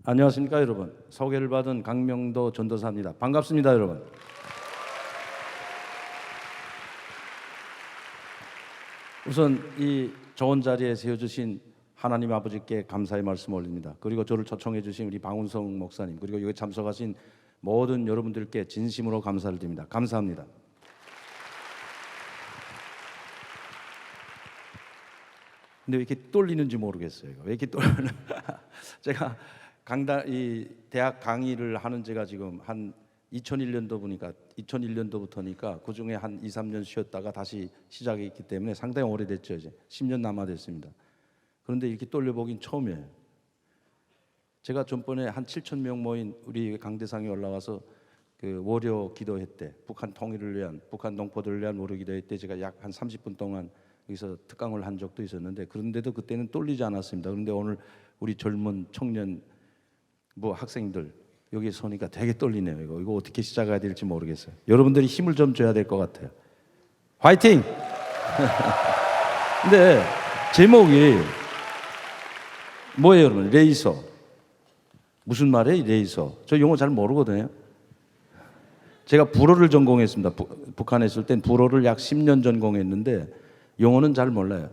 안녕하십니까 여러분. 소개를 받은 강명도 전도사입니다. 반갑습니다 여러분. 우선 이 좋은 자리에 세워주신 하나님 아버지께 감사의 말씀 올립니다. 그리고 저를 초청해 주신 우리 방운성 목사님, 그리고 여기 참석하신 모든 여러분들께 진심으로 감사를 드립니다. 감사합니다. 근데 왜 이렇게 떨리는지 모르겠어요. 왜 이렇게 떨리는? 제가 이 대학 강의를 하는 지가 지금 한 2001년도부터니까 그 중에 한 2, 3년 쉬었다가 다시 시작했기 때문에 상당히 오래됐죠. 이제 10년 남아 됐습니다. 그런데 이렇게 떨려보긴 처음이에요. 제가 전번에 한 7,000명 모인 우리 강대상에 올라와서 그 월요 기도회 때 북한 통일을 위한, 북한 동포들을 위한 월요 기도회 때 제가 약 한 30분 동안 여기서 특강을 한 적도 있었는데, 그런데도 그때는 떨리지 않았습니다. 그런데 오늘 우리 젊은 청년 학생들 여기 서니까 되게 떨리네요. 이거 어떻게 시작해야 될지 모르겠어요. 여러분들이 힘을 좀 줘야 될 것 같아요. 화이팅! 근데 제목이 뭐예요 여러분? 레이서. 무슨 말이에요 레이서? 저 용어 잘 모르거든요. 제가 불어를 전공했습니다. 북한에 있을 땐 불어를 약 10년 전공했는데 용어는 잘 몰라요.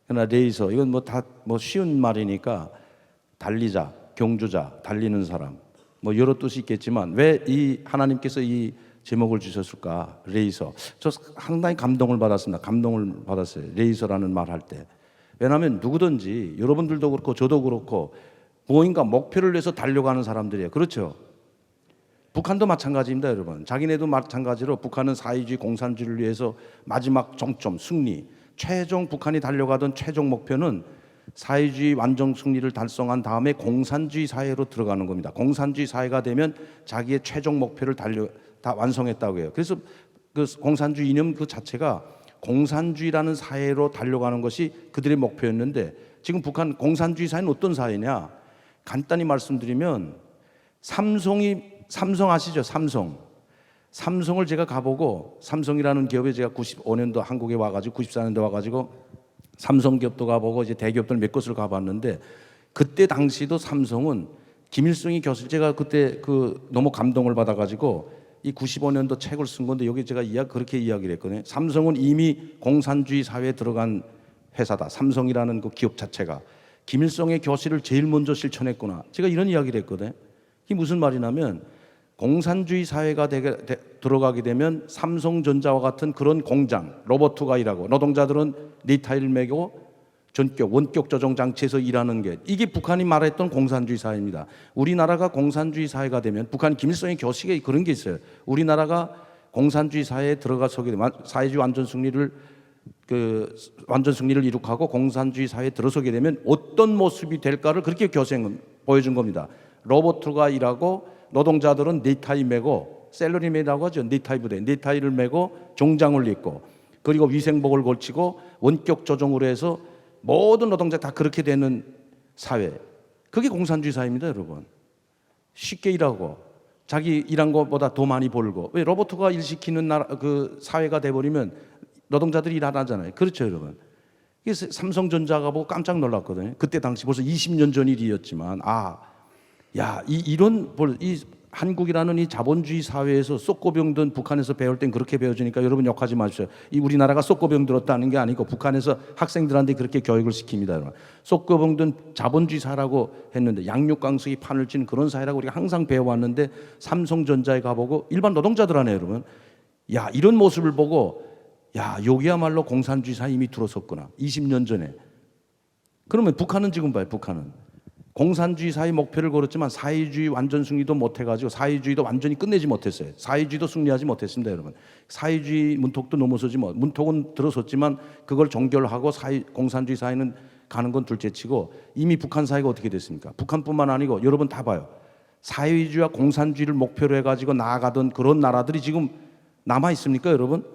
그러나 레이서, 이건 다 쉬운 말이니까 달리자, 경주자, 달리는 사람, 여러 뜻이 있겠지만 왜 이 하나님께서 이 제목을 주셨을까? 레이서. 저 상당히 감동을 받았습니다. 감동을 받았어요. 레이서라는 말 할 때. 왜냐하면 누구든지, 여러분들도 그렇고 저도 그렇고 무엇인가 목표를 위해서 달려가는 사람들이에요. 그렇죠? 북한도 마찬가지입니다 여러분. 자기네도 마찬가지로 북한은 사회주의 공산주의를 위해서 마지막 정점, 승리, 최종 북한이 달려가던 최종 목표는 사회주의 완전 승리를 달성한 다음에 공산주의 사회로 들어가는 겁니다. 공산주의 사회가 되면 자기의 최종 목표를 다 완성했다고 해요. 그래서 그 공산주의 이념 그 자체가 공산주의라는 사회로 달려가는 것이 그들의 목표였는데, 지금 북한 공산주의 사회는 어떤 사회냐? 간단히 말씀드리면 삼성 아시죠? 삼성을 제가 가보고, 삼성이라는 기업에 제가 95년도 한국에 와가지고 94년도 와가지고 삼성 기업도 가보고 이제 대기업들 몇 곳을 가봤는데, 그때 당시도 삼성은 김일성이 교수, 제가 그때 너무 감동을 받아가지고 이 95년도 책을 쓴 건데 여기 제가 그렇게 이야기를 했거든요. 삼성은 이미 공산주의 사회에 들어간 회사다. 삼성이라는 그 기업 자체가 김일성의 교실을 제일 먼저 실천했구나. 제가 이런 이야기를 했거든요. 이게 무슨 말이냐면 공산주의 사회가 들어가게 되면 삼성전자와 같은 그런 공장, 로버트가 일하고 노동자들은 넥타이를 매고 원격 조정 장치에서 일하는 게, 이게 북한이 말했던 공산주의 사회입니다. 우리나라가 공산주의 사회가 되면, 북한 김일성의 교식에 그런 게 있어요. 우리나라가 공산주의 사회에 들어가서게 되면 사회주의 완전 승리를 이룩하고 공산주의 사회에 들어서게 되면 어떤 모습이 될까를 그렇게 보여준 겁니다. 로버트가 일하고 노동자들은 넥타이 매고, 셀러리맨이라고 하죠. 넥타이 부대, 넥타이를 매고 정장을 입고, 그리고 위생복을 걸치고 원격 조정으로 해서 모든 노동자 다 그렇게 되는 사회, 그게 공산주의 사회입니다 여러분. 쉽게 일하고 자기 일한 것보다 더 많이 벌고. 왜? 로버트가 일 시키는 사회가 돼버리면 노동자들이 일 안 하잖아요. 그렇죠 여러분. 그래서 삼성전자가 보고 깜짝 놀랐거든요. 그때 당시 벌써 20년 전 일이었지만, 이 한국이라는 이 자본주의 사회에서 쏙고 병든, 북한에서 배울 땐 그렇게 배워주니까 여러분 욕하지 마십시오. 이 우리나라가 쏙고 병들었다는 게 아니고 북한에서 학생들한테 그렇게 교육을 시킵니다 여러분. 쏙고 병든 자본주의 사회라고 했는데, 양육강석이 판을 치는 그런 사회라고 우리가 항상 배워왔는데, 삼성전자에 가보고 일반 노동자들 하네요 여러분. 이런 모습을 보고 여기야말로 공산주의 사회 이미 들어섰구나. 20년 전에. 그러면 북한은 지금 봐요. 북한은 공산주의 사회 목표를 걸었지만 사회주의 완전 승리도 못해가지고 사회주의도 완전히 끝내지 못했어요. 사회주의도 승리하지 못했습니다 여러분. 사회주의 문턱도 넘어서지 문턱은 들어섰지만 그걸 종결하고 공산주의 사회는 가는 건 둘째치고, 이미 북한 사회가 어떻게 됐습니까? 북한뿐만 아니고 여러분 다 봐요. 사회주의와 공산주의를 목표로 해가지고 나아가던 그런 나라들이 지금 남아 있습니까 여러분?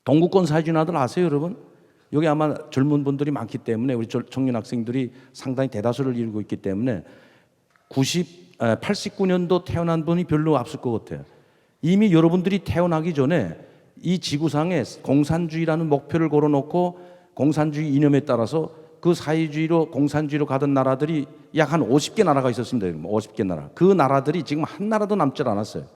동구권 사회주의 나라들 아세요 여러분? 여기 아마 젊은 분들이 많기 때문에, 우리 청년 학생들이 상당히 대다수를 이루고 있기 때문에 89년도 태어난 분이 별로 없을 것 같아요. 이미 여러분들이 태어나기 전에 이 지구상에 공산주의라는 목표를 걸어놓고 공산주의 이념에 따라서 그 사회주의로 공산주의로 가던 나라들이 약 한 50개 나라가 있었습니다. 50개 나라. 그 나라들이 지금 한 나라도 남질 않았어요.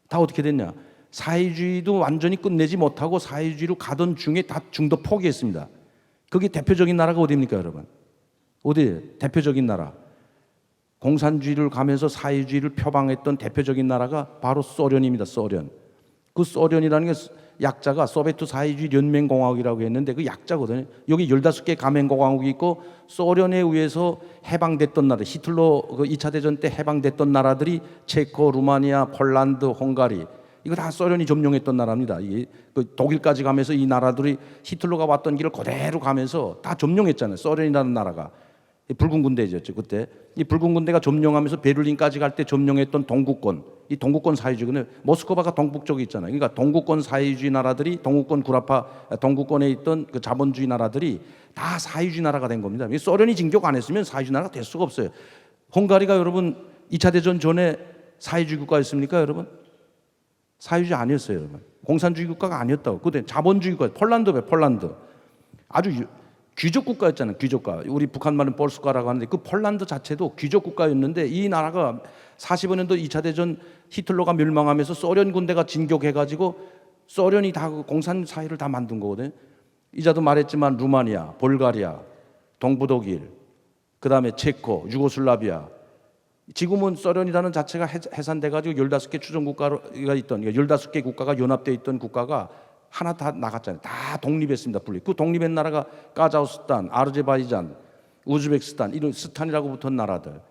다 어떻게 됐냐? 사회주의도 완전히 끝내지 못하고 사회주의로 가던 중에 다 중도 포기했습니다. 그게 대표적인 나라가 어디입니까, 여러분? 어디 대표적인 나라? 공산주의를 가면서 사회주의를 표방했던 대표적인 나라가 바로 소련입니다. 소련. 그 소련이라는 게 약자가 소비에트 사회주의 연맹공화국이라고 했는데 그 약자거든요. 여기 15개 가맹공화국이 있고 소련에 의해서 해방됐던 나라, 히틀러 그 2차 대전 때 해방됐던 나라들이 체코, 루마니아, 폴란드, 헝가리 이거 다 소련이 점령했던 나라입니다. 이게 그 독일까지 가면서 이 나라들이 히틀러가 왔던 길을 그대로 가면서 다 점령했잖아요. 소련이라는 나라가. 붉은 군대였죠 그때. 이 붉은 군대가 점령하면서 베를린까지 갈 때 점령했던 동구권, 이 동구권 사회주의는 모스크바가 동북 쪽에 있잖아요. 그러니까 동구권 사회주의 나라들이 동구권 구라파, 동구권에 있던 그 자본주의 나라들이 다 사회주의 나라가 된 겁니다. 소련이 진격 안 했으면 사회주의 나라가 될 수가 없어요. 헝가리가 여러분 2차 대전 전에 사회주의 국가였습니까, 여러분? 사회주의 아니었어요, 여러분. 공산주의 국가가 아니었다고. 그때 자본주의 국가. 폴란드 아주 귀족 국가였잖아요. 귀족국가. 우리 북한 말은 볼스카라고 하는데 그 폴란드 자체도 귀족 국가였는데 이 나라가 45년도 2차 대전 히틀러가 멸망하면서 소련 군대가 진격해가지고 소련이 다 공산 사회를 다 만든 거거든요. 이자도 말했지만 루마니아, 볼가리아, 동부독일, 그 다음에 체코, 유고슬라비아. 지금은 소련이라는 자체가 해산돼가지고 15개 추종국가가 있던, 15개 국가가 연합되어 있던 국가가 하나 다 나갔잖아요. 다 독립했습니다. 분리. 그 독립한 나라가 카자흐스탄, 아르제바이잔, 우즈베키스탄 이런 스탄이라고 붙은 나라들.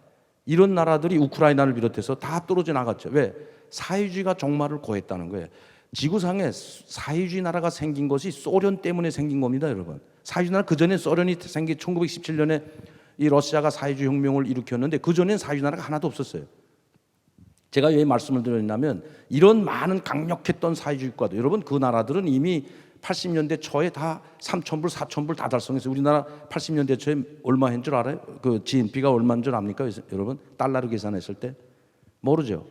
이런 나라들이 우크라이나를 비롯해서 다 떨어져 나갔죠. 왜? 사회주의가 종말을 고했다는 거예요. 지구상에 사회주의 나라가 생긴 것이 소련 때문에 생긴 겁니다, 여러분. 사회주의 나라 그 전에 소련이 생긴 1917년에 이 러시아가 사회주의 혁명을 일으켰는데 그 전엔 사회주의 나라가 하나도 없었어요. 제가 왜 말씀을 드렸냐면 이런 많은 강력했던 사회주의 국가도 여러분 그 나라들은 이미 80년대 초에 다 3,000불, 4,000불 다 달성했어요. 우리나라 80년대 초에 얼마인 줄 알아요? 그 GNP가 얼마인 줄 압니까? 여러분 달러로 계산했을 때 모르죠.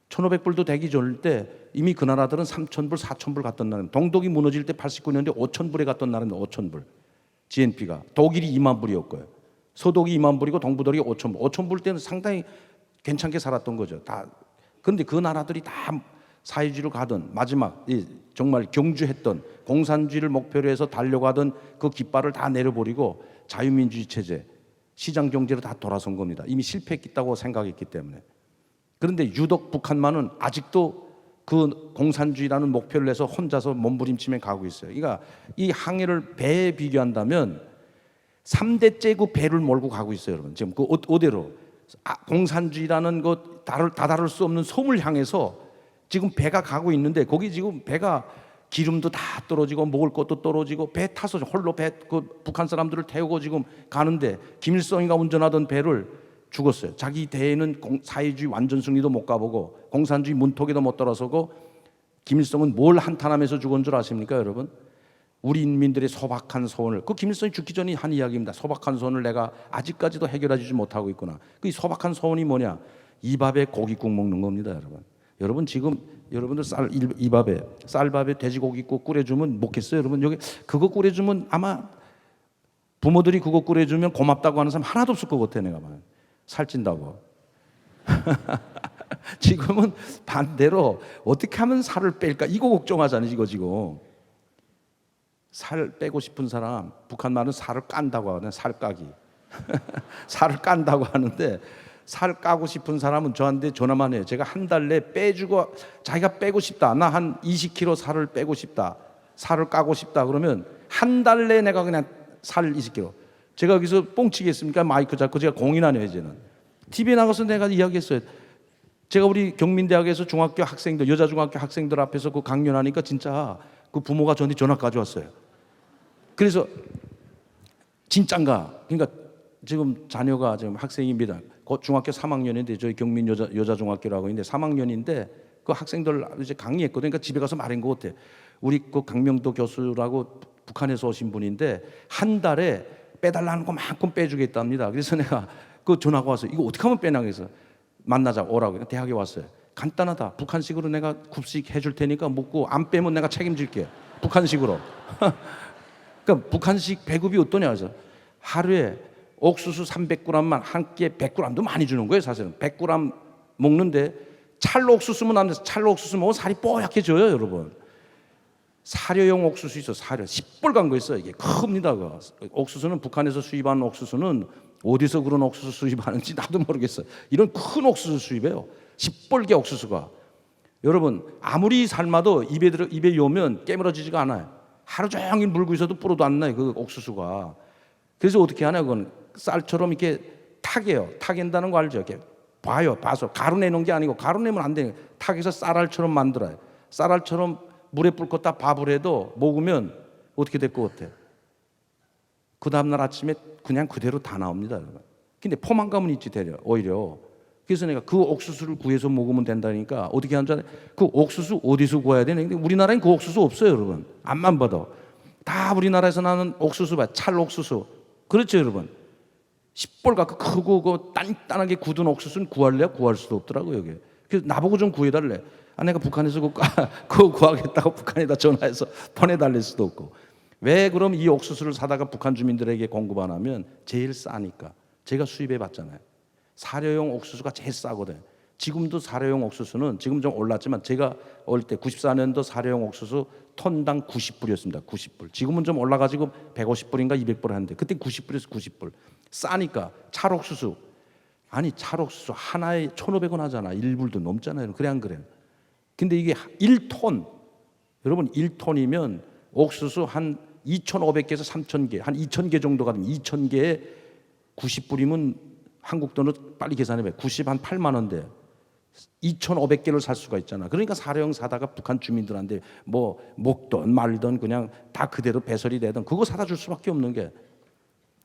1,500불도 되기 전일 때 이미 그 나라들은 3,000불, 4,000불 갔던 나라입니다. 동독이 무너질 때 89년대 5,000불에 갔던 나라입니다. 5,000불 GNP가. 독일이 2만 불이었고요. 서독이 2만 불이고 동부독이 5,000불. 5,000불 때는 상당히 괜찮게 살았던 거죠. 다. 그런데 그 나라들이 다 사회주의로 가던 마지막 정말 경주했던 공산주의를 목표로 해서 달려가던 그 깃발을 다 내려버리고 자유민주주의 체제, 시장 경제로 다 돌아선 겁니다. 이미 실패했다고 생각했기 때문에. 그런데 유독 북한만은 아직도 그 공산주의라는 목표를 내서 혼자서 몸부림치며 가고 있어요. 그러니까 이 항해를 배에 비교한다면 3대째 그 배를 몰고 가고 있어요, 여러분. 지금 그 어디로? 공산주의라는 것 다다를 수 없는 섬을 향해서 지금 배가 가고 있는데 거기 지금 배가 기름도 다 떨어지고 먹을 것도 떨어지고 배 타서 홀로 그 북한 사람들을 태우고 지금 가는데 김일성이가 운전하던 배를 죽었어요. 자기 대에는 사회주의 완전 승리도 못 가보고 공산주의 문턱에도 못 들어서고 김일성은 뭘 한탄하면서 죽은 줄 아십니까, 여러분? 우리 인민들의 소박한 소원을, 그 김일성이 죽기 전에 한 이야기입니다. 소박한 소원을 내가 아직까지도 해결해 주지 못하고 있구나. 그 소박한 소원이 뭐냐? 이 밥에 고깃국 먹는 겁니다, 여러분. 여러분 지금 여러분들 이 밥에 쌀밥에 돼지고기국 끓여주면 먹겠어요, 여러분? 여기 그거 끓여주면 아마 부모들이 그거 끓여주면 고맙다고 하는 사람 하나도 없을 것 같아, 내가 봐요. 살찐다고. 지금은 반대로 어떻게 하면 살을 뺄까 이거 걱정하잖아요, 이거 지금. 살 빼고 싶은 사람, 북한 말은 살을 깐다고 하거든요. 살 까기. 살을 깐다고 하는데 살 까고 싶은 사람은 저한테 전화만 해요. 제가 한 달 내에 빼주고 자기가 빼고 싶다. 나 한 20kg 살을 빼고 싶다. 살을 까고 싶다. 그러면 한 달 내에 내가 그냥 살 20kg. 제가 여기서 뻥치겠습니까? 마이크 잡고 제가 공인하네요, 이제는. TV에 나가서 내가 이야기했어요. 제가 우리 경민대학에서 중학교 학생들, 여자 중학교 학생들 앞에서 그 강연하니까 진짜 그 부모가 저한테 전화까지 왔어요. 그래서 진짠가? 그러니까 지금 자녀가 지금 학생입니다. 곧 중학교 3학년인데 저희 경민 여자 중학교라고 있는데 3학년인데 그 학생들 이제 강의했거든요. 그러니까 집에 가서 말한 것 같아. 우리 그 강명도 교수라고 북한에서 오신 분인데 한 달에 빼달라는 것만큼 빼주겠답니다. 그래서 내가 그 전화가 왔어요. 이거 어떻게 하면 빼나 해서 만나자 오라고 대학에 왔어요. 간단하다. 북한식으로 내가 급식 해줄 테니까 먹고 안 빼면 내가 책임질게. 북한식으로. 그러니까 북한식 배급이 어떠냐 해서 하루에 옥수수 300g만 한 끼에 100g도 많이 주는 거예요. 사실은 100g 먹는데 찰옥수수면 안 돼서 찰옥수수 먹으면 살이 뽀얗게져요, 여러분. 사료용 옥수수 있어. 사료 10불 간 거 있어. 이게 큽니다. 그 옥수수는 북한에서 수입하는 옥수수는 어디서 그런 옥수수 수입하는지 나도 모르겠어요. 이런 큰 옥수수 수입해요. 10벌개 옥수수가. 여러분 아무리 삶아도 입에 요면 깨물어지지가 않아요. 하루 종일 물고 있어도 불어도 안 나요. 그 옥수수가. 그래서 어떻게 하냐, 그건 쌀처럼 이렇게 타게요. 타갠다는 거 알죠? 이렇게 봐서 가루 내놓은 게 아니고, 가루 내면 안 돼요. 탁해서 쌀알처럼 만들어요. 쌀알처럼 물에 불 껐다 밥을 해도 먹으면 어떻게 될 것 같아요? 그 다음날 아침에 그냥 그대로 다 나옵니다, 여러분. 근데 포만감은 있지, 오히려. 그래서 내가 그 옥수수를 구해서 먹으면 된다니까 어떻게 하는 줄 알아요? 그 옥수수 어디서 구해야 되냐? 근데 우리나라엔 그 옥수수 없어요, 여러분. 앞만 봐도. 다 우리나라에서 나는 옥수수 봐, 찰옥수수. 그렇죠, 여러분. 10벌 갖고 크고 그 단단하게 굳은 옥수수는 구할래요? 구할 수도 없더라고요, 여기. 그래서 나보고 좀 구해달래. 내가 북한에서 그거 구하겠다고 북한에다 전화해서 보내달릴 수도 없고. 왜 그럼 이 옥수수를 사다가 북한 주민들에게 공급 안 하면? 제일 싸니까. 제가 수입해 봤잖아요. 사료용 옥수수가 제일 싸거든. 지금도 사료용 옥수수는 지금 좀 올랐지만 제가 어릴 때 94년도 사료용 옥수수 톤당 90불이었습니다. 90불. 지금은 좀 올라가지고 150불인가 200불 하는데 그때 90불에서 90불. 싸니까. 찰옥수수. 아니 찰옥수수 하나에 1,500원 하잖아. 1불도 넘잖아요. 그래 안 그래요? 근데 이게 1톤. 여러분 1톤이면 옥수수 한 2,500개에서 3,000개, 한 2,000개 정도가 되면 2,000개에 90불이면 한국 돈으로 빨리 계산해봐요. 90 한 8만 원대. 2,500개를 살 수가 있잖아. 그러니까 사료용 사다가 북한 주민들한테 뭐 먹던 말던 그냥 다 그대로 배설이 되던 그거 사다 줄 수밖에 없는 게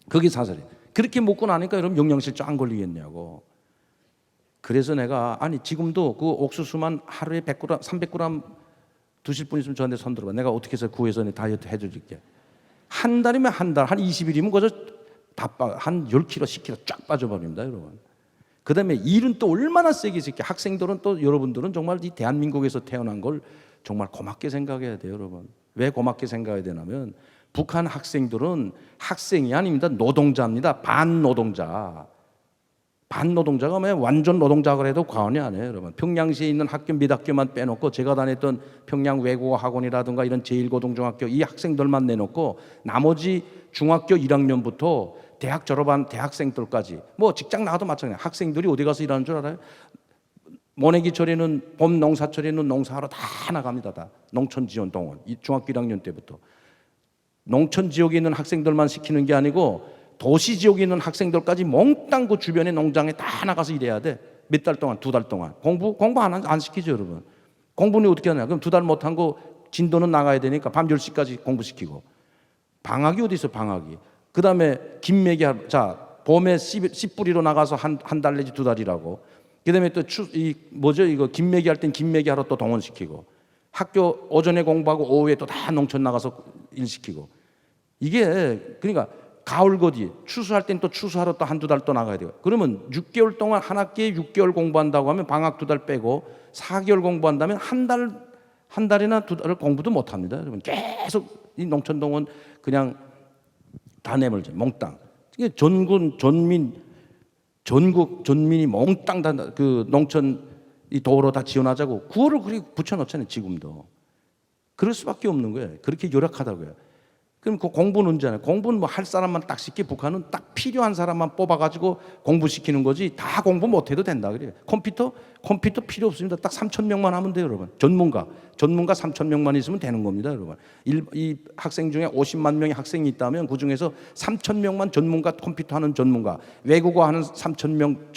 그게 사설이. 그렇게 먹고 나니까 여러분 영양실조 안 걸리겠냐고. 그래서 내가 아니 지금도 그 옥수수만 하루에 100g, 300g 드실 분 있으면 저한테 손 들어봐. 내가 어떻게 해서 구해서 다이어트 해드릴게. 한 달이면 한 달, 한 20일이면 그저 한 10kg, 10kg 쫙 빠져버립니다, 여러분. 그 다음에 일은 또 얼마나 세게 있을게. 학생들은 또 여러분들은 정말 이 대한민국에서 태어난 걸 정말 고맙게 생각해야 돼요, 여러분. 왜 고맙게 생각해야 되냐면 북한 학생들은 학생이 아닙니다. 노동자입니다. 반노동자. 반노동자가 뭐 완전 노동자가 해도 과언이 아니에요, 여러분. 평양시에 있는 학교 몇 학교만 빼놓고 제가 다녔던 평양 외국어 학원이라든가 이런 제1고등중학교 이 학생들만 내놓고 나머지 중학교 1학년부터 대학 졸업한 대학생들까지 뭐 직장 나가도 마찬가지예요. 학생들이 어디 가서 일하는 줄 알아요? 모내기철에는 봄 농사철에는 농사하러 다 나갑니다. 다 농촌지원동원. 중학교 1학년 때부터 농촌 지역에 있는 학생들만 시키는 게 아니고 도시 지역에 있는 학생들까지 몽땅 그 주변의 농장에 다 나가서 일해야 돼. 몇 달 동안, 2달 동안. 공부 안 시키죠, 여러분. 공부는 어떻게 하냐? 그럼 2달 못한 거 진도는 나가야 되니까 밤 10시까지 공부시키고. 방학이 어디 있어, 방학이. 그 다음에 김매기, 자, 봄에 씨뿌리로 나가서 한 달 내지 2달이라고. 그 다음에 또 이거 김매기 할 땐 김매기 하러 또 동원시키고. 학교 오전에 공부하고 오후에 또 다 농촌 나가서 일시키고. 이게, 그러니까 가을거디, 추수할 땐 또 추수하러 또 한두 달 또 나가야 돼요. 그러면 6개월 동안 한 학기에 6개월 공부한다고 하면 방학 2달 빼고 4개월 공부한다면 한 달이나 2달을 공부도 못 합니다. 여러분 계속 이 농촌동원 그냥 다 내몰죠. 몽땅. 이게 전국 전민이 몽땅 다 그 농촌 이 도로 다 지원하자고 구호를 그렇게 붙여놓잖아요. 지금도. 그럴 수밖에 없는 거예요. 그렇게 열악하다고요. 그럼 그 공부는 언제냐? 공부는 뭐 할 사람만 딱 시키. 북한은 딱 필요한 사람만 뽑아가지고 공부시키는 거지 다 공부 못해도 된다 그래요. 컴퓨터 필요 없습니다. 딱 3,000명만 하면 돼요, 여러분. 전문가 3,000명만 있으면 되는 겁니다, 여러분. 이 학생 중에 50만 명의 학생이 있다면 그 중에서 3,000명만 전문가, 컴퓨터 하는 전문가, 외국어 하는 3,000명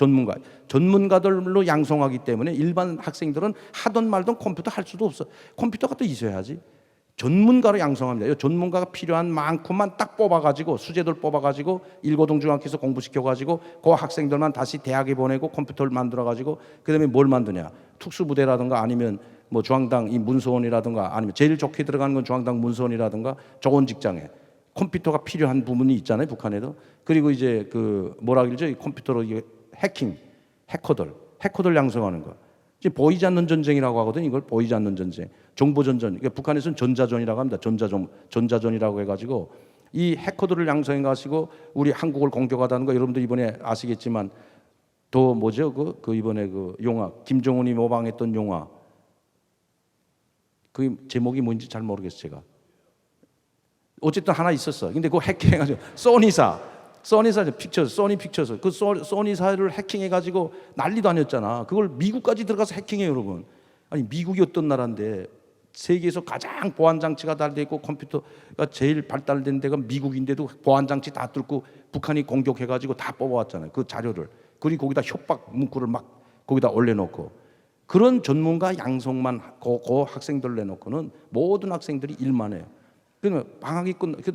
전문가들로 양성하기 때문에 일반 학생들은 하던 말던 컴퓨터 할 수도 없어. 컴퓨터가 또 있어야지. 전문가로 양성합니다. 전문가가 필요한 만큼만 딱 뽑아가지고 수재들 뽑아가지고 1고등중학교에서 공부시켜가지고 그 학생들만 다시 대학에 보내고 컴퓨터를 만들어가지고 그 다음에 뭘 만드냐? 특수부대라든가 아니면 뭐 중앙당 이 문서원이라든가 아니면 제일 좋게 들어가는 건 중앙당 문서원이라든가 좋은 직장에 컴퓨터가 필요한 부분이 있잖아요, 북한에도. 그리고 이제 그 뭐라 그러죠? 이 컴퓨터로 해커들 양성하는 거. 지금 보이지 않는 전쟁이라고 하거든요. 이걸 보이지 않는 전쟁, 정보전전. 그러니까 북한에서는 전자전이라고 합니다. 전자전이라고 해가지고 이 해커들을 양성해 가지고 우리 한국을 공격하다는 거 여러분들 이번에 아시겠지만 또 뭐죠? 그 이번에 그 영화 김정은이 모방했던 영화 그 제목이 뭔지 잘 모르겠어요 제가. 어쨌든 하나 있었어. 근데 그거 해킹해가지고 써니사 픽처스, 써니 픽처스 그 써니사를 해킹해가지고 난리도 아니었잖아. 그걸 미국까지 들어가서 해킹해요, 여러분. 아니 미국이 어떤 나라인데 세계에서 가장 보안 장치가 잘 돼 있고 컴퓨터가 제일 발달된 데가 미국인데도 보안 장치 다 뚫고 북한이 공격해가지고 다 뽑아왔잖아요. 그 자료를. 그리고 거기다 협박 문구를 막 거기다 올려놓고 그런 전문가 양성만 그 학생들 내놓고는 모든 학생들이 일만 해요. 그러면 방학이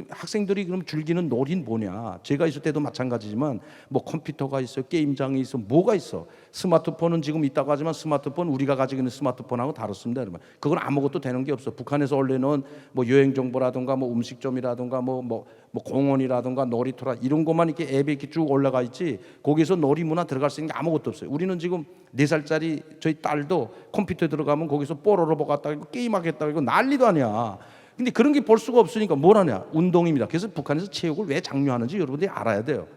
학생들이 그럼 즐기는 놀이는 뭐냐? 제가 있을 때도 마찬가지지만 뭐 컴퓨터가 있어요, 게임장이 있어, 뭐가 있어? 스마트폰은 지금 있다고 하지만 스마트폰 우리가 가지고 있는 스마트폰하고 다릅니다, 여러분. 그건 아무것도 되는 게 없어. 북한에서 올려놓은 뭐 여행 정보라든가 뭐 음식점이라든가 뭐 공원이라든가 놀이터라 이런 것만 이렇게 앱에 이렇게 쭉 올라가 있지. 거기서 놀이 문화 들어갈 수 있는 게 아무것도 없어요. 우리는 지금 4살짜리 저희 딸도 컴퓨터에 들어가면 거기서 뽀로로 보겠다 고 게임하겠다 고 난리도 아니야. 근데 그런 게 볼 수가 없으니까 뭘 하냐? 운동입니다. 그래서 북한에서 체육을 왜 장려하는지 여러분들이 알아야 돼요.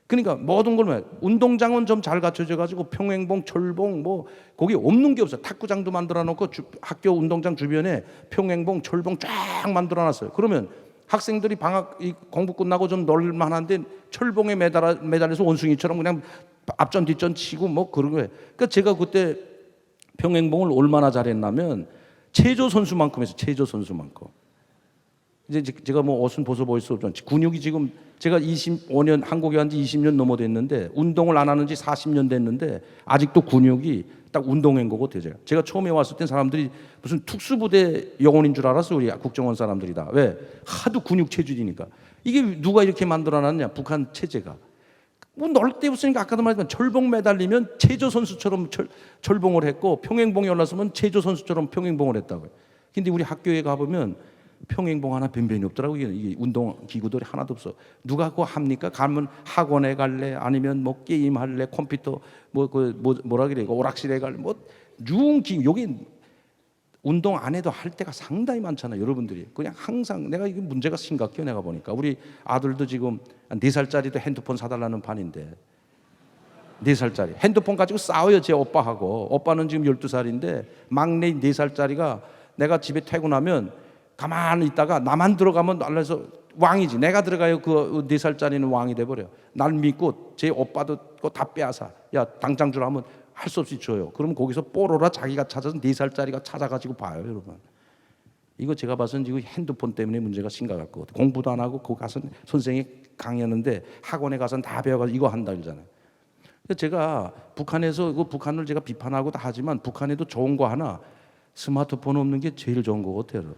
그러니까 모든 걸 운동장은 좀 잘 갖춰져 가지고 평행봉, 철봉 뭐 거기 없는 게 없어요. 탁구장도 만들어 놓고 학교 운동장 주변에 평행봉, 철봉 쫙 만들어 놨어요. 그러면 학생들이 방학 공부 끝나고 좀 놀 만한데 철봉에 매달려서 원숭이처럼 그냥 앞전 뒷전 치고 뭐 그런 거예요. 그러니까 제가 그때 평행봉을 얼마나 잘했냐면 체조 선수만큼 해서 체조 선수만큼. 이제 제가 뭐 옷은 벗어 보일 수 없지만 근육이 지금 제가 25년 한국에 온 지 20년 넘어 됐는데 운동을 안 하는 지 40년 됐는데 아직도 근육이 딱 운동한 거고 되죠. 제가 처음에 왔을 땐 사람들이 무슨 특수부대 영혼인 줄 알았어. 우리 국정원 사람들이 다. 왜? 하도 근육 체질이니까. 이게 누가 이렇게 만들어놨냐? 북한 체제가. 뭐 놀 데 없으니까 아까도 말했지만 철봉 매달리면 체조 선수처럼 철봉을 했고 평행봉에 올라서면 체조 선수처럼 평행봉을 했다고요. 근데 우리 학교에 가보면 평행봉 하나 변변이 없더라고요. 이게 운동 기구들이 하나도 없어. 누가 그거 합니까? 가면 학원에 갈래? 아니면 뭐 게임 할래? 컴퓨터 뭐라 그래? 오락실에 갈래? 뭐 융기 여기 운동 안 해도 할 때가 상당히 많잖아요, 여러분들이. 그냥 항상 내가 이게 문제가 심각해요, 내가 보니까. 우리 아들도 지금 4살짜리도 핸드폰 사달라는 판인데 4살짜리 핸드폰 가지고 싸워요, 제 오빠하고. 오빠는 지금 12살인데 막내 4살짜리가 내가 집에 퇴근하면 가만히 있다가 나만 들어가면 날라서 왕이지. 내가 들어가요, 그 4살짜리는 왕이 돼버려. 날 믿고 제 오빠도 그거 다 빼앗아. 야, 당장 주라 하면 할 수 없이 줘요. 그러면 거기서 뽀로라 자기가 찾아서 4살짜리가 찾아가지고 봐요, 여러분. 이거 제가 봐서는 지금 핸드폰 때문에 문제가 심각할 것 같아요. 공부도 안 하고 거기 가서 선생님이 강의하는데 학원에 가서는 다 배워가지고 이거 한다 그러잖아요. 제가 북한에서 북한을 제가 비판하고 다 하지만 북한에도 좋은 거 하나, 스마트폰 없는 게 제일 좋은 것 같아요.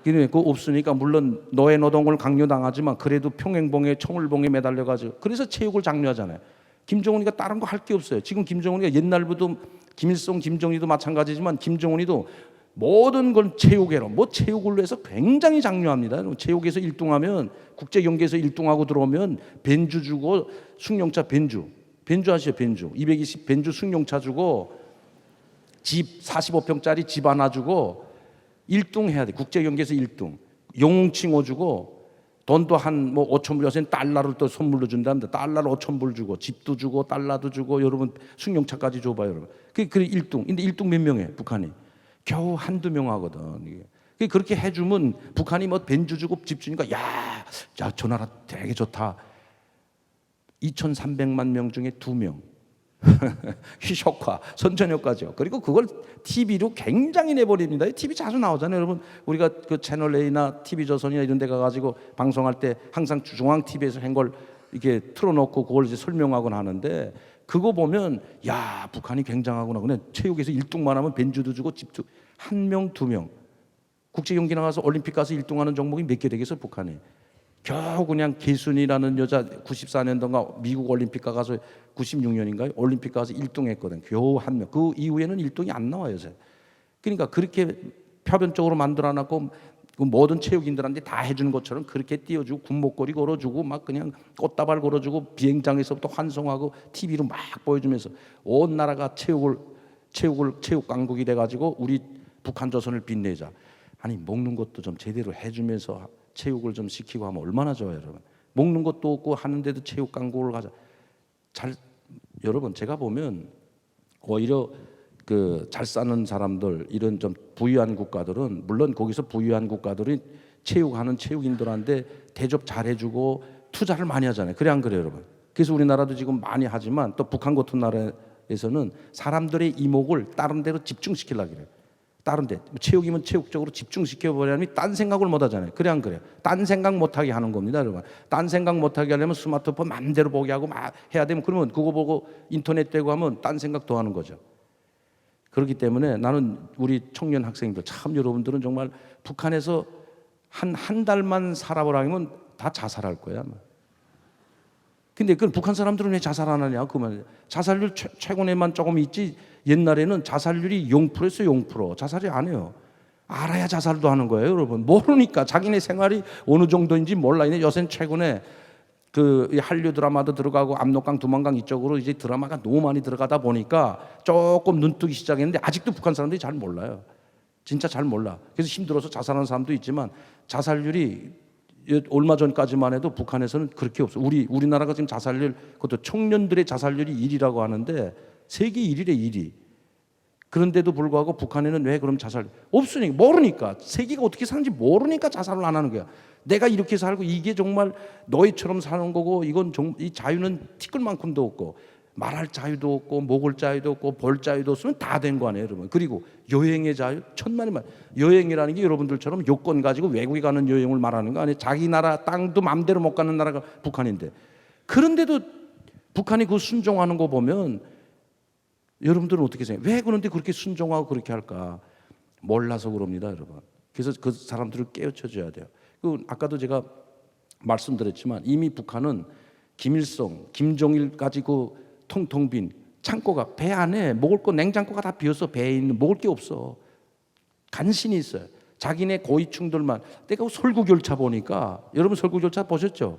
그거 없으니까 물론 노예 노동을 강요당하지만 그래도 평행봉에 청울봉에 매달려가지고 그래서 체육을 장려하잖아요. 김정은이가 다른 거 할 게 없어요. 지금 김정은이가 옛날부터 김일성, 김정일도 마찬가지지만 김정은이도 모든 걸 체육회로 뭐 체육을 위해서 굉장히 장려합니다. 체육에서 1등하면 국제 경기에서 1등하고 들어오면 벤주 주고 승용차 벤주 아시죠? 벤주 220 벤주 승용차 주고 집 45평짜리 집 하나 주고 1등 해야 돼. 국제 경기에서 1등. 영웅칭호 주고 돈도 한 뭐 5천 불, 요새는 달러를 또 선물로 준다는데 달러를 5천 불 주고 집도 주고 달러도 주고 여러분 승용차까지 줘봐요, 여러분. 그게 1등. 근데 1등 몇 명해, 북한이? 겨우 한두 명 하거든. 이게 그렇게 해주면 북한이 뭐 벤주 주고 집 주니까 야, 저 나라 되게 좋다. 2,300만 명 중에 2명. 희석화, 선전효과죠. 그리고 그걸 TV로 굉장히 내버립니다. TV 자주 나오잖아요, 여러분. 우리가 그 채널 A나 TV조선이나 이런 데 가가지고 방송할 때 항상 중앙 TV에서 한 걸 이렇게 틀어놓고 그걸 이제 설명하곤 하는데 그거 보면 야, 북한이 굉장하구나. 그냥 체육에서 1등만 하면 벤주도 주고 집도 1명, 2명. 국제 경기 나가서 올림픽 가서 1등하는 종목이 몇 개 되겠어요, 북한이? 겨우 그냥 개순이라는 여자 94년도인가 미국 올림픽 가서 96년인가요? 올림픽 가서 1등 했거든. 겨우 한 명. 그 이후에는 1등이 안 나와요, 요새. 그러니까 그렇게 표변적으로 만들어놨고 그 모든 체육인들한테 다 해주는 것처럼 그렇게 띄워주고 군목걸이 걸어주고 막 그냥 꽃다발 걸어주고 비행장에서부터 환송하고 TV로 막 보여주면서 온 나라가 체육 강국이 돼가지고 우리 북한 조선을 빛내자. 아니 먹는 것도 좀 제대로 해주면서 체육을 좀 시키고 하면 얼마나 좋아요, 여러분. 먹는 것도 없고 하는데도 체육 강국을 가자. 여러분, 제가 보면 오히려 그 잘 사는 사람들, 이런 좀 부유한 국가들은, 물론 거기서 부유한 국가들이 체육하는 체육인들한테 대접 잘해주고 투자를 많이 하잖아요. 그래 안 그래요, 여러분? 그래서 우리나라도 지금 많이 하지만 또 북한 같은 나라에서는 사람들의 이목을 다른 데로 집중시키려고 그래요. 다른 데 체육이면 체육적으로 집중시켜 버리면 딴 생각을 못 하잖아요. 그래 안 그래요? 딴 생각 못 하게 하는 겁니다, 여러분. 딴 생각 못 하게 하려면 스마트폰 마음대로 보게 하고 막 해야 되면, 그러면 그거 보고 인터넷 되고 하면 딴 생각 더 하는 거죠. 그렇기 때문에 나는 우리 청년 학생들, 참 여러분들은 정말 북한에서 한 달만 살아보라면 다 자살할 거야, 아마. 근데 그 북한 사람들은 왜 자살 안 하냐? 그만. 자살률 최근에만 조금 있지, 옛날에는 자살률이 0%였어요. 0%. 자살이 안 해요. 알아야 자살도 하는 거예요, 여러분. 모르니까 자기네 생활이 어느 정도인지 몰라. 요새 최근에 그 한류 드라마도 들어가고 압록강, 두만강 이쪽으로 이제 드라마가 너무 많이 들어가다 보니까 조금 눈뜨기 시작했는데 아직도 북한 사람들이 잘 몰라요. 진짜 잘 몰라. 그래서 힘들어서 자살하는 사람도 있지만 자살률이 얼마 전까지만 해도 북한에서는 그렇게 없어. 우리나라가 지금 자살률, 그것도 청년들의 자살률이 1위라고 하는데 세계 1위래, 1위. 그런데도 불구하고 북한에는 왜 그럼 자살 없으니까, 모르니까, 세계가 어떻게 사는지 모르니까 자살을 안 하는 거야. 내가 이렇게 살고 이게 정말 너희처럼 사는 거고, 이건 이 자유는 티끌만큼도 없고, 말할 자유도 없고, 먹을 자유도 없고, 볼 자유도 없으면 다 된 거 아니에요, 여러분. 그리고 여행의 자유, 천만의 말. 여행이라는 게 여러분들처럼 요건 가지고 외국에 가는 여행을 말하는 거 아니에요. 자기 나라 땅도 마음대로 못 가는 나라가 북한인데, 그런데도 북한이 그 순종하는 거 보면 여러분들은 어떻게 생각해요? 왜 그런데 그렇게 순종하고 그렇게 할까? 몰라서 그럽니다, 여러분. 그래서 그 사람들을 깨우쳐줘야 돼요. 아까도 제가 말씀드렸지만 이미 북한은 김일성, 김정일 가지고 텅텅 빈 창고가, 배 안에 먹을 거 냉장고가 다 비어서 배에 있는 먹을 게 없어. 간신히 있어요. 자기네 고위층들만. 내가 설국열차 보니까, 여러분 설국열차 보셨죠?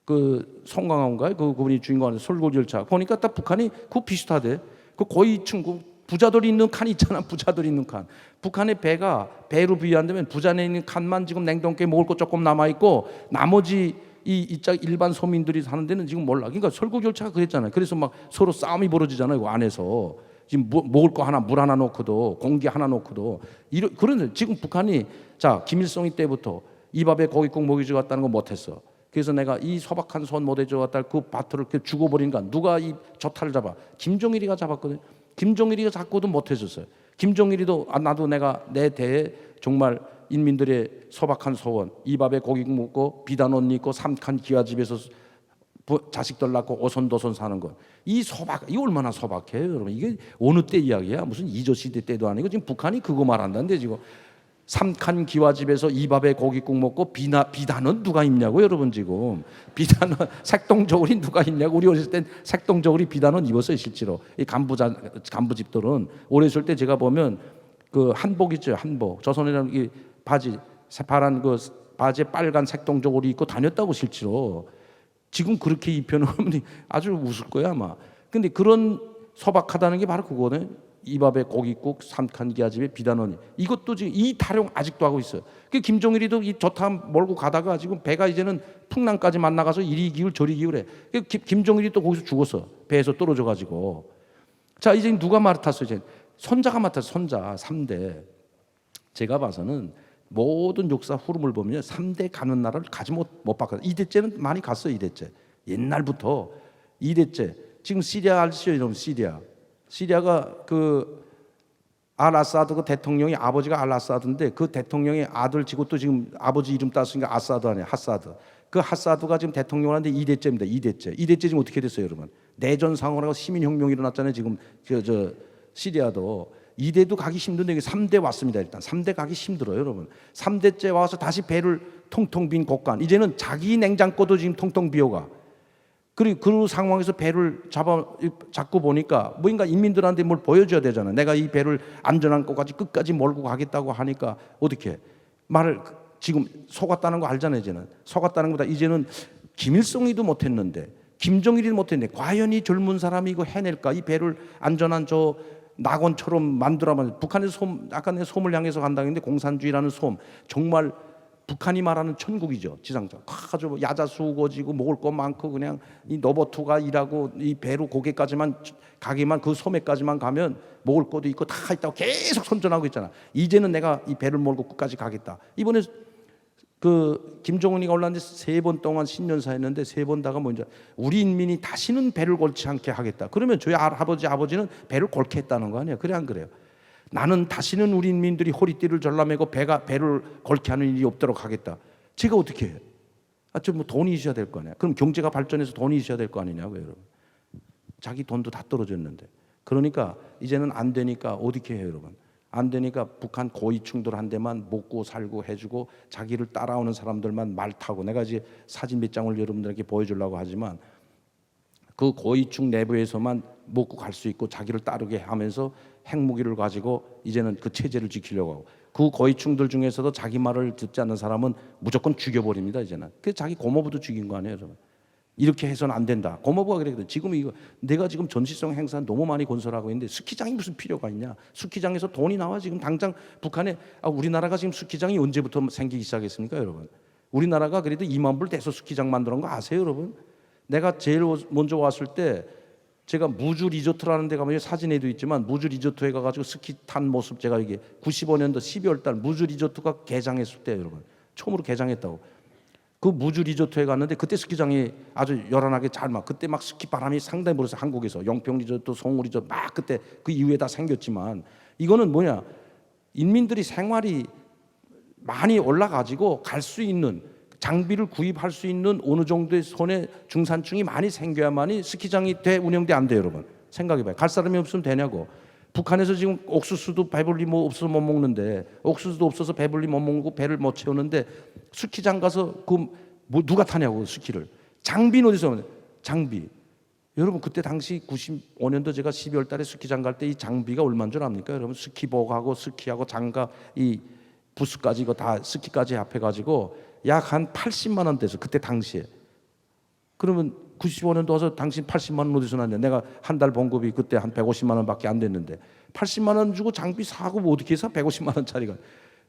그 송강호인가요? 그분이 주인공하는 설국열차 보니까 딱 북한이 그거 비슷하대. 그 고위층, 그 부자들이 있는 칸 있잖아. 부자들이 있는 칸. 북한의 배로 비유한다면 부자네 있는 칸만 지금 냉동고에 먹을 거 조금 남아 있고, 나머지 일반 소민들이 사는 데는 지금 몰라. 그러니까 설국열차가 그랬잖아요. 그래서 막 서로 싸움이 벌어지잖아요. 그 안에서 지금 먹을 거 하나, 물 하나 놓고도, 공기 하나 놓고도, 그런데 지금 북한이, 자, 김일성이 때부터 이 밥에 고깃국 먹여줘 갔다는 거 못했어. 그래서 내가 이 소박한 손 못 해줘 갔다 그 밭을 죽어버리니까 누가 이 저탈을 잡아? 김정일이가 잡았거든. 김정일이가 잡고도 못해줬어요. 김정일이도 나도 내가 내 대에 정말 인민들의 소박한 소원, 이 밥에 고기 먹고 비단 옷 입고 삼칸 기와집에서 자식들 낳고 오손도손 사는 것, 이 얼마나 소박해요, 여러분. 이게 어느 때 이야기야? 무슨 이조 시대 때도 아니고 지금 북한이 그거 말한다는데, 지금 삼칸 기와집에서 이 밥에 고깃국 먹고 비단은 누가 입냐고, 여러분. 지금 비단은 색동저고리 누가 입냐고. 우리 어렸을 땐 색동저고리 비단은 입었어요, 실제로. 이 간부집들은 어렸을 때 제가 보면 그 한복 있죠, 한복. 조선이라는 이 바지, 새파란 그 바지에 빨간 색동저고리 입고 다녔다고, 실제로. 지금 그렇게 입혀놓으면 아주 웃을 거야, 아마. 근데 그런 소박하다는 게 바로 그거네. 이 밥에 고깃국, 삼칸 기와집에 비단원이. 이것도 지금 이 타령 아직도 하고 있어요. 그 김정일이도 이 저타 몰고 가다가 지금 배가 이제는 풍랑까지 만나가서 이리 기울 저리 기울해. 김정일이 또 거기서 죽었어. 배에서 떨어져 가지고. 자, 이제 누가 맡았어요? 이제 손자가 맡았어. 손자 3대. 제가 봐서는 모든 역사 흐름을 보면 3대 가는 나라를 가지 못 봤거든요. 2대째는 많이 갔어요. 2대째. 옛날부터 2대째. 지금 시리아 아시죠, 여러분? 시리아가 그 알-아사드 그 대통령이 아버지가 알-아사드인데, 그 대통령의 아들 지고 또 지금 아버지 이름 땄으니까 아사드 아니야, 하사드. 그 하사드가 지금 대통령을 하는데 2대째입니다. 2대째 지금 어떻게 됐어요, 여러분? 내전 상황하고 시민혁명이 일어났잖아요. 지금 시리아도 2대도 가기 힘든데 3대 왔습니다. 일단 3대 가기 힘들어요, 여러분. 3대째 와서 다시 배를 통통 빈 곳간, 이제는 자기 냉장고도 지금 통통 비어가. 그리고 그 상황에서 배를 잡고 보니까 뭔가 인민들한테 뭘 보여줘야 되잖아. 내가 이 배를 안전한 곳까지 끝까지 몰고 가겠다고 하니까 어떻게 말을, 지금 속았다는 거 알잖아요. 이제는 속았다는 것보다 이제는 김일성이도 못했는데, 김정일이도 못했는데, 과연 이 젊은 사람이 이거 해낼까? 이 배를 안전한 저 낙원처럼 만들어만. 북한에서 아까 내 솜을 향해서 간다는데, 공산주의라는 솜, 정말 북한이 말하는 천국이죠. 지상적. 아주 야자수고지고 먹을 거 많고 그냥 이 너버투가 일하고 이 배로 고개까지만 가기만 그 섬에까지만 가면 먹을 것도 있고 다 있다고 계속 선전하고 있잖아. 이제는 내가 이 배를 몰고 끝까지 가겠다. 이번에 그 김정은이가 올랐는데 3번 동안 신년사 했는데 3번 다가 뭔지 우리 인민이 다시는 배를 골지 않게 하겠다. 그러면 저희 아버지는 배를 골게 했다는 거 아니에요? 그래 안 그래요? 나는 다시는 우리 인민들이 허리띠를 절라매고 배를 걸게 하는 일이 없도록 하겠다. 제가 어떻게 해요? 뭐 돈이 있어야 될 거 아니야. 그럼 경제가 발전해서 돈이 있어야 될 거 아니냐고요, 여러분. 자기 돈도 다 떨어졌는데. 그러니까 이제는 안 되니까 어떻게 해요, 여러분? 안 되니까 북한 고위층들 한 대만 먹고 살고 해주고 자기를 따라오는 사람들만 말 타고, 내가 이제 사진 몇 장을 여러분들에게 보여주려고 하지만 그 고위층 내부에서만 먹고 갈 수 있고 자기를 따르게 하면서 핵무기를 가지고 이제는 그 체제를 지키려고 하고, 그 고위층들 중에서도 자기 말을 듣지 않는 사람은 무조건 죽여버립니다. 이제는 그 자기 고모부도 죽인 거 아니에요, 여러분. 이렇게 해서는 안 된다. 고모부가 그랬거든. 지금 이거 내가 지금 전시성 행사 너무 많이 건설하고 있는데 스키장이 무슨 필요가 있냐? 스키장에서 돈이 나와. 지금 당장 북한에 우리나라가 지금 스키장이 언제부터 생기기 시작했습니까, 여러분? 우리나라가 그래도 2만 불 대서 스키장 만들어 거 아세요, 여러분? 내가 제일 먼저 왔을 때 제가 무주 리조트라는 데 가면 사진에도 있지만 무주 리조트에 가가지고 스키 탄 모습, 제가 이게 95년도 12월 달 무주 리조트가 개장했을 때, 여러분 처음으로 개장했다고. 그 무주 리조트에 갔는데 그때 스키장이 아주 요란하게 그때 막 스키 바람이 상당히 불어서 한국에서 영평 리조트, 송우 리조트 막 그때 그 이후에 다 생겼지만, 이거는 뭐냐, 인민들이 생활이 많이 올라가지고 갈 수 있는 장비를 구입할 수 있는 어느 정도의 손에 중산층이 많이 생겨야만이 스키장이 운영돼 안 돼요, 여러분. 생각해봐요. 갈 사람이 없으면 되냐고. 북한에서 지금 옥수수도 배불리 뭐 없어서 못 먹는데, 옥수수도 없어서 배불리 못 먹고 배를 못 채우는데 스키장 가서 누가 타냐고 스키를. 장비는 어디서 오냐? 장비. 여러분 그때 당시 95년도 제가 12월 달에 스키장 갈 때 이 장비가 얼마인 줄 압니까? 여러분 스키복하고 스키하고 장갑 이 부스까지 이거 다 스키까지 합해가지고 약 한 80만 원 돼서 그때 당시에. 그러면 95년도 와서 당신 80만 원 어디서 났냐? 내가 한 달 봉급이 그때 한 150만 원밖에 안 됐는데 80만 원 주고 장비 사고 뭐 어떻게 해서 150만 원짜리가.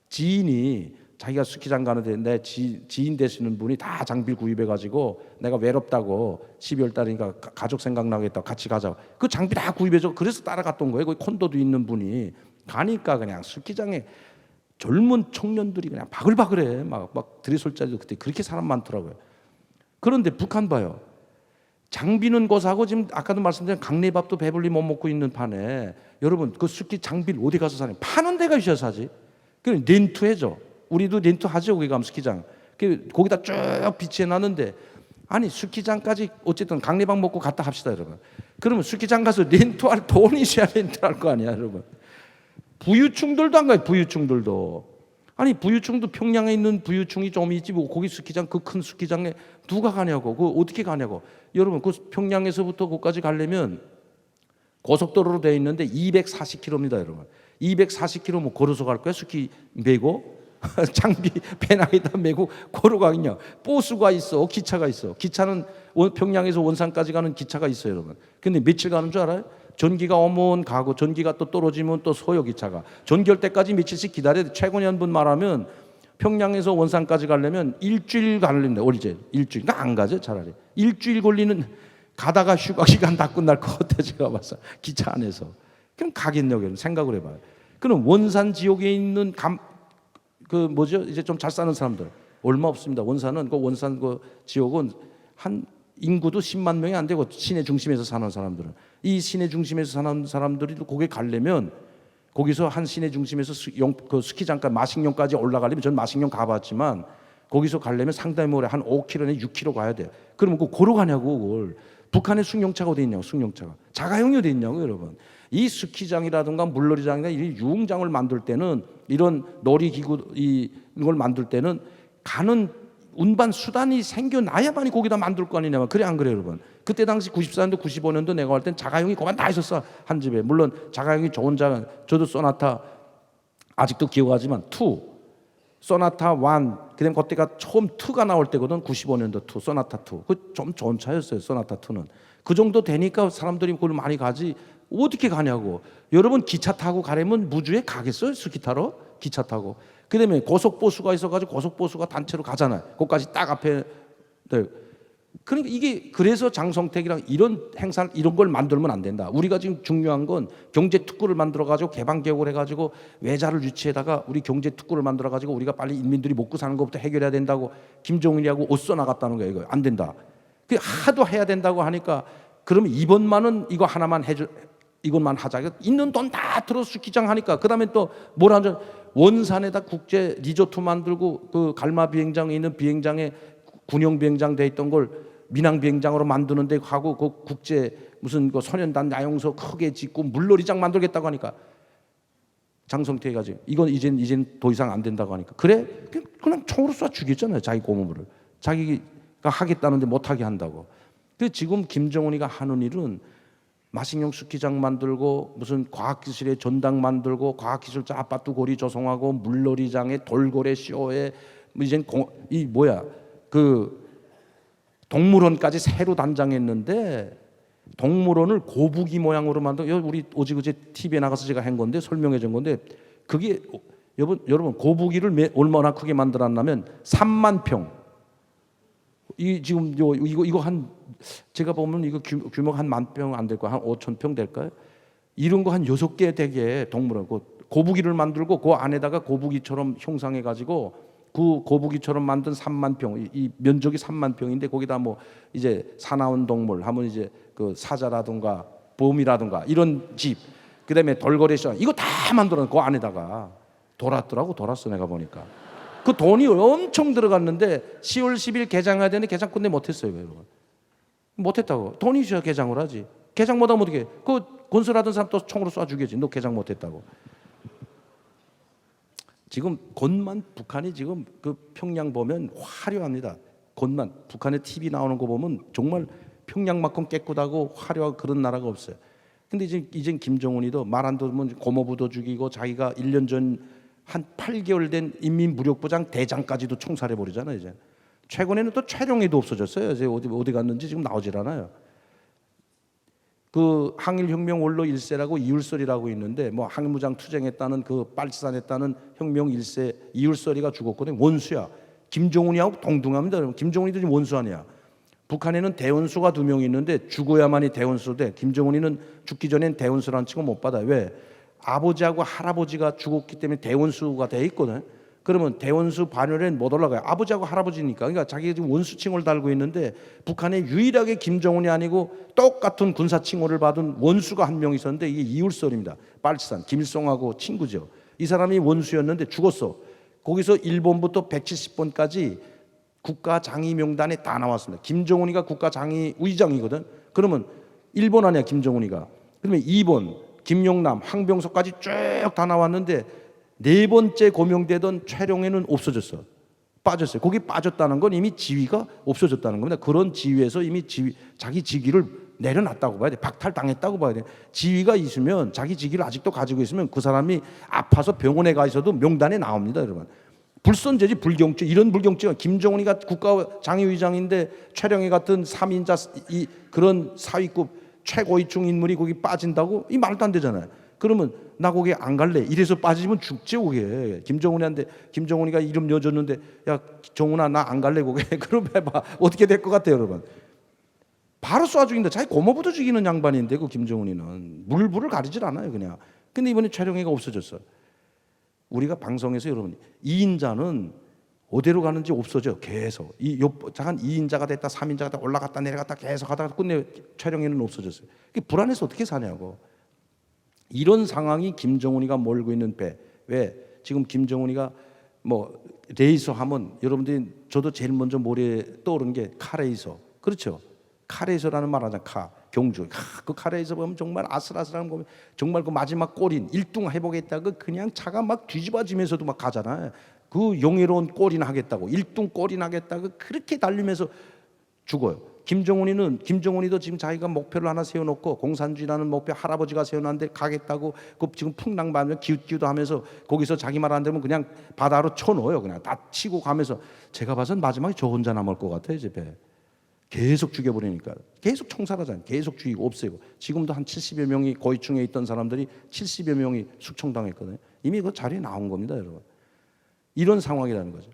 지인이 자기가 스키장 가는데 내 지인 되시는 분이 다 장비를 구입해가지고 내가 외롭다고 12월 달이니까 가족 생각나겠다고 같이 가자고 그 장비 다 구입해줘. 그래서 따라갔던 거예요. 거기 콘도도 있는 분이. 가니까 그냥 스키장에 젊은 청년들이 그냥 바글바글해. 막 드레솔자리도 그때 그렇게 사람 많더라고요. 그런데 북한 봐요. 장비는 고사고 지금 아까도 말씀드린 강내밥도 배불리 못 먹고 있는 판에 여러분 그 스키 장비를 어디 가서 사냐? 파는 데가 있어야 사지. 그럼 렌트해줘. 우리도 렌트하죠. 거기 가면 스키장. 거기다 쭉 비치해놨는데 아니 스키장까지 어쨌든 강내밥 먹고 갔다 합시다, 여러분. 그러면 스키장 가서 렌트할 돈이 있어야 렌트할 거 아니야, 여러분. 부유층들도 안 가요. 부유층들도. 아니 부유층도 평양에 있는 부유층이 좀 있지 뭐 거기 스키장 그 큰 스키장에 누가 가냐고. 그 어떻게 가냐고. 여러분 그 평양에서부터 거기까지 가려면 고속도로로 되어 있는데 240km입니다, 여러분. 240km 뭐 걸어서 갈 거야? 스키 메고 장비 배낭에다 메고 걸어가겠냐? 버스가 있어, 기차가 있어. 기차는 평양에서 원산까지 가는 기차가 있어요, 여러분. 근데 며칠 가는 줄 알아요? 전기가 오면 가고 전기가 또 떨어지면 또 소요 기차가. 전기 올 때까지 며칠씩 기다려야 돼. 최고년분 말하면 평양에서 원산까지 가려면 일주일 걸린대. 어제 일주일. 그러니까 안 가죠, 차라리. 일주일 걸리는. 가다가 휴가 기간 다 끝날 것 같아, 제가 봤어. 기차 안에서. 그럼 가겠냐고 생각을 해봐요. 그럼 원산 지역에 있는 이제 좀 잘 사는 사람들 얼마 없습니다. 원산은 그 지역은 한 인구도 10만 명이 안 되고 시내 중심에서 사는 사람들은 이 시내 중심에서 사는 사람들이 거기 가려면 거기서 한 시내 중심에서 그 스키장까지 마식령까지 올라가려면 전 마식령 가봤지만 거기서 가려면 상당히 오래 한 5km나 6km 가야 돼요. 그러면 그거 걸어가냐고. 그걸. 북한에 승용차가 어디 있냐고. 승용차가 자가용이 어디 있냐고, 여러분. 이 스키장이라든가 물놀이장이나 이 유흥장을 만들 때는 이런 놀이기구 이걸 만들 때는 가는 운반 수단이 생겨나야만이 거기다 만들 거 아니냐. 그래 안 그래, 여러분? 그때 당시 94년도 95년도 내가 갈 땐 자가용이 그만 다 있었어, 한 집에. 물론 자가용이 좋은 저도 소나타 아직도 기억하지만 2 소나타 1 그다음 그때가 처음 2가 나올 때거든. 95년도 2 소나타 2 그 좀 좋은 차였어요. 소나타 2는 그 정도 되니까 사람들이 그걸 많이 가지. 어떻게 가냐고. 여러분 기차 타고 가려면 무주에 가겠어요? 스키 타러? 기차 타고. 그다음에 고속버스가 있어가지고 고속버스가 단체로 가잖아요. 거기까지 딱 앞에. 네. 그러니까 이게 그래서 장성택이랑 이런 행사 이런 걸 만들면 안 된다. 우리가 지금 중요한 건 경제 특구를 만들어 가지고 개방 개혁을 해 가지고 외자를 유치해다가 우리 경제 특구를 만들어 가지고 우리가 빨리 인민들이 먹고 사는 것부터 해결해야 된다고 김정일이하고 옷 써 나갔다는 거예요. 이거 안 된다. 그 하도 해야 된다고 하니까 그러면 이번만은 이거 하나만 해줘. 이것만 하자. 있는 돈 다 들어 스키장 하니까 그다음에 또 뭘 하죠? 원산에다 국제 리조트 만들고 그 갈마 비행장에 있는 비행장에 군용 비행장 돼 있던 걸 민항 비행장으로 만드는데 하고 그 국제 무슨 그 소년단 야영소 크게 짓고 물놀이장 만들겠다고 하니까 장성태가 지금 이건 이젠 더 이상 안 된다고 하니까 그래 그냥 총으로 쏴 죽였잖아요. 자기 고모부를 자기가 하겠다는데 못하게 한다고. 그 지금 김정은이가 하는 일은 마식령 스키장 만들고 무슨 과학기술의 전당 만들고 과학기술자 아파트 고리 조성하고 물놀이장에 돌고래 쇼에 이젠 이 뭐야 그 동물원까지 새로 단장했는데 동물원을 거북이 모양으로 만든 우리 오지그제 TV에 나가서 제가 한 건데 설명해 준 건데 그게 여러분 거북이를 얼마나 크게 만들었냐면 3만 평. 이 지금 이거 한 제가 보면 이거 규모가 한 10,000평 안 될 거야. 한 5,000평 될까요? 이런 거 한 6개 되게 동물원 거북이를 만들고 그 안에다가 거북이처럼 형상해 가지고 그 거북이처럼 만든 3만 평, 이 면적이 3만 평인데 거기다 뭐 이제 사나운 동물 하면 이제 그 사자라든가 봄이라든가 이런 집, 그다음에 돌고래 쇼 이거 다 만들어 그 안에다가 돌았어 내가 보니까 그 돈이 엄청 들어갔는데 10월 10일 개장해야 되는데 개장 끝내 못했어요, 여러분. 못했다고. 돈이 있어야 개장을 하지. 개장 못하면 어떻게? 그 건설하던 사람 또 총으로 쏴 죽이지. 너 개장 못했다고. 지금 곧만 북한이 지금 그 평양 보면 화려합니다. 곧만 북한의 TV 나오는 거 보면 정말 평양만큼 깨끗하고 화려하고 그런 나라가 없어요. 근데 이제 김정은이도 말 안 들으면 고모부도 죽이고 자기가 1년 전 한 8개월 된 인민무력부장 대장까지도 총살해 버리잖아요. 이제 최근에는 또 최룡해도 없어졌어요. 이제 어디 갔는지 지금 나오질 않아요. 그 항일혁명 원로 1세라고 이율설이라고 있는데 뭐 항일무장 투쟁했다는 그 빨치산했다는 혁명 1세 이율설이가 죽었거든요. 원수야. 김정은이하고 동등합니다. 김정은이도 지금 원수 아니야. 북한에는 대원수가 2명 있는데 죽어야만이 대원수 돼. 김정은이는 죽기 전엔 대원수라는 칭호 못 받아요. 왜? 아버지하고 할아버지가 죽었기 때문에 대원수가 돼 있거든. 그러면 대원수 반열에는 못 올라가요. 아버지하고 할아버지니까. 그러니까 자기가 지금 원수칭호를 달고 있는데 북한에 유일하게 김정은이 아니고 똑같은 군사칭호를 받은 원수가 한 명 있었는데 이게 이율설입니다. 빨치산 김일성하고 친구죠. 이 사람이 원수였는데 죽었어. 거기서 1번부터 170번까지 국가장위 명단에 다 나왔습니다. 김정은이가 국가장위 의장이거든. 그러면 1번 아니야 김정은이가. 그러면 2번 김용남, 황병석까지 쭉 다 나왔는데 4번째 고명되던 최룡해는 없어졌어. 빠졌어요. 거기 빠졌다는 건 이미 지위가 없어졌다는 겁니다. 그런 지위에서 이미 자기 직위를 내려놨다고 봐야 돼. 박탈당했다고 봐야 돼. 지위가 있으면 자기 직위를 아직도 가지고 있으면 그 사람이 아파서 병원에 가 있어도 명단에 나옵니다, 여러분. 불선제지 불경죄 이런 불경죄가 김정은이가 국가장의의장인데 최룡해 같은 3인자 그런 사위급 최고위층 인물이 거기 빠진다고? 이 말도 안 되잖아요. 그러면 나 거기 안 갈래. 이래서 빠지면 죽지 거기에. 김정은이가 이름 여줬는데 야 정은아 나 안 갈래 거기. 그럼 해봐 어떻게 될 것 같아요, 여러분? 바로 쏴 죽인다. 자기 고모부도 죽이는 양반인데 그 김정은이는 물불을 가리질 않아요 그냥. 근데 이번에 최룡해가 없어졌어. 우리가 방송에서 여러분 2인자는 어디로 가는지 없어져 계속. 잠깐 2인자가 됐다 3인자가 됐다 올라갔다 내려갔다 계속 하다가 끝내 최룡해는 없어졌어요. 불안해서 어떻게 사냐고. 이런 상황이 김정은이가 몰고 있는 배. 왜? 지금 김정은이가 뭐 레이서 하면 여러분들이 저도 제일 먼저 머리에 떠오른 게 카레이서. 그렇죠? 카레이서라는 말 하잖아. 경주. 그 카레이서 보면 정말 아슬아슬한 거 정말 그 마지막 골인 1등 해보겠다고 그냥 차가 막 뒤집어지면서도 막 가잖아요. 그 용해로운 골인 하겠다고 1등 골인 하겠다고 그렇게 달리면서 죽어요. 김정은이도 지금 자기가 목표를 하나 세워놓고 공산주의라는 목표 할아버지가 세워놨는데 가겠다고 그 지금 풍랑받으면 기웃기웃 하면서 거기서 자기 말 안 되면 그냥 바다로 쳐넣어요. 그냥 다 치고 가면서 제가 봐선 마지막에 저 혼자 남을 것 같아요. 제 배. 계속 죽여버리니까 계속 총살하잖아요. 계속 죽이고 없애고 지금도 한 70여 명이 고위층에 있던 사람들이 70여 명이 숙청당했거든요. 이미 그 자리에 나온 겁니다, 여러분. 이런 상황이라는 거죠.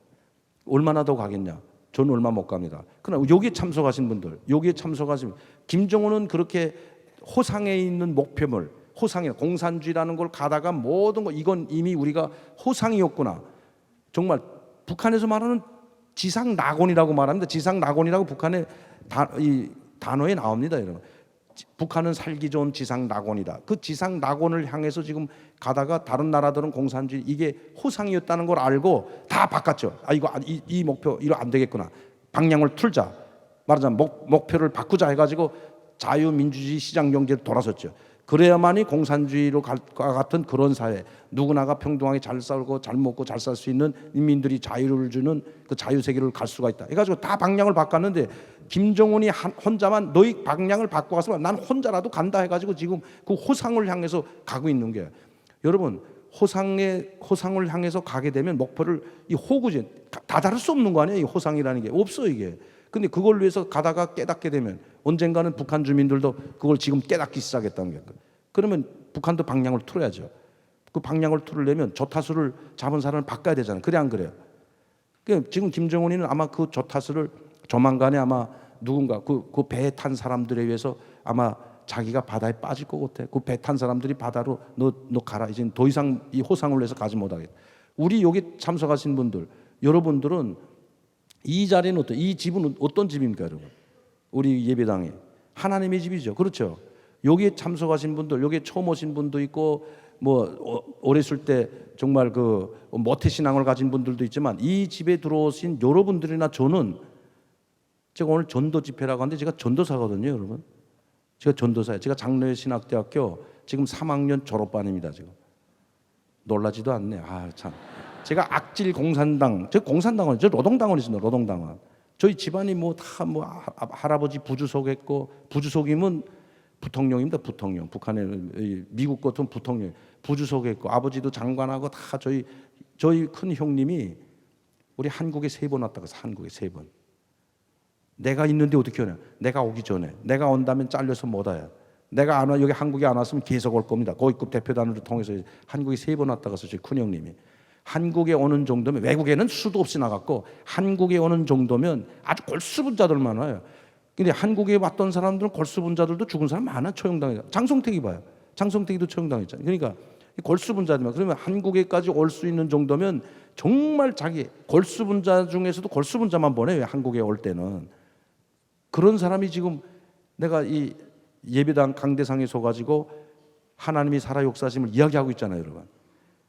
얼마나 더 가겠냐? 저는 얼마 못 갑니다. 그러나 여기에 참석하신 분들, 여기에 참석하신 김정은은 그렇게 호상에 있는 목표물, 호상이 공산주의라는 걸 가다가 모든 거 이건 이미 우리가 호상이었구나. 정말 북한에서 말하는 지상 낙원이라고 말합니다. 지상 낙원이라고 북한의 이 단어에 나옵니다, 여러분. 북한은 살기 좋은 지상 낙원이다. 그 지상 낙원을 향해서 지금 가다가 다른 나라들은 공산주의 이게 호상이었다는 걸 알고 다 바꿨죠. 아 이거 이 목표 이거 안 되겠구나. 방향을 틀자. 말하자면 목표를 바꾸자 해가지고 자유민주주의 시장 경제로 돌아섰죠. 그래야만이 공산주의로 같은 그런 사회, 누구나가 평등하게 잘 살고 잘 먹고 잘 살 수 있는 인민들이 자유를 주는 그 자유 세계를 갈 수가 있다. 해가지고 다 방향을 바꿨는데 김정은이 혼자만 너희 방향을 바꿔서 난 혼자라도 간다 해가지고 지금 그 호상을 향해서 가고 있는 거예요. 여러분 호상을 향해서 가게 되면 목표를 이 호구지 다 다를 수 없는 거 아니에요. 이 호상이라는 게 없어 이게. 근데 그걸 위해서 가다가 깨닫게 되면 언젠가는 북한 주민들도 그걸 지금 깨닫기 시작했다는 거예요. 그러면 북한도 방향을 틀어야죠. 그 방향을 틀으려면 저타수를 잡은 사람을 바꿔야 되잖아요. 그래 안 그래요? 지금 김정은이는 아마 그 저타수를 조만간에 아마 누군가 그 배에 탄 사람들에 의해서 아마 자기가 바다에 빠질 것 같아. 그 배 탄 사람들이 바다로 너 가라. 이제 더 이상 이 호상을 위해서 가지 못하겠다. 우리 여기 참석하신 분들, 여러분들은 이 자리는 이 집은 어떤 집입니까, 여러분? 우리 예배당이 하나님의 집이죠. 그렇죠? 여기에 참석하신 분들, 여기에 처음 오신 분도 있고, 뭐 어렸을 때 정말 그 모태 신앙을 가진 분들도 있지만 이 집에 들어오신 여러분들이나 저는 제가 오늘 전도 집회라고 하는데 제가 전도사거든요, 여러분. 제가 전도사예요. 제가 장로의 신학대학교 지금 3학년 졸업반입니다, 지금. 놀라지도 않네. 아, 참. 제가 악질 공산당, 저 공산당원, 저 노동당원이습니다, 노동당원. 저희 집안이 뭐 다 뭐 할아버지 부주석했고, 부주석이면 부통령입니다, 부통령. 북한의 미국 같은 부통령, 부주석했고, 아버지도 장관하고 다 저희 큰 형님이 우리 한국에 3번 왔다고 해서 한국에 3번. 내가 있는데 어떻게 오냐? 내가 오기 전에, 내가 온다면 잘려서 못 와요. 내가 안 와, 여기 한국에 안 왔으면 계속 올 겁니다. 고위급 대표단으로 통해서 한국에 3번 왔다고 해서 저희 큰 형님이. 한국에 오는 정도면, 외국에는 수도 없이 나갔고 한국에 오는 정도면 아주 골수분자들만 와요. 근데 한국에 왔던 사람들은 골수분자들도 죽은 사람 많아. 처형당해. 장성택이 봐요. 장성택이도 처형당했잖아요. 그러니까 골수분자들만. 그러면 한국에까지 올 수 있는 정도면 정말 자기 골수분자 중에서도 골수분자만 보내요. 한국에 올 때는. 그런 사람이 지금 내가 이 예배당 강대상에 서가지고 하나님이 살아 역사하심을 이야기하고 있잖아요, 여러분.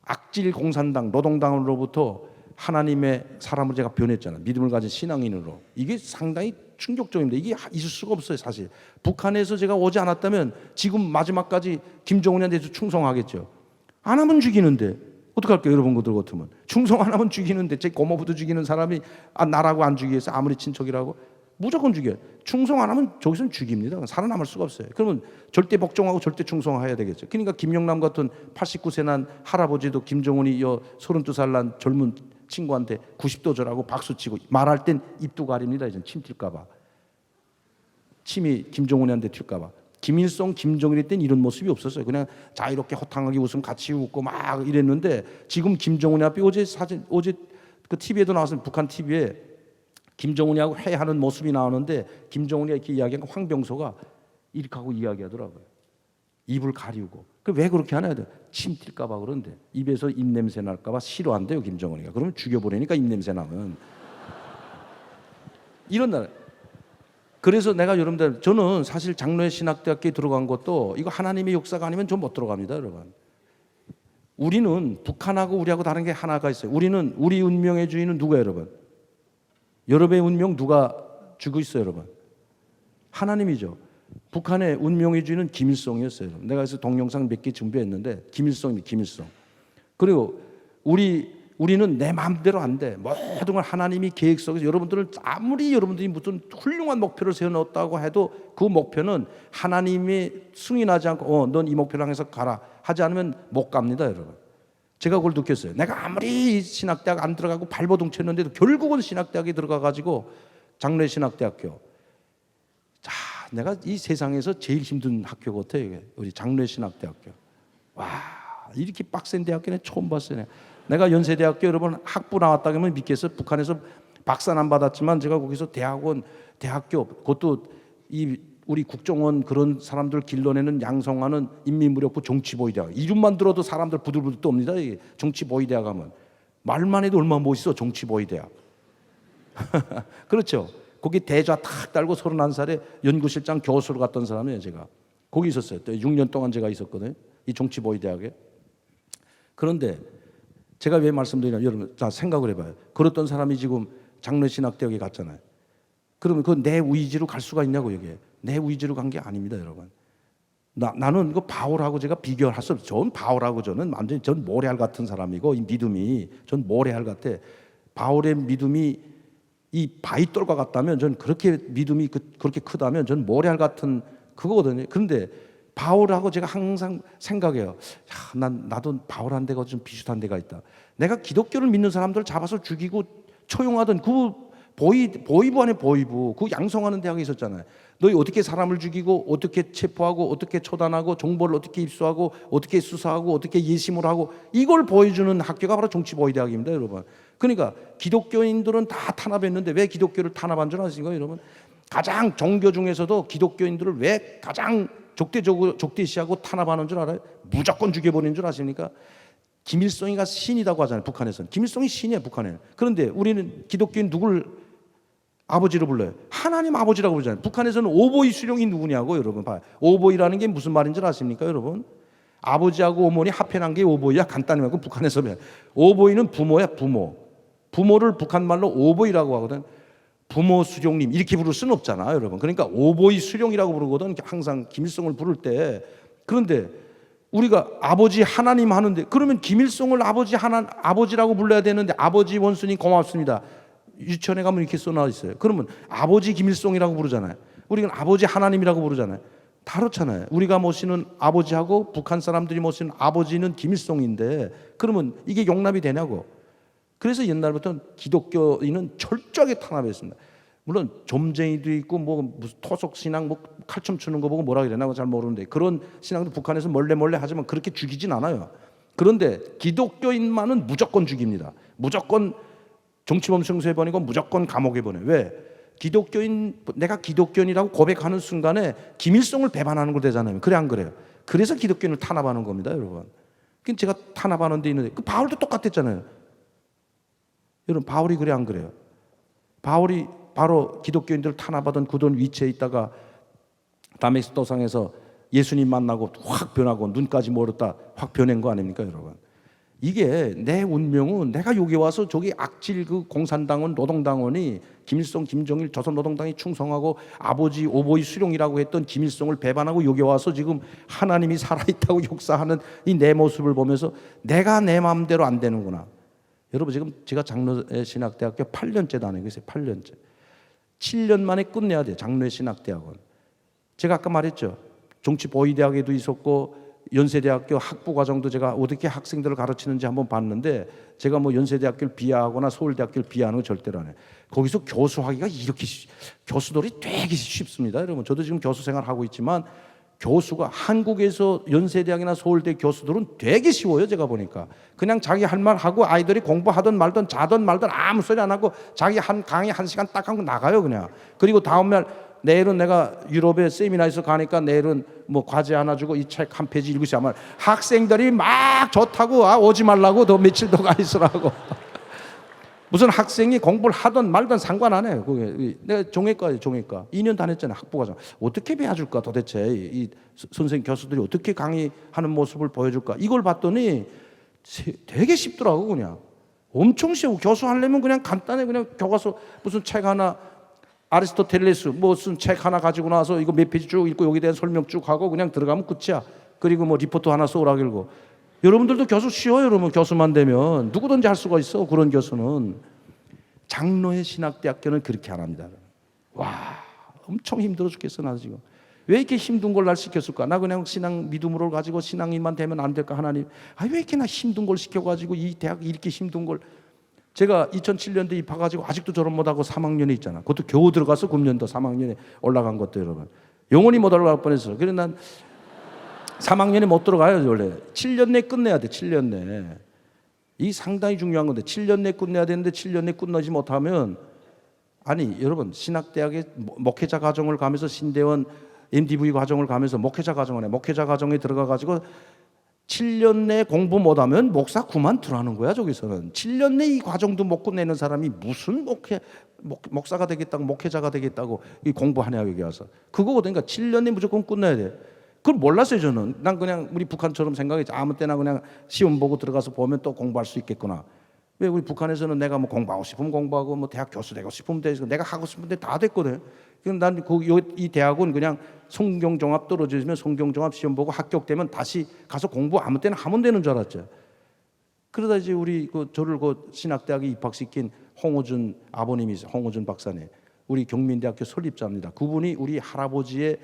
악질 공산당, 노동당으로부터 하나님의 사람을 제가 변했잖아요. 믿음을 가진 신앙인으로. 이게 상당히 충격적입니다. 이게 있을 수가 없어요, 사실. 북한에서 제가 오지 않았다면 지금 마지막까지 김정은한테 충성하겠죠. 안 하면 죽이는데 어떡할게요, 여러분 것들 같으면. 충성 안 하면 죽이는데 제 고모부도 죽이는 사람이 나라고 안 죽이겠어요? 아무리 친척이라고. 무조건 죽여요. 충성 안 하면 저기서는 죽입니다. 살아남을 수가 없어요. 그러면 절대 복종하고 절대 충성해야 되겠죠. 그러니까 김영남 같은 89세 난 할아버지도 김정은이 32살 난 젊은 친구한테 90도절하고 박수치고 말할 땐 입도 가립니다. 이제 침 튈까 봐. 침이 김정은한테 튈까 봐. 김일성, 김정일일 땐 이런 모습이 없었어요. 그냥 자유롭게 호탕하게 웃으면 같이 웃고 막 이랬는데 지금 김정은이 앞에 어제 그 TV에도 나왔어요. 북한 TV에 김정은이하고 회하는 모습이 나오는데 김정은이 이렇게 이야기하니까 황병소가 이렇게 하고 이야기하더라고요. 입을 가리우고. 왜 그렇게 하냐? 침 튈까 봐 그런데 입에서 입냄새 날까 봐 싫어한대요, 김정은이가. 그러면 죽여버리니까 입냄새 나면. 이런 날. 그래서 내가 여러분들, 저는 사실 장로의 신학대학교에 들어간 것도 이거 하나님의 역사가 아니면 전 못 들어갑니다, 여러분. 우리는 북한하고 우리하고 다른 게 하나가 있어요. 우리 운명의 주인은 누구예요, 여러분? 여러분의 운명 누가 주고 있어요, 여러분? 하나님이죠. 북한의 운명의 주인은 김일성이었어요. 내가 그래서 동영상 몇 개 준비했는데 김일성입니다, 김일성. 그리고 우리는 내 마음대로 안 돼. 모든 걸 하나님이 계획 속에서 여러분들은 아무리 여러분들이 무슨 훌륭한 목표를 세워놓았다고 해도 그 목표는 하나님이 승인하지 않고 넌 이 목표를 향해서 가라 하지 않으면 못 갑니다, 여러분. 제가 그걸 느꼈어요. 내가 아무리 신학대학 안 들어가고 발버둥 쳤는데도 결국은 신학대학에 들어가가지고 장로의 신학대학교. 자, 내가 이 세상에서 제일 힘든 학교 같아요. 이게. 우리 장로의 신학대학교. 와, 이렇게 빡센 대학교는 처음 봤어요. 내가 연세대학교 여러분 학부 나왔다 그러면 믿겠어? 북한에서 박사는 안 받았지만 제가 거기서 대학원, 대학교, 그것도 이 우리 국정원 그런 사람들 길러내는 양성하는 인민무력부 정치보위대학, 이름만 들어도 사람들 부들부들 떱니다. 이 정치보위대학 하면 말만 해도 얼마나 멋있어. 정치보위대학. 그렇죠. 거기 대좌 탁 달고 31살에 연구실장 교수로 갔던 사람이에요. 제가 거기 있었어요. 6년 동안 제가 있었거든요. 이 정치보위대학에. 그런데 제가 왜 말씀드리냐, 여러분 다 생각을 해봐요. 그랬던 사람이 지금 장로신학대학에 갔잖아요. 그러면 그 내 의지로 갈 수가 있냐고. 여기에 내 의지로 간 게 아닙니다, 여러분. 나는 그 바울하고 제가 비교할 수 없어요. 전 바울하고 저는 완전히 전 모래알 같은 사람이고, 이 믿음이 전 모래알 같아. 바울의 믿음이 이 바위돌과 같다면, 전 그렇게 믿음이 그렇게 크다면 전 모래알 같은 그거거든요. 그런데 바울하고 제가 항상 생각해요. 나도 바울한 데가 좀 비슷한 데가 있다. 내가 기독교를 믿는 사람들 잡아서 죽이고 초용하던 그 보위부 안에 보위부, 그 양성하는 대학에 있었잖아요. 너희 어떻게 사람을 죽이고, 어떻게 체포하고, 어떻게 처단하고, 정보를 어떻게 입수하고, 어떻게 수사하고, 어떻게 예심을 하고, 이걸 보여주는 학교가 바로 정치보위대학입니다, 여러분. 그러니까 기독교인들은 다 탄압했는데 왜 기독교를 탄압한 줄 아십니까, 여러분? 가장 종교 중에서도 기독교인들을 왜 가장 적대시하고 탄압하는 줄 알아요? 무조건 죽여버리는 줄 아십니까? 김일성이가 신이라고 하잖아요. 북한에서는 김일성이 신이에요, 북한에는. 그런데 우리는 기독교인 누굴 아버지로 불러요? 하나님 아버지라고 부르잖아요. 북한에서는 오보이 수령이 누구냐고. 여러분 봐요. 오보이라는 게 무슨 말인 줄 아십니까, 여러분? 아버지하고 어머니 합해난 게 오보이야. 간단히 말하면 북한에서 오보이는 부모야, 부모. 부모를 북한 말로 오보이라고 하거든. 부모 수령님 이렇게 부를 수는 없잖아요, 여러분. 그러니까 오보이 수령이라고 부르거든, 항상 김일성을 부를 때. 그런데 우리가 아버지 하나님 하는데, 그러면 김일성을 아버지라고 불러야 되는데, 아버지 원수님 고맙습니다. 유치원에 가면 이렇게 써놔 있어요. 그러면 아버지 김일성이라고 부르잖아요. 우리는 아버지 하나님이라고 부르잖아요. 다르잖아요. 우리가 모시는 아버지하고 북한 사람들이 모시는 아버지는 김일성인데, 그러면 이게 용납이 되냐고. 그래서 옛날부터 기독교인은 철저하게 탄압했습니다. 물론 점쟁이도 있고 뭐 무슨 토속 신앙, 뭐 칼춤 추는 거 보고 뭐라 그러나 잘 모르는데, 그런 신앙도 북한에서 몰래 하지만 그렇게 죽이진 않아요. 그런데 기독교인만은 무조건 죽입니다. 무조건 정치범 보내고 무조건 감옥에 보내. 왜? 내가 기독교인이라고 고백하는 순간에 김일성을 배반하는 거 되잖아요. 그래 안 그래요? 그래서 기독교인을 탄압하는 겁니다, 여러분. 그러니까 제가 탄압하는 데 있는데, 그 바울도 똑같았잖아요. 여러분, 바울이 그래 안 그래요? 바울이 바로 기독교인들을 탄압하던 굳은 위치에 있다가 다메섹 도상에서 예수님 만나고 확 변하고 눈까지 멀었다 확 변한 거 아닙니까, 여러분? 이게 내 운명은 내가 여기 와서 저기 악질 그 공산당원 노동당원이 김일성, 김정일, 조선노동당이 충성하고 아버지 오보이 수령이라고 했던 김일성을 배반하고 여기 와서 지금 하나님이 살아있다고 역사하는 이 내 모습을 보면서 내가 내 마음대로 안 되는구나. 여러분, 지금 제가 장로신학대학교 8년째 다니고 있어요. 8년째. 7년 만에 끝내야 돼요, 장로신학대학원. 제가 아까 말했죠. 정치보위대학에도 있었고 연세대학교 학부과정도 제가 어떻게 학생들을 가르치는지 한번 봤는데, 제가 뭐 연세대학교를 비하하거나 서울대학교를 비하하는 거 절대로 안 해요. 거기서 교수하기가 이렇게 교수들이 되게 쉽습니다, 여러분. 저도 지금 교수 생활하고 있지만 교수가 한국에서 연세대학이나 서울대 교수들은 되게 쉬워요. 제가 보니까 그냥 자기 할 말 하고 아이들이 공부하든 말든 자든 말든 아무 소리 안 하고 자기 강의 1시간 딱 하고 나가요, 그냥. 그리고 다음날 내일은 내가 유럽에 세미나에서 가니까 내일은 뭐 과제 하나 주고 이 책 한 페이지 읽으시면 학생들이 막 좋다고 오지 말라고 더 며칠 더 가 있으라고. 무슨 학생이 공부를 하든 말든 상관 안 해요. 그게 내가 종회과예요, 종회과. 2년 다녔잖아요, 학부과정. 어떻게 배워줄까 도대체? 이 선생님 교수들이 어떻게 강의하는 모습을 보여줄까? 이걸 봤더니 되게 쉽더라고. 그냥 엄청 쉬워. 교수 하려면 그냥 간단해. 그냥 교과서 무슨 책 하나, 아리스토텔레스 무슨 책 하나 가지고 나서 이거 몇 페이지 쭉 읽고 여기에 대한 설명 쭉 하고 그냥 들어가면 끝이야. 그리고 뭐 리포트 하나 써오라 길고. 여러분들도 교수 쉬워요. 여러분 교수만 되면 누구든지 할 수가 있어. 그런 교수는. 장로의 신학대학교는 그렇게 안 합니다. 와, 엄청 힘들어 죽겠어. 나 지금 왜 이렇게 힘든 걸 날 시켰을까? 나 그냥 신앙 믿음으로 가지고 신앙인만 되면 안 될까? 하나님, 왜 이렇게 나 힘든 걸 시켜가지고 이 대학 이렇게 힘든 걸. 제가 2007년도에 입학가지고 아직도 졸업 못하고 3학년에 있잖아. 그것도 겨우 들어가서 금년도 3학년에 올라간 것도, 여러분 영원히 못 올라갈 뻔했어. 그래서 난 3학년에 못 들어가요 원래. 7년 내에 끝내야 돼. 7년 내에. 이 상당히 중요한 건데 7년 내에 끝내야 되는데 7년 내에 끝내지 못하면 아니 여러분 신학대학에 목회자 과정을 가면서 신대원 MDV 과정을 가면서 목회자 과정에 들어가 가지고 7년 내에 공부 못하면 목사 그만두라는 거야. 저기서는 7년 내에 이 과정도 못 끝내는 사람이 무슨 목사가 되겠다고 목회자가 되겠다고 이 공부하냐 여기 와서. 그거거든. 그러니까 7년 내에 무조건 끝내야 돼. 그걸 몰랐어요 저는. 난 그냥 우리 북한처럼 생각했지. 아무 때나 그냥 시험 보고 들어가서 보면 또 공부할 수 있겠구나. 왜 우리 북한에서는 내가 뭐 공부하고 싶으면 공부하고 뭐 대학 교수 되고 싶으면 되고 내가 하고 싶은데 다 됐거든. 난 이 대학은 그냥 성경종합 떨어지면 성경종합 시험 보고 합격되면 다시 가서 공부 아무 때나 하면 되는 줄 알았죠. 그러다 이제 우리 저를 신학대학에 입학시킨 홍호준 아버님이 있어요. 홍호준 박사님. 우리 경민대학교 설립자입니다. 그분이 우리 할아버지의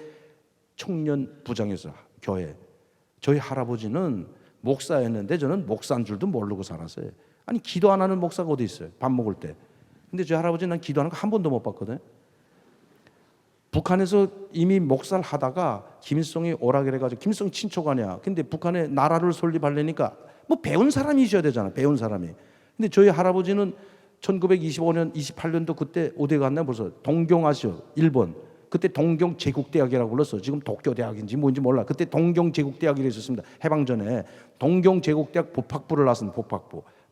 청년 부장이었어요. 교회. 저희 할아버지는 목사였는데 저는 목사인 줄도 모르고 살았어요. 아니 기도 안 하는 목사가 어디 있어요? 밥 먹을 때. 근데 저희 할아버지는 난 기도하는 거 한 번도 못 봤거든. 북한에서 이미 목사를 하다가 김일성이 오라 그래가지고 김일성 친척 아니야. 근데 북한에 나라를 설립하려니까 뭐 배운 사람이 있어야 되잖아. 배운 사람이. 근데 저희 할아버지는 1925년 28년도 그때 어디 갔나 벌써 동경 아시죠? 일본. 그때 동경 제국대학이라고 불렀어. 지금 도쿄대학인지 뭔지 몰라. 그때 동경 제국대학이라고 있었습니다. 해방전에 동경 제국대학 법학부를 나왔습니다.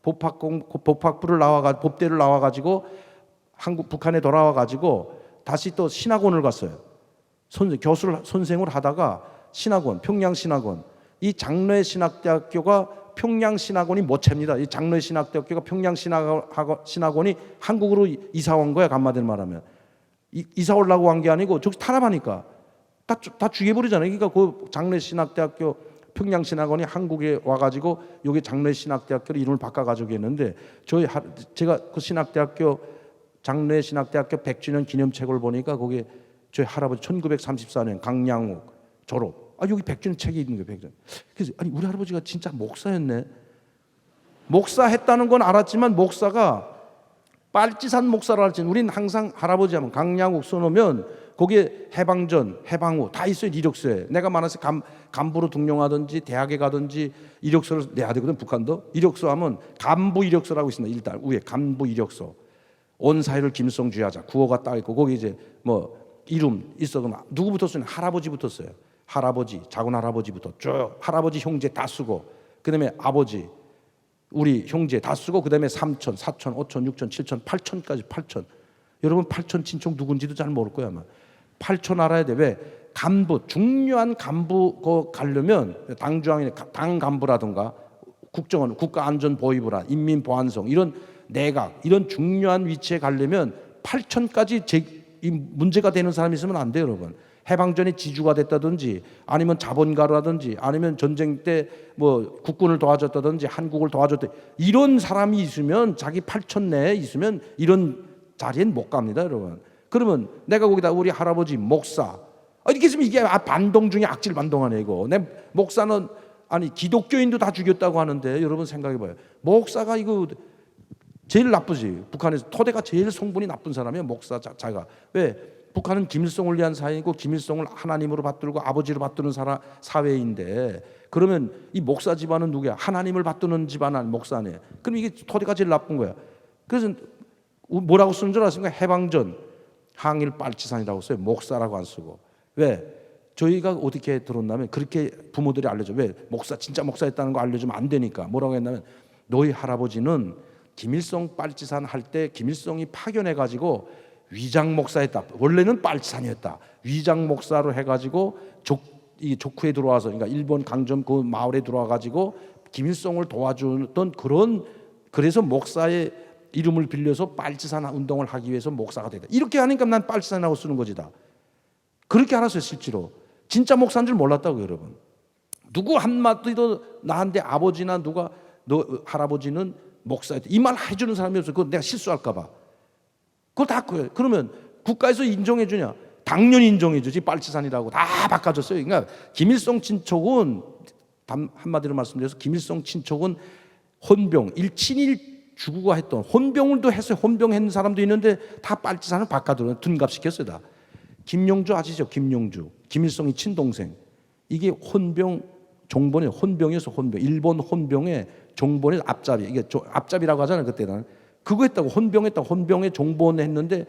법학부를 나와가 법대를 나와가지고 한국 북한에 돌아와가지고 다시 또 신학원을 갔어요. 선생을 하다가 신학원, 평양신학원. 이 장로의 신학대학교가 평양신학원이 못 챕니다. 이 장로의 신학대학교가 평양신학원이 한국으로 이사 온 거야. 간마대로 말하면. 이사 오려고 한 게 아니고 저기 탄압하니까 다 죽여버리잖아요. 그러니까 그 장로의 신학대학교 평양신학원이 한국에 와가지고 여기 장로의 신학대학교로 이름을 바꿔가지고 했는데 제가 그 신학대학교 장로의 신학대학교 100주년 기념책을 보니까 거기에 저희 할아버지 1934년 강양욱 졸업. 여기 100주년 책이 있는 거예요. 100주년. 그래서 아니 우리 할아버지가 진짜 목사였네. 목사했다는 건 알았지만 목사가 빨치산 목사를 할지 우리는 항상 할아버지 하면 강양욱 써놓으면 거기에 해방전, 해방후 다 있어요. 이력서에. 내가 많아서 간부로 등용하든지 대학에 가든지 이력서를 내야 되거든. 북한도. 이력서 하면 간부 이력서라고 있습니다. 일단 위에 간부 이력서. 온 사회를 김일성주의하자. 구호가 딱 있고 거기 이제 뭐 이름 있어. 그럼 누구부터 쓰냐? 할아버지부터 써요. 할아버지, 작은 할아버지부터 쭉 할아버지 형제 다 쓰고 그다음에 아버지 우리 형제 다 쓰고 그다음에 삼촌, 사촌, 오촌, 육촌, 칠촌, 팔촌까지 8촌. 여러분 8촌 친척 누군지도 잘 모를 거야 아마. 8촌 알아야 돼. 왜? 간부, 중요한 간부 가려면 당중앙이나 당 간부라든가 국정원, 국가안전보위부라 인민보안성 이런 내각 이런 중요한 위치에 가려면 8촌까지 이 문제가 되는 사람이 있으면 안 돼요, 여러분. 해방전에 지주가 됐다든지 아니면 자본가라든지 아니면 전쟁 때 뭐 국군을 도와줬다든지 한국을 도와줬다 이런 사람이 있으면 자기 8촌 내에 있으면 이런 자리엔 못 갑니다, 여러분. 그러면 내가 거기다 우리 할아버지 목사 이렇게 있으면 이게 반동 중에 악질 반동하네 이거. 내 목사는 아니 기독교인도 다 죽였다고 하는데 여러분 생각해봐요. 목사가 이거 제일 나쁘지. 북한에서 토대가 제일 성분이 나쁜 사람이에요. 목사 자가. 왜? 북한은 김일성을 위한 사회이고 김일성을 하나님으로 받들고 아버지로 받드는 사회인데 그러면 이 목사 집안은 누구야? 하나님을 받드는 집안은 목사네. 그럼 이게 토대가 제일 나쁜 거야. 그래서 뭐라고 쓰는 줄 아십니까? 해방전 항일 빨치산이라고 써요. 목사라고 안 쓰고. 왜? 저희가 어떻게 들었냐면 그렇게 부모들이 알려줘. 왜? 목사 진짜 목사였다는 거 알려주면 안 되니까. 뭐라고 했냐면 너희 할아버지는 김일성 빨치산 할 때 김일성이 파견해가지고 위장 목사였다. 원래는 빨치산이었다. 위장 목사로 해가지고 족후에 들어와서 그러니까 일본 강점 그 마을에 들어와가지고 김일성을 도와주던 그래서 목사의 이름을 빌려서 빨치산 운동을 하기 위해서 목사가 되다. 이렇게 하니까 난 빨치산이라고 쓰는 거지 다. 그렇게 알았어요 실제로. 진짜 목사인 줄 몰랐다고요 여러분. 누구 한마디도 나한테 아버지나 누가 너 할아버지는 목사였다 이 말 해주는 사람이 없어요. 그거 내가 실수할까 봐. 그걸 다 그러면 국가에서 인정해 주냐? 당연히 인정해 주지. 빨치산이라고 다 바꿔줬어요. 그러니까 김일성 친척은 한마디로 말씀드려서 김일성 친척은 혼병 친일 주구가 했던 혼병을도 했어요. 혼병했는 사람도 있는데 다 빨치산을 바꿔들어 둔갑시켰어요 다. 김용주 아시죠? 김용주 김일성이 친동생. 이게 혼병 종본이 혼병이었어. 혼병. 일본 혼병의 종본의 앞잡이. 이게 앞잡이라고 하잖아요. 그때는. 그거 했다고. 혼병했다고. 혼병의 종본 했는데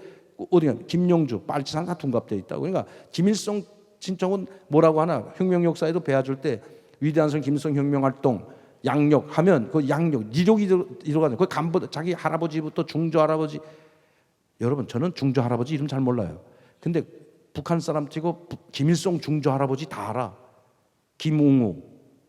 어디가 김영주 빨치산 다 둔갑되어 있다고. 그러니까 김일성 진정은 뭐라고 하나 혁명 역사에도 배워줄 때 위대한 성 김일성 혁명 활동 양력 하면 그 양력 이력이 들어가는 그 간부 자기 할아버지부터 중조 할아버지. 여러분 저는 중조 할아버지 이름 잘 몰라요. 근데 북한 사람 치고 김일성 중조 할아버지 다 알아. 김웅우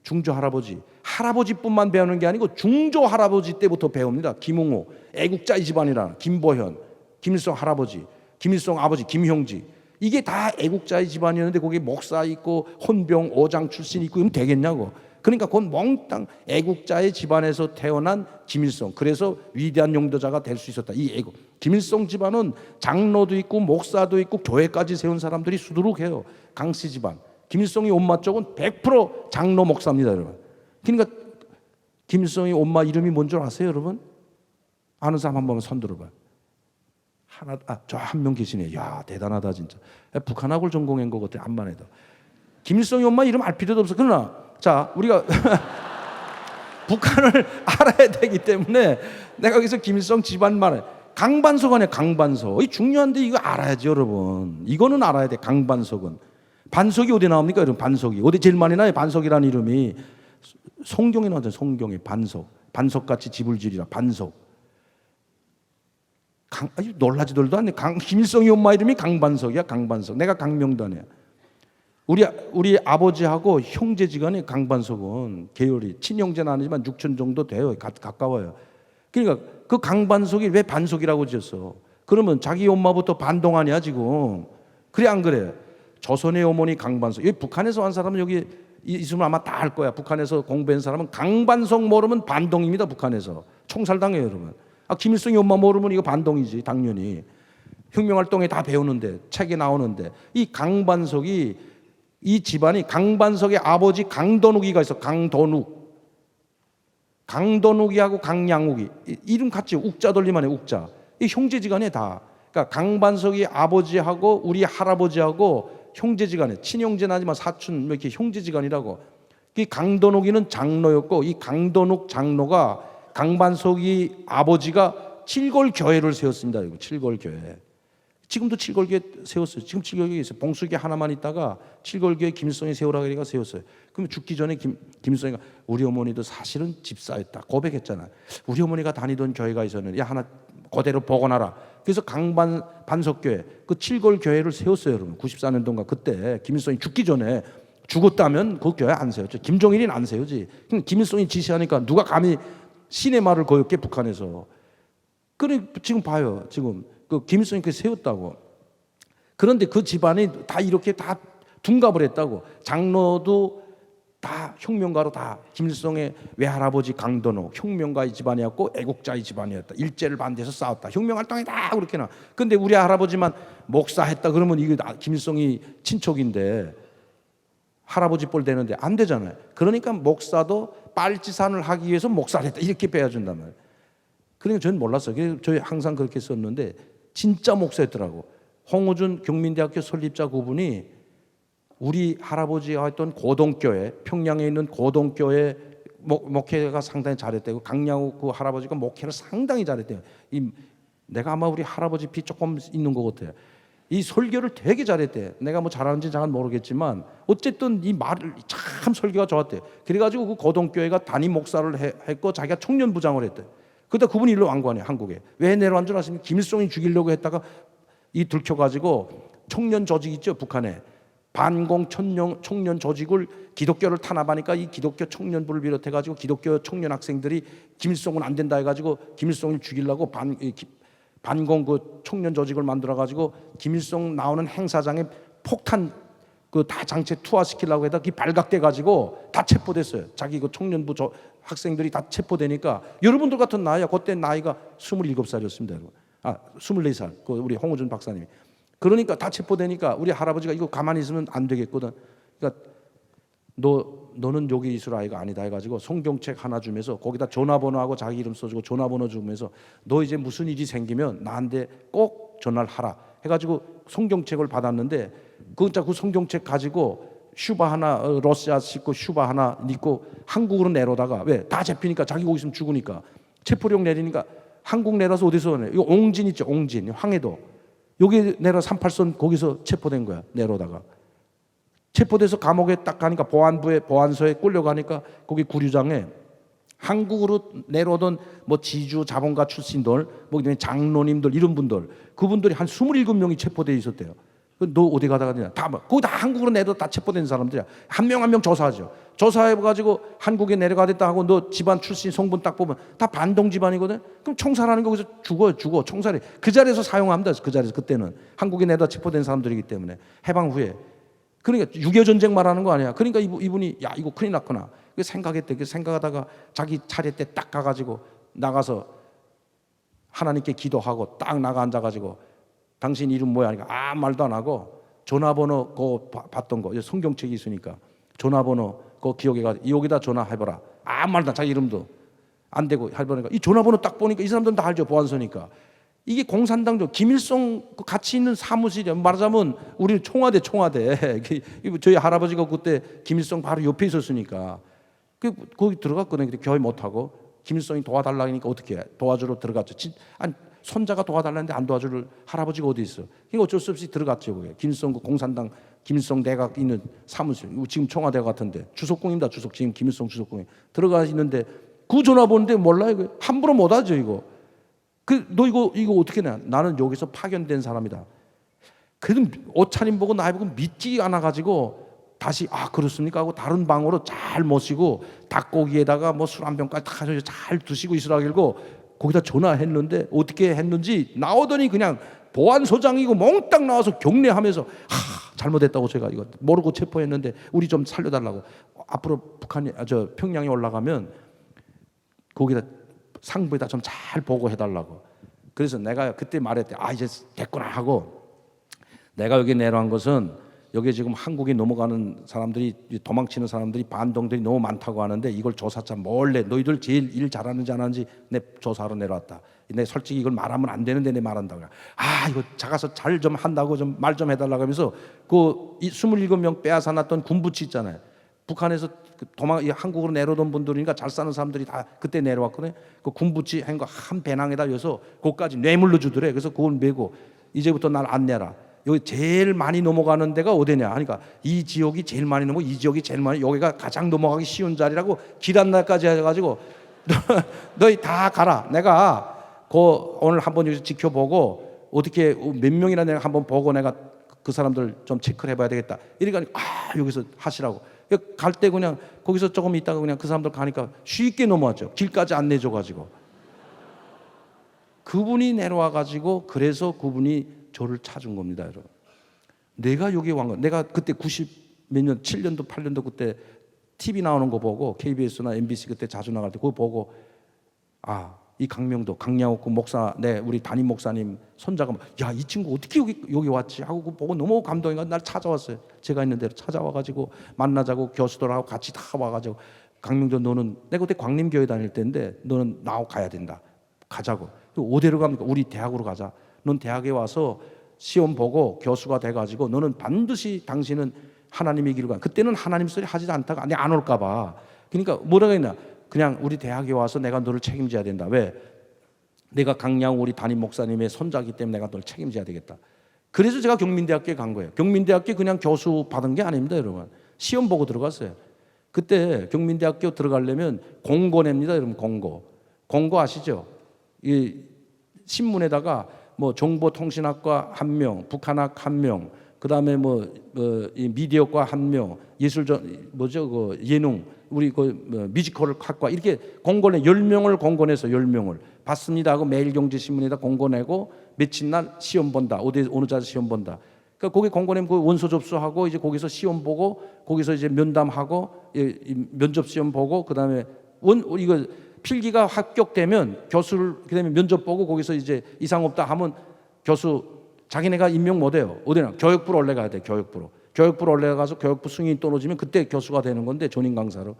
중조 할아버지. 할아버지뿐만 배우는 게 아니고 중조 할아버지 때부터 배웁니다. 김웅우 애국자의 집안이라. 김보현 김일성 할아버지, 김일성 아버지 김형지. 이게 다 애국자의 집안이었는데 거기 목사 있고 혼병 오장 출신 있고 이러면 되겠냐고. 그러니까 그건 몽땅 애국자의 집안에서 태어난 김일성. 그래서 위대한 용도자가 될 수 있었다. 이 애국. 김일성 집안은 장로도 있고 목사도 있고 교회까지 세운 사람들이 수두룩해요. 강씨 집안. 김일성이 엄마 쪽은 100% 장로 목사입니다, 여러분. 그러니까 김일성이 엄마 이름이 뭔 줄 아세요, 여러분? 아는 사람 한 번만 손 들어봐요. 저 한 명 계시네. 야, 대단하다 진짜. 북한학을 전공한 거 같아. 안만 해도. 김일성이 엄마 이름 알 필요도 없어. 그러나 자, 우리가 북한을 알아야 되기 때문에 내가 여기서 김일성 집안 말해. 강반석 아니야, 강반석. 이 중요한데 이거 알아야지, 여러분. 이거는 알아야 돼. 강반석은. 반석이 어디 나옵니까, 여러분? 반석이 어디 제일 많이 나요? 반석이라는 이름이 성경에 나오잖아요. 성경에 반석. 반석같이 집을 지리라. 반석. 놀라지들도 않네. 김일성이 엄마 이름이 강반석이야. 강반석. 내가 강명단이야. 우리 아버지하고 형제지간에 강반석은 계열이 친형제는 아니지만 6천 정도 돼요. 가까워요. 그러니까 그 강반석이 왜 반석이라고 지었어? 그러면 자기 엄마부터 반동 아니야 지금? 그래 안 그래? 조선의 어머니 강반석. 여기 북한에서 온 사람은 여기 있으면 아마 다 알 거야. 북한에서 공부한 사람은 강반석 모르면 반동입니다. 북한에서 총살당해요, 여러분. 김일성이 엄마 모르면 이거 반동이지, 당연히. 혁명활동에 다 배우는데, 책에 나오는데. 이 강반석이, 이 집안이 강반석의 아버지 강도욱이가 있어. 강도욱. 강도욱이하고 강양욱이. 이름 같지? 욱자 돌리만 해, 욱자. 이 형제지간에 다. 그러니까 강반석이 아버지하고 우리 할아버지하고 형제지간에, 친형제는 아니지만 사촌, 이렇게 형제지간이라고. 이 강도욱이는 장로였고, 이 강도욱 장로가 강반석이 아버지가 칠골교회를 세웠습니다. 칠골교회. 지금도 칠골교회 세웠어요. 지금 칠골교회 있어요. 봉수교 하나만 있다가 칠골교회 김일성이 세우라고 하니까 세웠어요. 그러면 죽기 전에 김일성이가 우리 어머니도 사실은 집사였다. 고백했잖아. 우리 어머니가 다니던 교회가 있었는데 야 하나 그대로 복원하라. 그래서 반석교회 그 칠골교회를 세웠어요. 여러분. 94년도인가 그때 김일성이 죽기 전에 죽었다면 그 교회 안 세웠죠. 김정일이는 안 세우지. 김일성이 지시하니까 누가 감히 신의 말을 거였게 북한에서. 그래 지금 봐요. 지금 그 김일성이 그 세웠다고. 그런데 그 집안이 다 이렇게 다 둔갑을 했다고. 장로도 다 혁명가로 다 김일성의 외할아버지 강도욱 혁명가의 집안이었고 애국자의 집안이었다. 일제를 반대해서 싸웠다. 혁명활동이다 그렇게나. 근데 우리 할아버지만 목사했다 그러면 이게 김일성이 친척인데 할아버지 뻘 되는데 안 되잖아요. 그러니까 목사도 빨치산을 하기 위해서 목사를 했다. 이렇게 빼야준단 말이에요. 그러니까 저는 몰랐어요. 그래서 저희 항상 그렇게 썼는데 진짜 목사였더라고. 홍우준 경민대학교 설립자 그분이 우리 할아버지가 했던 고동교회, 평양에 있는 고동교회 목회가 상당히 잘했대요. 강양욱 그 할아버지가 목회를 상당히 잘했대요. 내가 아마 우리 할아버지 피 조금 있는 것 같아요. 이 설교를 되게 잘했대. 내가 뭐 잘하는지 잘 모르겠지만 어쨌든 이 말을 참 설교가 좋았대. 그래가지고 그 고동교회가 담임 목사를 했고 자기가 청년부장을 했대. 그러다 그분이 일로 온 거 아니에요, 한국에. 왜 내려온 줄 아십니까? 김일성이 죽이려고 했다가 이 들켜가지고 청년 조직 있죠, 북한에. 반공 청년 조직을 기독교를 탄압하니까 이 기독교 청년부를 비롯해가지고 기독교 청년 학생들이 김일성은 안 된다 해가지고 김일성을 죽이려고 반공 그 청년 조직을 만들어가지고 김일성 나오는 행사장에 폭탄 그 다 장치 투하시키려고 해다 그 발각돼가지고 다 체포됐어요. 자기 그 청년부 학생들이 다 체포되니까 여러분들 같은 나이야. 그때 나이가 27살이었습니다. 여러분. 24살. 그 우리 홍우준 박사님이. 그러니까 다 체포되니까 우리 할아버지가 이거 가만히 있으면 안 되겠거든. 그러니까 너는 여기 있을 아이가 아니다 해가지고 성경책 하나 주면서 거기다 전화번호하고 자기 이름 써주고 전화번호 주면서 너 이제 무슨 일이 생기면 나한테 꼭 전화를 하라 해가지고 성경책을 받았는데 그 성경책 가지고 슈바 하나 러시아 싣고 슈바 하나 입고 한국으로 내려다가 왜? 다 잡히니까 자기 거기 있으면 죽으니까 체포령 내리니까 한국 내려서 어디서 내? 이거 옹진 있죠, 옹진 황해도 여기 내려 38선 거기서 체포된 거야. 내려다가 체포돼서 감옥에 딱 가니까 보안소에 끌려가니까 거기 구류장에 한국으로 내려오던 뭐 지주 자본가 출신들, 뭐 장로님들 이런 분들, 그분들이 한 27명이 체포돼 있었대요. 너 어디 가다가 그냥 다 거기 다 한국으로 내려 다 체포된 사람들이야. 한 명 한 명 조사하죠. 조사해가지고 한국에 내려가겠다 하고 너 집안 출신 성분 딱 보면 다 반동 집안이거든. 그럼 총살하는 거 거기서 죽어 총살이 그 자리에서 사용합니다. 그 자리에서 그때는 한국에 내려 체포된 사람들이기 때문에 해방 후에. 그러니까 6.25 전쟁 말하는 거 아니야. 그러니까 이분이 야 이거 큰일 났구나. 그 생각했대. 그 생각하다가 자기 차례 때 딱 가가지고 나가서 하나님께 기도하고 딱 나가 앉아가지고 당신 이름 뭐야? 하니까 아무 말도 안 하고 전화번호 그거 봤던 거 성경책이 있으니까 전화번호 그거 기억해가지고 여기다 전화해봐라. 아무 말도 안 자기 이름도 안 되고 해보니까 이 전화번호 딱 보니까 이 사람들은 다 알죠. 보안소니까. 이게 공산당죠. 김일성 같이 있는 사무실이야. 말하자면 우리 청와대. 저희 할아버지가 그때 김일성 바로 옆에 있었으니까 거기 들어갔거든요. 교회 못하고 김일성이 도와달라니까 어떻게 해? 도와주러 들어갔죠. 아니 손자가 도와달라는데 안 도와줄 할아버지가 어디 있어? 그러니까 어쩔 수 없이 들어갔죠. 그게 김일성 공산당 김일성 내각 있는 사무실 지금 청와대 같은데 주석궁입니다. 주석 지금 김일성 주석궁에 들어가 있는데 그 전화 보는데 몰라요. 이거 함부로 못하죠. 이거 너 이거 어떻게 내? 나는 여기서 파견된 사람이다. 그래도 옷차림 보고 나이 보고 믿지 않아 가지고 다시 그렇습니까 하고 다른 방으로 잘 모시고 닭고기에다가 뭐 술 한 병까지 다 잘 드시고 있으라 길고 거기다 전화했는데 어떻게 했는지 나오더니 그냥 보안소장이고 몽땅 나와서 경례하면서 잘못했다고 제가 이거 모르고 체포했는데 우리 좀 살려달라고 앞으로 평양에 올라가면 거기다 상부에다 좀 잘 보고해달라고. 그래서 내가 그때 말했대. 이제 됐구나 하고 내가 여기 내려온 것은 여기 지금 한국에 넘어가는 사람들이 도망치는 사람들이 반동들이 너무 많다고 하는데 이걸 조사차 몰래 너희들 제일 일 잘하는지 안 하는지 내 조사하러 내려왔다. 내 솔직히 이걸 말하면 안 되는데 내 말한다고. 이거 작아서 잘 좀 한다고 좀 말 좀 해달라고 하면서 그 27명 빼앗아 놨던 군부치 있잖아요. 북한에서 한국으로 내려오던 분들이니까 잘 사는 사람들이 다 그때 내려왔거든요. 그 군부치 한 거 한 배낭에다 여서 그것까지 뇌물로 주더래. 그래서 그걸 메고 이제부터 날 안 내라. 여기 제일 많이 넘어가는 데가 어디냐 하니까 이 지역이 제일 많이 넘어 이 지역이 제일 많이 여기가 가장 넘어가기 쉬운 자리라고 길 안날까지 해가지고 너희 다 가라. 내가 오늘 한번 여기서 지켜보고 어떻게 몇 명이나 내가 한번 보고 내가 그 사람들 좀 체크를 해봐야 되겠다. 이러니까 여기서 하시라고. 갈 때 그냥 거기서 조금 있다가 그냥 그 사람들 가니까 쉽게 넘어왔죠. 길까지 안 내줘가지고 그분이 내려와가지고 그래서 그분이 저를 찾은 겁니다, 여러분. 내가 여기 왕 거. 내가 그때 90 몇 년, 7년도, 8년도 그때 TV 나오는 거 보고 KBS나 MBC 그때 자주 나갈 때 그거 보고 이 강양옥 목사, 우리 담임 목사님 손자가 야, 이 친구 어떻게 여기 왔지 하고 그거 보고 너무 감동해가 날 찾아왔어요. 제가 있는 데로 찾아와가지고 만나자고 교수들하고 같이 다 와가지고 강명도 내가 그때 광림교회 다닐 때인데 너는 나하고 가야 된다. 가자고. 어디로 갑니까? 우리 대학으로 가자. 넌 대학에 와서 시험 보고 교수가 돼가지고 너는 반드시 당신은 하나님의 길을 가. 그때는 하나님 소리 하지도 않다가 내가 안 올까봐. 그러니까 뭐라고 했나? 그냥 우리 대학에 와서 내가 너를 책임져야 된다. 왜? 내가 강양 우리 담임 목사님의 손자기 때문에 내가 너를 책임져야 되겠다. 그래서 제가 경민대학교에 간 거예요. 경민대학교 그냥 교수 받은 게 아닙니다, 여러분. 시험 보고 들어갔어요. 그때 경민대학교 들어가려면 공고 냅니다, 여러분. 공고 아시죠? 이 신문에다가 뭐 정보통신학과 1명, 북한학 1명, 그다음에 이 미디어과 1명, 예능, 우리 뮤지컬 학과 이렇게 공고내 10명을 공고내서 10명을 받습니다 하고 매일경제신문에다 공고내고 며칠 날 시험 본다. 어느 자리 시험 본다. 그러니까 거기 공고내면 그 원서 접수하고 이제 거기서 시험 보고 거기서 이제 면담하고 면접 시험 보고 그다음에 이거 필기가 합격되면 교수를 그다음에 면접 보고 거기서 이제 이상 없다 하면 교수 자기네가 임명 못 해요. 어디나 교육부로 올라가야 돼. 교육부로 올라가서 교육부 승인이 떨어지면 그때 교수가 되는 건데 전임 강사로.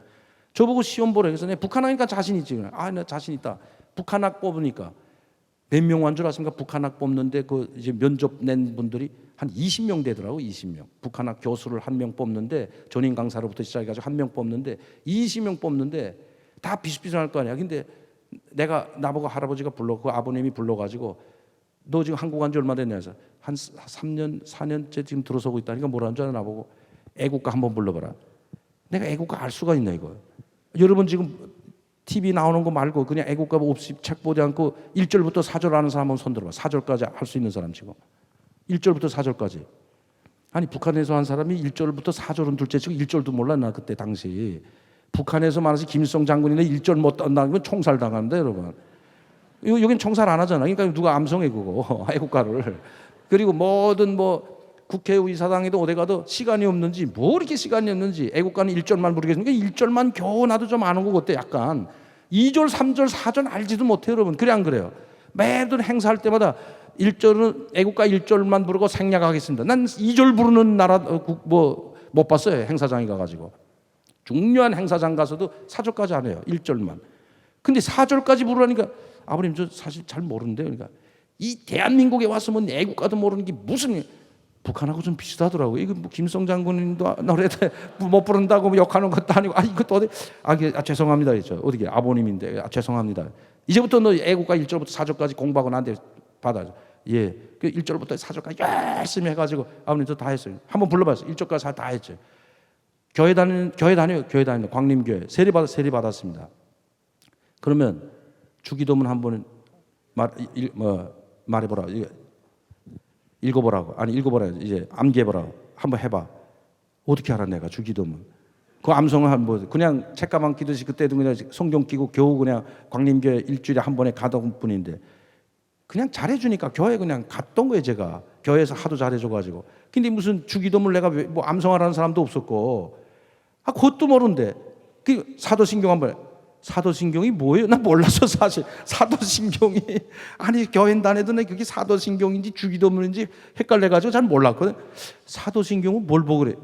저보고 시험 보래. 그래서 내가 북한학이니까 자신 있지. 나 자신 있다. 북한학 뽑으니까 몇 명 한 줄 아십니까? 북한학 뽑는데 그 이제 면접 낸 분들이 한 20명 되더라고. 20명. 북한학 교수를 한 명 뽑는데 전임 강사로부터 시작해가지고 한 명 뽑는데 20명 뽑는데 다 비슷비슷할 거 아니야. 근데 내가 나보고 할아버지가 그 아버님이 불러가지고 너 지금 한국 간 지 얼마 됐냐 해서 한 3년 4년째 지금 들어서고 있다니까 뭐라는 줄 알아. 나보고 애국가 한번 불러봐라. 내가 애국가 알 수가 있나 이거. 여러분 지금 TV 나오는 거 말고 그냥 애국가 없이 책 보지 않고 1절부터 4절 아는 사람 한번 손 들어봐. 4절까지 할 수 있는 사람 지금 1절부터 4절까지. 아니 북한에서 한 사람이 1절부터 4절은 둘째치고 1절도 몰라. 나 그때 당시 북한에서 말해서 김일성 장군이네 1절 못 딴다는 건 총살당하는데 여러분. 여긴 총살 안 하잖아. 그러니까 누가 암송해 그거 애국가를. 그리고 뭐든 뭐 국회의사당에도 어디 가도 시간이 없는지 뭐 이렇게 시간이 없는지 애국가는 1절만 부르겠습니까? 1절만 겨우 나도 좀 아는 거 같아. 약간 2절 3절 4절 알지도 못해요 여러분. 그래 안 그래요? 매번 행사할 때마다 1절은 애국가 1절만 부르고 생략하겠습니다. 난 2절 부르는 나라 뭐 못 봤어요. 행사장에 가가지고 중요한 행사장 가서도 4절까지 안 해요. 1절만. 근데 4절까지 부르라니까 아버님 저 사실 잘 모르는데요. 그러니까 이 대한민국에 왔으면 애국가도 모르는 게 무슨 북한하고 좀 비슷하더라고요. 이거 뭐 김일성 장군님도 노래 못 부른다고 욕하는 것도 아니고 이것도 어디 죄송합니다 했죠. 어떻게 아버님인데 죄송합니다. 이제부터 너 애국가 1절부터 4절까지 공부하고 나한테 받아. 예. 그 1절부터 4절까지 열심히 해가지고 아버님 저 다 했어요. 한번 불러봤어요. 1절까지 다 했죠. 교회 다녀요. 광림교회 세례 받았습니다. 그러면 주기도문 한번 말해보라. 읽어보라고. 아니 읽어보라. 이제 암기해보라고. 한번 해봐. 어떻게 알아 내가 주기도문. 그 암송을 한번 그냥 책가방 끼듯이 그때도 그냥 성경 끼고 겨우 그냥 광림교회 일주일에 한 번에 가던 뿐인데 그냥 잘해주니까 교회 그냥 갔던 거예요 제가. 교회에서 하도 잘해줘가지고. 근데 무슨 주기도문 내가 뭐 암송하라는 사람도 없었고 그것도 모르는데 그 사도신경 한번 사도신경이 뭐예요? 나 몰랐어 사실. 사도신경이 아니 교회 다녀도 그게 사도신경인지 주기도문인지 헷갈려가지고 잘 몰랐거든. 사도신경은 뭘 보고 그래?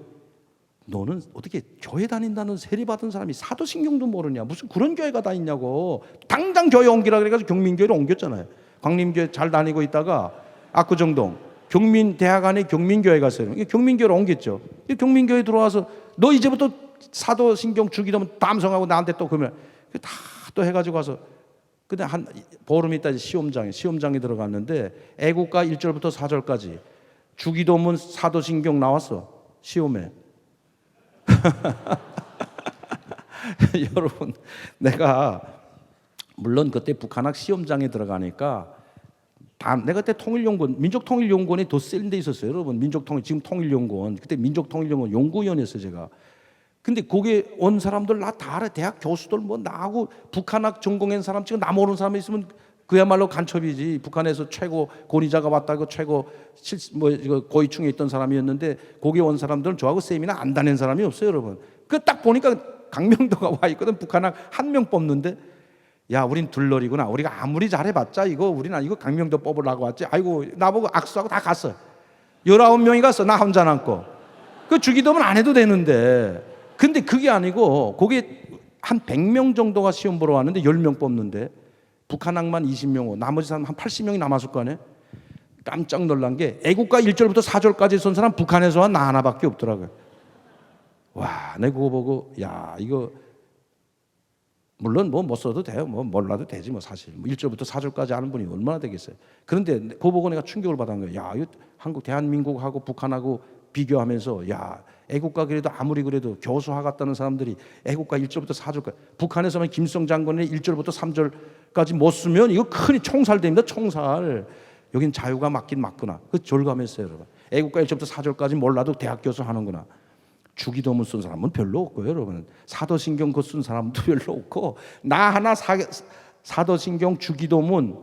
너는 어떻게 교회 다닌다는 세례 받은 사람이 사도신경도 모르냐? 무슨 그런 교회가 다 있냐고. 당장 교회 옮기라 그래가지고 경민교회로 옮겼잖아요. 광림교회 잘 다니고 있다가 압구정동 경민대학 안에 경민교회 갔어요. 경민교회로 옮겼죠. 경민교회 들어와서 너 이제부터 사도신경 주기도문 담성하고 나한테 또 그러면 다 또 해가지고 와서 근데 한 보름 있다 이제 시험장에 들어갔는데 애국가 1절부터 4절까지 주기도문 사도신경 나왔어 시험에. 여러분 내가 물론 그때 북한학 시험장에 들어가니까 내가 그때 통일연구원 민족통일연구원이 더 센 데 있었어요. 여러분 지금 통일연구원 그때 민족통일연구원 연구위원이었어요 제가. 근데 거기에 온 사람들 나 다 알아. 대학 교수들 뭐 나하고 북한학 전공한 사람 지금 나 모르는 사람이 있으면 그야말로 간첩이지. 북한에서 최고 권위자가 왔다고 최고 고위층에 있던 사람이었는데 거기에 온 사람들은 저하고 세미나 안 다닌 사람이 없어요 여러분. 그 딱 보니까 강명도가 와 있거든. 북한학 한 명 뽑는데 야 우린 둘러리구나. 우리가 아무리 잘해봤자 우리는 이거 강명도 뽑으려고 왔지. 아이고 나보고 악수하고 다 갔어. 19명이 갔어. 나 혼자 남고. 그 주기도문 안 해도 되는데 근데 그게 아니고 거기에 한 100명 정도가 시험 보러 왔는데 10명 뽑는데 북한학만 20명 나머지 사람 한 80명이 남았을 거 아니에요. 깜짝 놀란 게 애국가 1절부터 4절까지 선 사람 북한에서 한 나 하나밖에 없더라고요. 와, 내가 그거 보고 야 이거 물론 뭐 못 써도 돼요. 뭐 몰라도 되지 뭐 사실. 1절부터 4절까지 아는 분이 얼마나 되겠어요. 그런데 그거 보고 내가 충격을 받은 거예요. 야, 이거 대한민국하고 북한하고 비교하면서 야, 애국가 그래도 아무리 그래도 교수화 같다는 사람들이 애국가 1절부터 4절까지 북한에서만 김일성 장군의 1절부터 3절까지 못 쓰면 이거 큰 총살됩니다. 총살. 여긴 자유가 맞긴 맞구나. 그 절감했어요, 여러분. 애국가 1절부터 4절까지 몰라도 대학 교수 하는구나. 주기도문 쓴 사람은 별로 없고요, 여러분. 사도신경 그 쓴 사람도 별로 없고 나 하나 사도신경 주기도문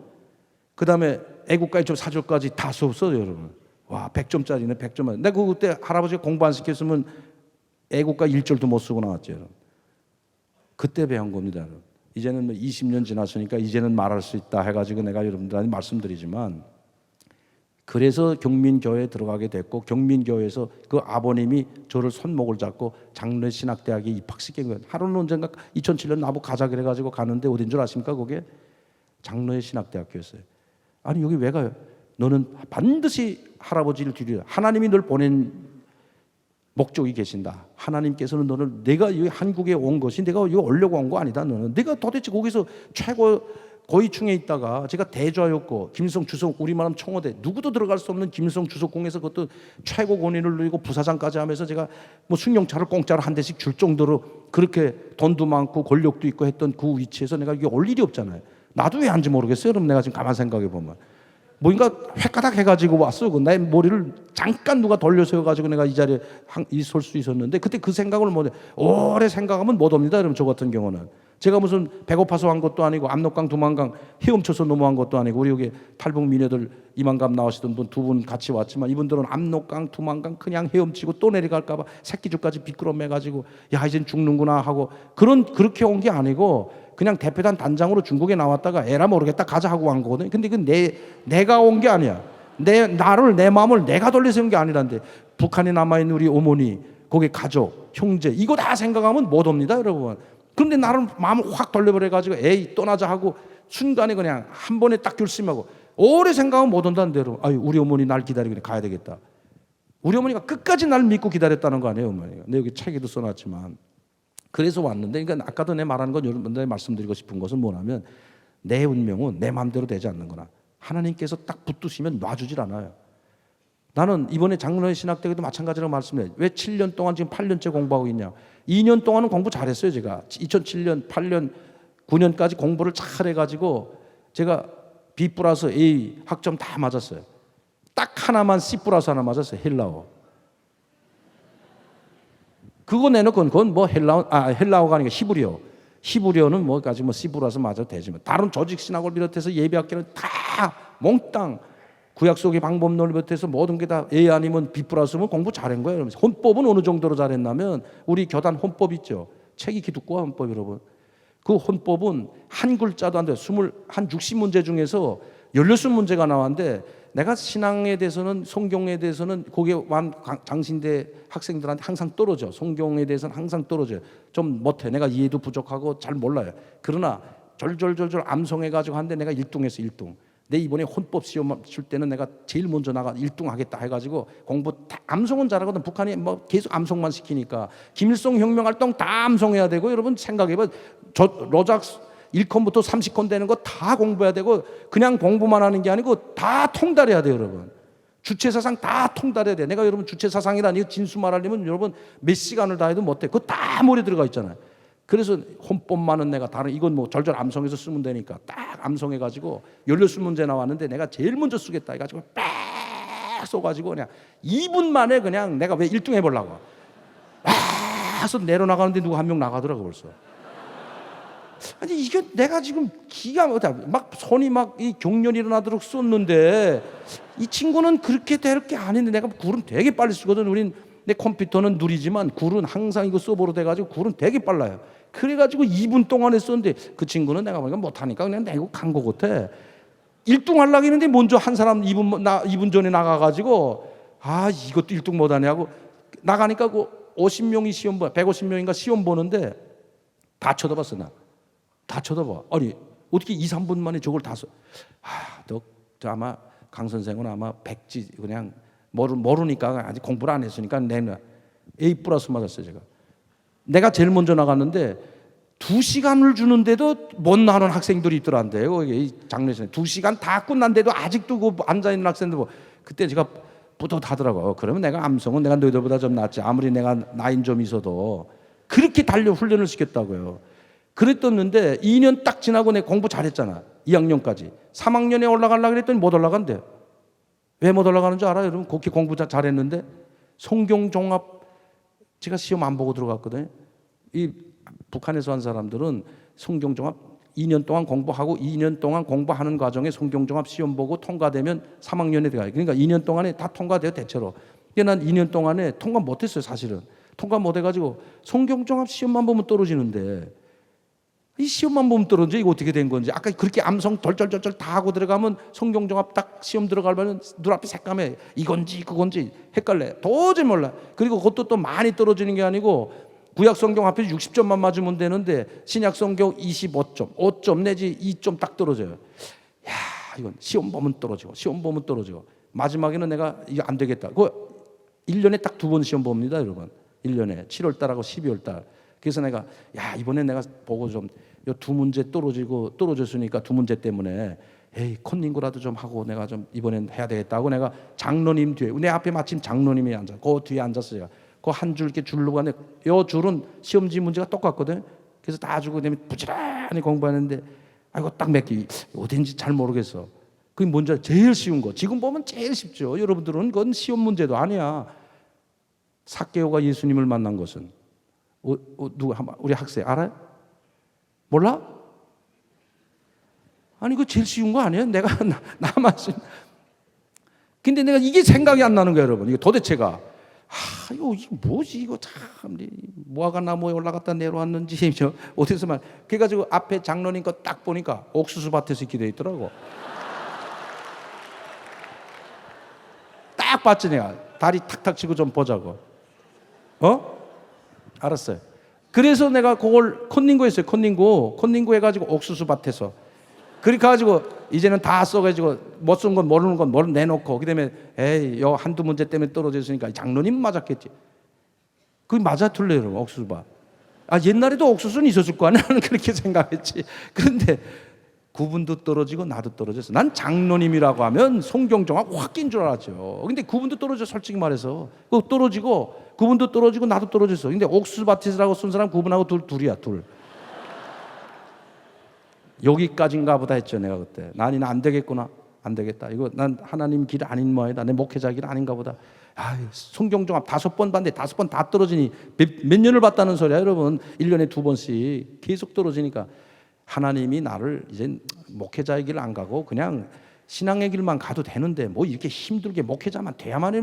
그다음에 애국가 1절 4절까지 다 썼어요, 여러분. 와, 100점짜리네, 100점. 내가 그때 할아버지가 공부 안 시켰으면 애국가 1절도 못 쓰고 나왔죠, 여러분. 그때 배운 겁니다, 여러분. 이제는 20년 지났으니까 이제는 말할 수 있다 해가지고 내가 여러분들한테 말씀드리지만 그래서 경민교회에 들어가게 됐고 경민교회에서 그 아버님이 저를 손목을 잡고 장로신학대학에 입학시킨 거예요. 하루는 언젠가 2007년 나보고 가자 그래가지고 가는데 어딘 줄 아십니까? 그게 장로신학대학교였어요. 아니 여기 왜 가요? 너는 반드시 할아버지를 뒤로 하나님이 널 보낸 목적이 계신다. 하나님께서는 너를 내가 이 한국에 온 것이 내가 여기 오려고 온 거 아니다. 너는 내가 도대체 거기서 최고 고위층에 있다가 제가 대좌였고 김일성 주석 우리 말하면 청와대 누구도 들어갈 수 없는 김일성 주석궁에서 그것도 최고 권위를 누리고 부사장까지 하면서 제가 뭐 승용차를 공짜로 한 대씩 줄 정도로 그렇게 돈도 많고 권력도 있고 했던 그 위치에서 내가 이게 올 일이 없잖아요. 나도 왜 한지 모르겠어요. 여러분 내가 지금 가만 생각해 보면 뭔가 획가닥 해가지고 왔어. 내 머리를 잠깐 누가 돌려 세워가지고 내가 이 자리에 설 수 있었는데 그때 그 생각을 못해. 오래 생각하면 못 옵니다. 여러분 저 같은 경우는 제가 무슨 배고파서 한 것도 아니고 압록강 두만강 헤엄쳐서 넘어간 것도 아니고 우리 여기 탈북 미녀들 이만감 나오시던 분 두 분 같이 왔지만 이분들은 압록강 두만강 그냥 헤엄치고 또 내려갈까봐 새끼줄까지 비끄러 매가지고 야 이젠 죽는구나 하고 그렇게 온 게 아니고 그냥 대표단 단장으로 중국에 나왔다가 에라 모르겠다 가자 하고 간 거거든요. 근데 그 내가 온 게 아니야. 내 마음을 내가 돌려서 온 게 아니란데 북한에 남아있는 우리 어머니 거기 가족 형제 이거 다 생각하면 못 옵니다 여러분. 그런데 나를 마음을 확 돌려버려가지고 에이 떠나자 하고 순간에 그냥 한 번에 딱 결심하고 오래 생각하면 못 온다는 대로 아유 우리 어머니 날 기다리고 가야 되겠다. 우리 어머니가 끝까지 날 믿고 기다렸다는 거 아니에요 어머니가. 내 여기 책에도 써놨지만 그래서 왔는데 그러니까 아까도 내 말하는 건 여러분들에 말씀드리고 싶은 것은 뭐냐면 내 운명은 내 마음대로 되지 않는구나. 하나님께서 딱 붙드시면 놔주질 않아요. 나는 이번에 장로회 신학 때도 마찬가지라고 말씀드려요. 왜 7년 동안 지금 8년째 공부하고 있냐. 2년 동안은 공부 잘했어요 제가. 2007년 8년 9년까지 공부를 잘 해가지고 제가 B 플러스 A 학점 다 맞았어요. 딱 하나만 C 플러스 하나 맞았어요. 헬라어. 그거 내놓고 그건 뭐 헬라어가 아니라 히브리어. 히브리어는 뭐까지 뭐 C 플러스 맞아도 되지만 다른 조직 신학을 비롯해서 예배학계는 다 몽땅 구약 속의 방법론을 비롯해서 모든 게 다 A 아니면 B 플러스면 공부 잘한 거예요. 헌법은 어느 정도로 잘했냐면 우리 교단 헌법 있죠. 책이 기독교와 헌법 여러분. 그 헌법은 한 글자도 안 돼요. 한 60문제 중에서 16문제가 나왔는데 내가 신앙에 대해서는 성경에 대해서는 거기에 완 장신대 학생들한테 항상 떨어져. 성경에 대해서는 항상 떨어져요. 좀 못해. 내가 이해도 부족하고 잘 몰라요. 그러나 절절절절 암송해가지고 한데 내가 1등했어 1등. 내 이번에 헌법 시험 칠 때는 내가 제일 먼저 나가 1등 하겠다 해가지고 공부 다 암송은 잘하거든. 북한이 뭐 계속 암송만 시키니까 김일성 혁명활동 다 암송해야 되고 여러분 생각해봐. 로작 1콘부터 30콘 되는 거 다 공부해야 되고 그냥 공부만 하는 게 아니고 다 통달해야 돼요 여러분. 주체사상 다 통달해야 돼. 내가 여러분 주체사상이라니 진수 말하려면 여러분 몇 시간을 다 해도 못해. 그거 다 머리에 들어가 있잖아요. 그래서 헌법만은 내가 다른 이건 뭐 절절 암송해서 쓰면 되니까 딱 암송해가지고 16문제 나왔는데 내가 제일 먼저 쓰겠다 해가지고 빽 써가지고 그냥 2분 만에 그냥 내가 왜 1등 해보려고 해서 내려나가는데 누가 한 명 나가더라고 벌써. 아니 이게 내가 지금 기가 막 손이 막 이 경련이 일어나도록 썼는데 이 친구는 그렇게 될 게 아닌데 내가 글은 되게 빨리 쓰거든. 내 컴퓨터는 느리지만 글은 항상 이거 서버로 돼가지고 글은 되게 빨라요. 그래가지고 2분 동안에 썼는데 그 친구는 내가 보니까 못하니까 그냥 내고 간 거 같아. 1등 하려고 했는데 먼저 한 사람 2분 전에 나가가지고 이것도 1등 못하냐고 나가니까 그 50명이 시험 봐 150명인가 시험 보는데 다 쳐다봤어 나. 다 쳐다봐. 아니 어떻게 2, 3분 만에 저걸 다 써. 너 아마 강 선생은 아마 백지 그냥 모르니까 아직 공부를 안 했으니까 내가 A 플러스 맞았어요 제가. 내가 제일 먼저 나갔는데 2시간을 주는데도 못 나오는 학생들이 있더란데요. 이 장례식에 2시간 다 끝난데도 아직도 그 앉아있는 학생들 그때 제가 뿌듯하더라고요. 그러면 내가 암송은 내가 너희들보다 좀 낫지. 아무리 내가 나이는 좀 있어도 그렇게 달려 훈련을 시켰다고요. 그랬었는데 2년 딱 지나고 내가 공부 잘했잖아. 2학년까지. 3학년에 올라가려고 그랬더니 못 올라간대. 왜 못 올라가는 줄 알아요? 여러분 그렇게 공부 잘했는데 성경종합 제가 시험 안 보고 들어갔거든요. 이 북한에서 한 사람들은 성경종합 2년 동안 공부하고 2년 동안 공부하는 과정에 성경종합 시험 보고 통과되면 3학년에 들어가요. 그러니까 2년 동안에 다 통과돼요 대체로. 근데 난 2년 동안에 통과 못했어요 사실은. 통과 못해가지고 성경종합 시험만 보면 떨어지는데 이 시험만 보면 떨어져. 이거 어떻게 된 건지. 아까 그렇게 암송 덜덜덜덜 다 하고 들어가면 성경종합 딱 시험 들어가면 눈앞이 새까매. 이건지 그건지 헷갈려. 도저히 몰라. 그리고 그것도 또 많이 떨어지는 게 아니고 구약 성경 앞에서 60점만 맞으면 되는데 신약 성경 25점, 5점 내지 2점 딱 떨어져요. 야, 이건 시험 보면 떨어지고 시험 보면 떨어지고 마지막에는 내가 이거 안 되겠다. 그 1년에 딱 2번 시험 봅니다, 여러분. 1년에 7월 달하고 12월 달. 그래서 내가 이번에 내가 보고 좀 요 두 문제 떨어졌으니까 두 문제 때문에 컨닝구라도 좀 하고 내가 좀 이번엔 해야 되겠다고 내가 장로님 뒤에 내 앞에 마침 장로님이 앉아 그 뒤에 앉았어요. 그 한 줄 이렇게 줄로 가는데 요 줄은 시험지 문제가 똑같거든. 그래서 다 주고 그다음에 부지런히 공부하는데 이거 딱 몇 개 어딘지 잘 모르겠어. 그게 뭔지 제일 쉬운 거. 지금 보면 제일 쉽죠. 여러분들은 그건 시험 문제도 아니야. 삭개오가 예수님을 만난 것은 누구 우리 학생 알아요? 몰라? 아니 그 제일 쉬운 거 아니에요? 내가 나만 근데 내가 이게 생각이 안 나는 거예요, 여러분. 이게 도대체가 이거 뭐지 이거 참 뭐가 나무에 올라갔다 내려왔는지 어디서만 그래가지고 앞에 장로님 거 딱 보니까 옥수수 밭에서 기도해 있더라고. 딱 봤지 내가 다리 탁탁 치고 좀 보자고. 알았어요. 그래서 내가 그걸 컨닝구 했어요. 컨닝구 해가지고 옥수수 밭에서 그렇게 가지고 이제는 다 써가지고 못 쓴 건 모르는 건 내놓고 그다음에 요 한두 문제 때문에 떨어졌으니까 장로님 맞았겠지. 그게 맞아 틀려요, 여러분. 옥수수밭. 옛날에도 옥수수는 있었을 거 아니야. 나는 그렇게 생각했지. 그런데 그분도 떨어지고 나도 떨어졌어. 난 장로님이라고 하면 송경정하고 확 낀 줄 알았죠. 근데 그분도 떨어져, 솔직히 말해서. 그 떨어지고 그분도 떨어지고 나도 떨어졌어. 근데 옥수수밭이라고 쓴 사람 그분하고 둘이야. 여기까지인가 보다 했죠, 내가 그때. 나는 안 되겠구나. 안 되겠다. 이거 난 하나님 길 아닌 모양이다. 내 목회자 길 아닌가 보다. 송경종합 5번 봤는데 5번 다 떨어지니 몇 년을 봤다는 소리야, 여러분. 1년에 2번씩 계속 떨어지니까 하나님이 나를 이제 목회자의 길 안 가고 그냥 신앙의 길만 가도 되는데 뭐 이렇게 힘들게 목회자만 돼야만 해.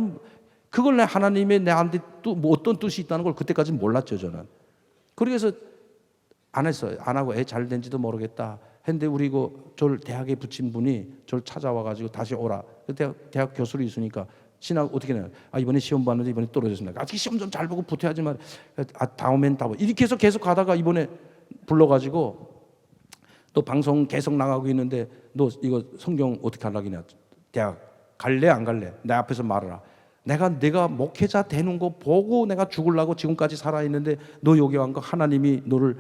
그걸 내 하나님의 내한테 또 뭐 어떤 뜻이 있다는 걸 그때까지는 몰랐죠, 저는. 그래서 안 했어요. 안 하고 잘 된지도 모르겠다 했는데 우리 저를 대학에 붙인 분이 저를 찾아와가지고 다시 오라. 대학 교수로 있으니까 신학 어떻게 해요? 이번에 시험 봤는데 이번에 떨어졌습니다. 시험 좀 잘 보고 붙어야지 말. 다음엔 다 이렇게 해서 계속 가다가 이번에 불러가지고 또 방송 계속 나가고 있는데 너 이거 성경 어떻게 하려고 하냐? 대학 갈래 안 갈래? 내 앞에서 말하라. 내가 목회자 되는 거 보고 내가 죽으려고 지금까지 살아있는데 너 여기 온 거 하나님이 너를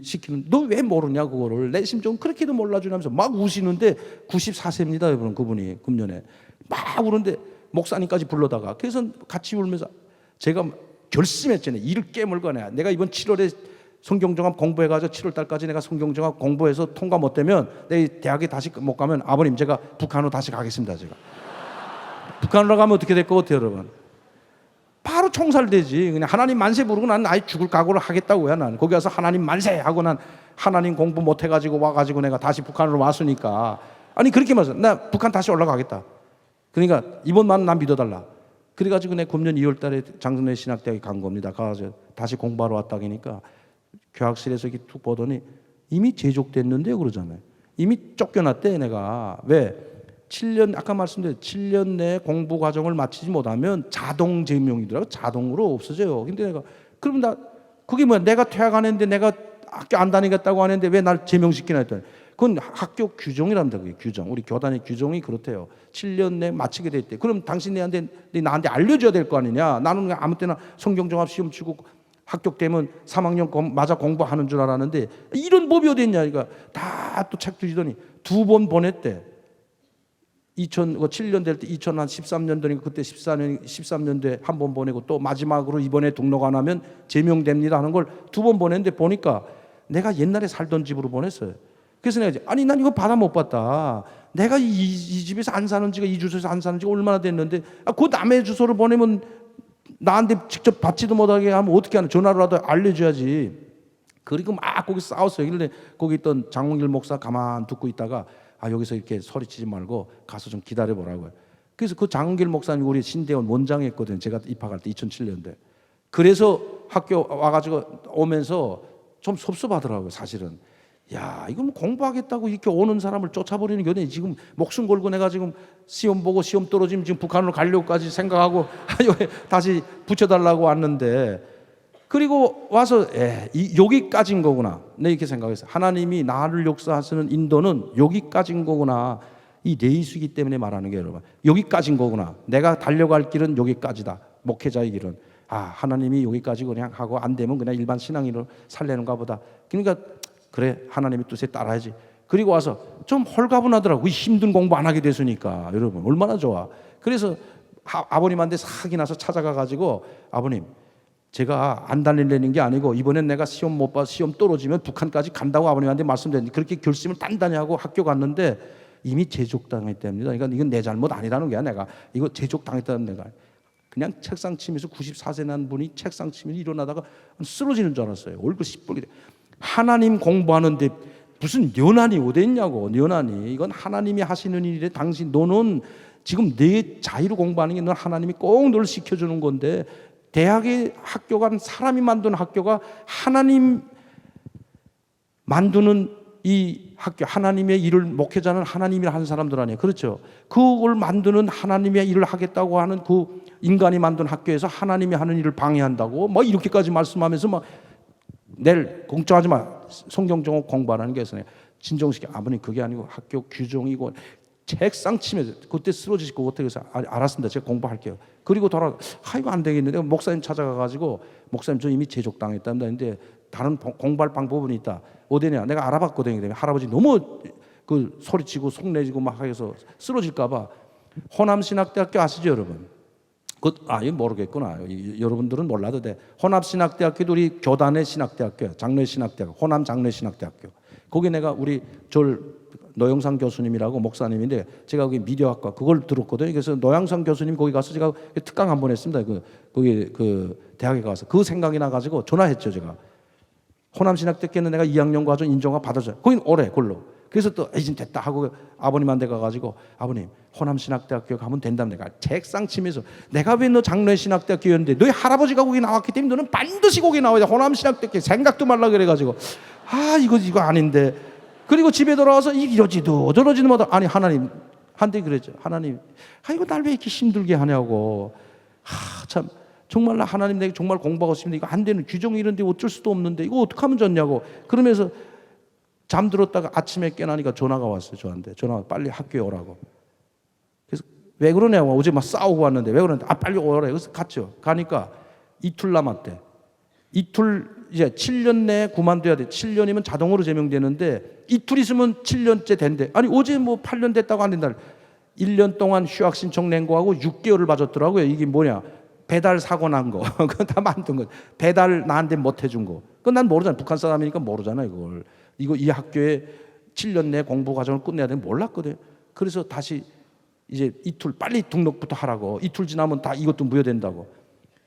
시키는 너 왜 모르냐 그거를 내 심정은 그렇게도 몰라주면서 막 우시는데 94세입니다 여러분 그분이 금년에 막 우는데 목사님까지 불러다가 그래서 같이 울면서 제가 결심했잖아요. 이를 깨물고 내가 이번 7월에 성경정합 공부해가지고 7월 달까지 내가 성경정합 공부해서 통과 못 되면 내 대학에 다시 못 가면 아버님 제가 북한으로 다시 가겠습니다. 제가 북한으로 가면 어떻게 될 것 같아요, 여러분? 바로 총살되지. 그냥 하나님 만세 부르고 난 아예 죽을 각오를 하겠다고요. 난 거기 가서 하나님 만세 하고 난 하나님 공부 못 해가지고 와가지고 내가 다시 북한으로 왔으니까 그렇게 말해서 나 북한 다시 올라가겠다. 그러니까 이번만 난 믿어달라. 그래가지고 내 금년 2월달에 장성래 신학대학에 간 겁니다. 가서 다시 공부하러 왔다 하니까 교학실에서 이렇게 툭 보더니 이미 제족됐는데 그러잖아요. 이미 쫓겨났대 내가. 왜? 7년 아까 말씀드린 7년 내에 공부 과정을 마치지 못하면 자동 제명이더라고. 자동으로 없어져요. 근데 내가 그러면 나 그게 뭐야? 내가 퇴학 안 했는데 내가 학교 안 다니겠다고 하는데 왜 날 제명시키나 했더니 그건 학교 규정이랍니다. 그게 규정. 우리 교단의 규정이 그렇대요. 7년 내에 마치게 돼 있대. 그럼 당신네한테 나한테 알려줘야 될 거 아니냐? 나는 그냥 아무 때나 성경종합 시험 치고 합격되면 3학년 맞아 공부하는 줄 알았는데 이런 법이 어디 있냐? 그러니까 다 또 책 주시더니 2번 보냈대. 7년 될 때 2013년도니까 그때 13년도에 한 번 보내고 또 마지막으로 이번에 등록 안 하면 제명됩니다 하는 걸 2번 보냈는데 보니까 내가 옛날에 살던 집으로 보냈어요. 그래서 내가 난 이거 받아 못 받다. 내가 이 집에서 안 사는 지가 이 주소에서 안 사는 지가 얼마나 됐는데 그 남의 주소를 보내면 나한테 직접 받지도 못하게 하면 어떻게 하나 전화로라도 알려줘야지. 그리고 막 거기 싸웠어요. 그런데 거기 있던 장홍길 목사 가만 듣고 있다가 여기서 이렇게 소리치지 말고 가서 좀 기다려보라고요. 그래서 그 장홍길 목사님 우리 신대원 원장했거든요. 제가 입학할 때 2007년도에. 그래서 학교 와가지고 오면서 좀 섭섭하더라고요. 사실은. 이거 뭐 공부하겠다고 이렇게 오는 사람을 쫓아버리는 게 지금 목숨 걸고 내가 지금 시험 보고 시험 떨어지면 지금 북한으로 가려고까지 생각하고 다시 붙여달라고 왔는데 그리고 와서 여기까지인 거구나. 내 이렇게 생각했어요. 하나님이 나를 역사하시는 인도는 여기까지인 거구나. 이 레이수이기 때문에 말하는 게 여러분 여기까지인 거구나. 내가 달려갈 길은 여기까지다. 목회자의 길은 하나님이 여기까지 그냥 하고 안 되면 그냥 일반 신앙인으로 살려는가 보다. 그러니까 그래 하나님의 뜻에 따라야지. 그리고 와서 좀 홀가분하더라고. 힘든 공부 안 하게 됐으니까. 여러분 얼마나 좋아. 그래서 아버님한테 사기 나서 찾아가 가지고 아버님 제가 안 다니려는 게 아니고 이번엔 내가 시험 못 봐서 시험 떨어지면 북한까지 간다고 아버님한테 말씀드렸는데 그렇게 결심을 단단히 하고 학교 갔는데 이미 제족당했답니다. 그러니까 이건 내 잘못 아니라는 거야. 내가 이거 제족당했다는 내가 그냥 책상 치면서 94세 난 분이 책상 치면서 일어나다가 쓰러지는 줄 알았어요. 얼굴 시뻘게. 하나님 공부하는데 무슨 연한이 어디 있냐고. 연한이 이건 하나님이 하시는 일이래. 당신 너는 지금 내 자유로 공부하는 게 넌 하나님이 꼭 널 시켜주는 건데 대학에 학교가 사람이 만든 학교가 하나님 만드는 이 학교 하나님의 일을 목회자는 하나님이 하는 사람들 아니에요. 그렇죠. 그걸 만드는 하나님의 일을 하겠다고 하는 그 인간이 만든 학교에서 하나님이 하는 일을 방해한다고 뭐 이렇게까지 말씀하면서 막 내일 걱정하지 마. 성경 좀 공부하라는 게 있어요. 진정시켜. 아버님 그게 아니고 학교 규정이고 책상 치면서 그때 쓰러지시고 어떻게 해서 알았습니다. 제가 공부할게요. 그리고 이거 안 되겠는데 목사님 찾아가가지고 목사님 저 이미 제족당했답니다. 근데 다른 공부할 방법은 있다. 어디냐? 내가 알아봤거든요. 할아버지 너무 그 소리치고 속내지고 막 해서 쓰러질까봐 호남신학대학교 아시죠, 여러분? 이거 모르겠구나. 여러분들은 몰라도 돼. 호남신학대학교도 우리 교단의 신학대학교야. 장로신학대학교, 호남 장로신학대학교. 거기 내가 우리 노영상 교수님이라고 목사님인데 제가 거기 미디어학과 그걸 들었거든요. 그래서 노영상 교수님 거기 가서 제가 특강 한번 했습니다. 거기 대학에 가서 그 생각이 나가지고 전화했죠, 제가. 호남신학대학교는 내가 2학년 과정 인정화 받아줘요. 거긴 오래 걸로. 그래서 또 이제 됐다 하고 아버님한테 가가지고 아버님 호남신학대학교 가면 된다면 내가 책상 치면서 내가 왜 너 장로신학대학교였는데 너희 할아버지가 거기 나왔기 때문에 너는 반드시 거기 나와야 돼. 호남신학대학교 생각도 말라 그래가지고 이거 아닌데. 그리고 집에 돌아와서 이러지도 저러지도 못하고 아니 하나님 한테 그랬죠. 하나님 이거 날 왜 이렇게 힘들게 하냐고. 참 정말 하나님 내가 정말 공부하고 싶은데 이거 안 되는 규정이 이런데 어쩔 수도 없는데 이거 어떻게 하면 좋냐고. 그러면서 잠들었다가 아침에 깨나니까 전화가 왔어요. 저한테 전화가 빨리 학교에 오라고. 그래서 왜 그러냐고. 어제 막 싸우고 왔는데 왜 그러는데 빨리 오라. 그래서 갔죠. 가니까 이틀 남았대. 이틀 이제 7년 내에 그만둬야 돼. 7년이면 자동으로 제명되는데 이틀 있으면 7년째 된대. 아니 어제 뭐 8년 됐다고 안 된다. 1년 동안 휴학 신청 낸 거하고 6개월을 봐줬더라고요. 이게 뭐냐? 배달 사고 난 거. 그건 다 만든 거. 배달 나한테 못 해준 거. 그건 난 모르잖아. 북한 사람이니까 모르잖아 이걸. 이 학교에 7년 내 공부 과정을 끝내야 되는 몰랐거든. 그래서 다시 이제 이틀 빨리 등록부터 하라고. 이틀 지나면 다 이것도 무효된다고.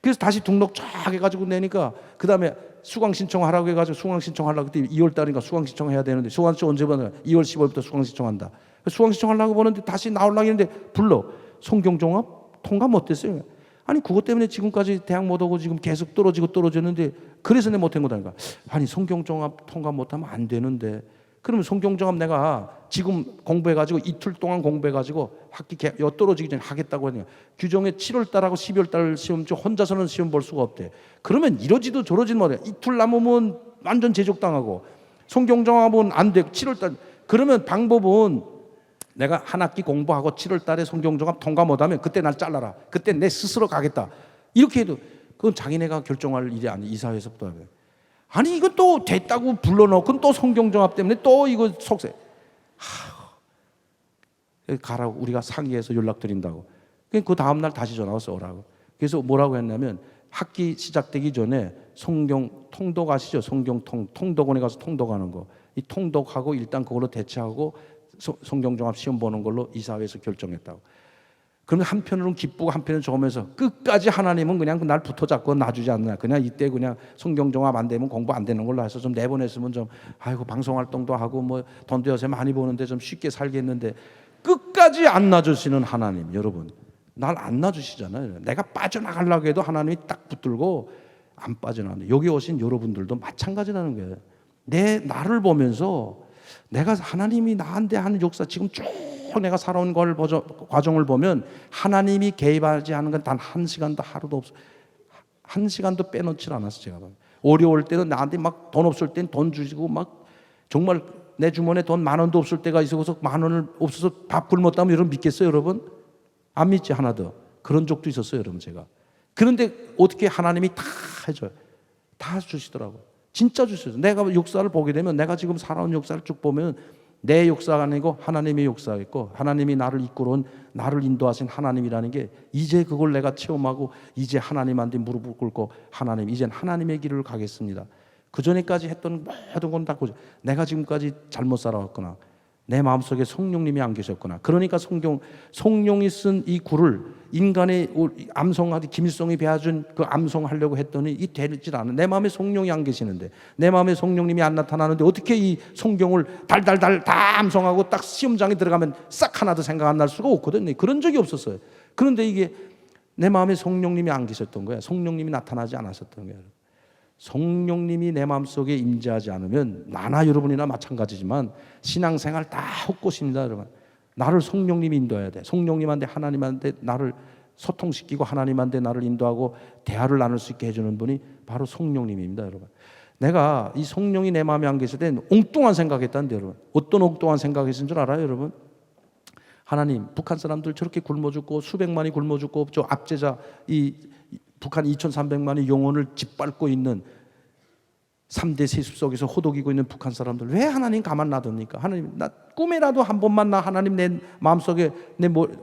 그래서 다시 등록 쫙 해가지고 내니까 그 다음에 수강 신청하라고 해가지고 수강 신청하려고 그때 2월 달이니까 수강 신청해야 되는데 수강 신청 언제 받나? 2월 15일부터 수강 신청한다. 수강 신청하려고 보는데 다시 나오려고 했는데 불러. 성경종합 통과 못했어요. 아니 그것 때문에 지금까지 대학 못 오고 지금 계속 떨어졌는데 그래서 내가 못한 거다니까. 아니 성경종합 통과 못하면 안 되는데 그러면 성경종합 내가 지금 공부해가지고 이틀 동안 공부해가지고 학기 떨어지기 전에 하겠다고 하니까 규정에 7월 달하고 12월 달 시험 중 혼자서는 시험 볼 수가 없대. 그러면 이러지도 저러지도 못해. 이틀 남으면 완전 제족당하고 성경종합은 안 돼. 7월 달 그러면 방법은 내가 한 학기 공부하고 7월 달에 성경종합 통과 못하면 그때 날 잘라라. 그때 내 스스로 가겠다. 이렇게 해도 그건 자기네가 결정할 일이 아니 이사회에서부터 하면. 아니 이거 또 됐다고 불러놓고 또 성경종합 때문에 또 이거 속세. 가라고 우리가 상의해서 연락드린다고. 그 다음 날 다시 전화 와서 오라고. 그래서 뭐라고 했냐면 학기 시작되기 전에 성경 통독 아시죠? 성경 통독원에 가서 통독하는 거. 이 통독하고 일단 그걸로 대체하고 성경종합 시험 보는 걸로 이사회에서 결정했다고. 그러면 한편으로는 기쁘고 한편으로는 좋으면서 끝까지 하나님은 그냥 날 붙어잡고 놔주지 않나. 그냥 이때 그냥 성경종합 안 되면 공부 안 되는 걸로 해서 좀 내보냈으면 좀 방송 활동도 하고 뭐 돈도 요새 많이 버는데 좀 쉽게 살겠는데 끝까지 안 놔주시는 하나님. 여러분 날 안 놔주시잖아요. 내가 빠져나가려고 해도 하나님이 딱 붙들고 안 빠져나가는데 여기 오신 여러분들도 마찬가지라는 거예요. 나를 보면서 내가 하나님이 나한테 하는 역사 지금 쭉 내가 살아온 과정을 보면 하나님이 개입하지 않은 건 단 한 시간도 하루도 없어. 한 시간도 빼놓지 않았어. 제가 어려울 때는 나한테 막 돈 없을 땐 돈 주시고 막 정말 내 주머니에 돈 10,000원도 없을 때가 있어서 10,000원을 없어서 밥 굶었다면 여러분 믿겠어요, 여러분? 안 믿지, 하나 더. 그런 적도 있었어요, 여러분, 제가. 그런데 어떻게 하나님이 다 해줘요. 다 주시더라고요. 진짜 주시죠. 내가 역사를 보게 되면, 내가 지금 살아온 역사를 쭉 보면 내 역사가 아니고 하나님의 역사였고, 하나님이 나를 이끌어온, 나를 인도하신 하나님이라는 게, 이제 그걸 내가 체험하고 이제 하나님한테 무릎을 꿇고, 하나님, 이젠 하나님의 길을 가겠습니다. 그전에까지 했던 모든 건 다 내가 지금까지 잘못 살아왔구나, 내 마음속에 성령님이 안 계셨구나. 그러니까 성령이 쓴 이 글을 인간의 암송하듯 김일성이 배워준 그 암송하려고 했더니 이 되질 않아. 내 마음에 성령이 안 계시는데, 내 마음에 성령님이 안 나타나는데 어떻게 이 성경을 달달달 다 암송하고 딱 시험장에 들어가면 싹 하나도 생각 안 날 수가 없거든요. 그런 적이 없었어요. 그런데 이게 내 마음에 성령님이 안 계셨던 거야. 성령님이 나타나지 않았었던 거야. 성령님이 내 마음속에 임재하지 않으면, 나나 여러분이나 마찬가지지만 신앙생활 다 헛것입니다, 여러분. 나를 성령님이 인도해야 돼. 성령님한테, 하나님한테 나를 소통시키고 하나님한테 나를 인도하고 대화를 나눌 수 있게 해주는 분이 바로 성령님입니다, 여러분. 내가 이 성령이 내 마음에 안 계실 때 엉뚱한 생각했다는데, 여러분. 어떤 엉뚱한 생각했은 줄 알아요, 여러분? 하나님, 북한 사람들 저렇게 굶어 죽고 수백만이 굶어 죽고 저 압제자, 이 북한 2,300만의 영혼을 짓밟고 있는 3대 세습 속에서 호독이고 있는 북한 사람들, 왜 하나님 가만 놔둡니까? 하나님, 나 꿈에라도 한 번만, 나 하나님 내 마음속에,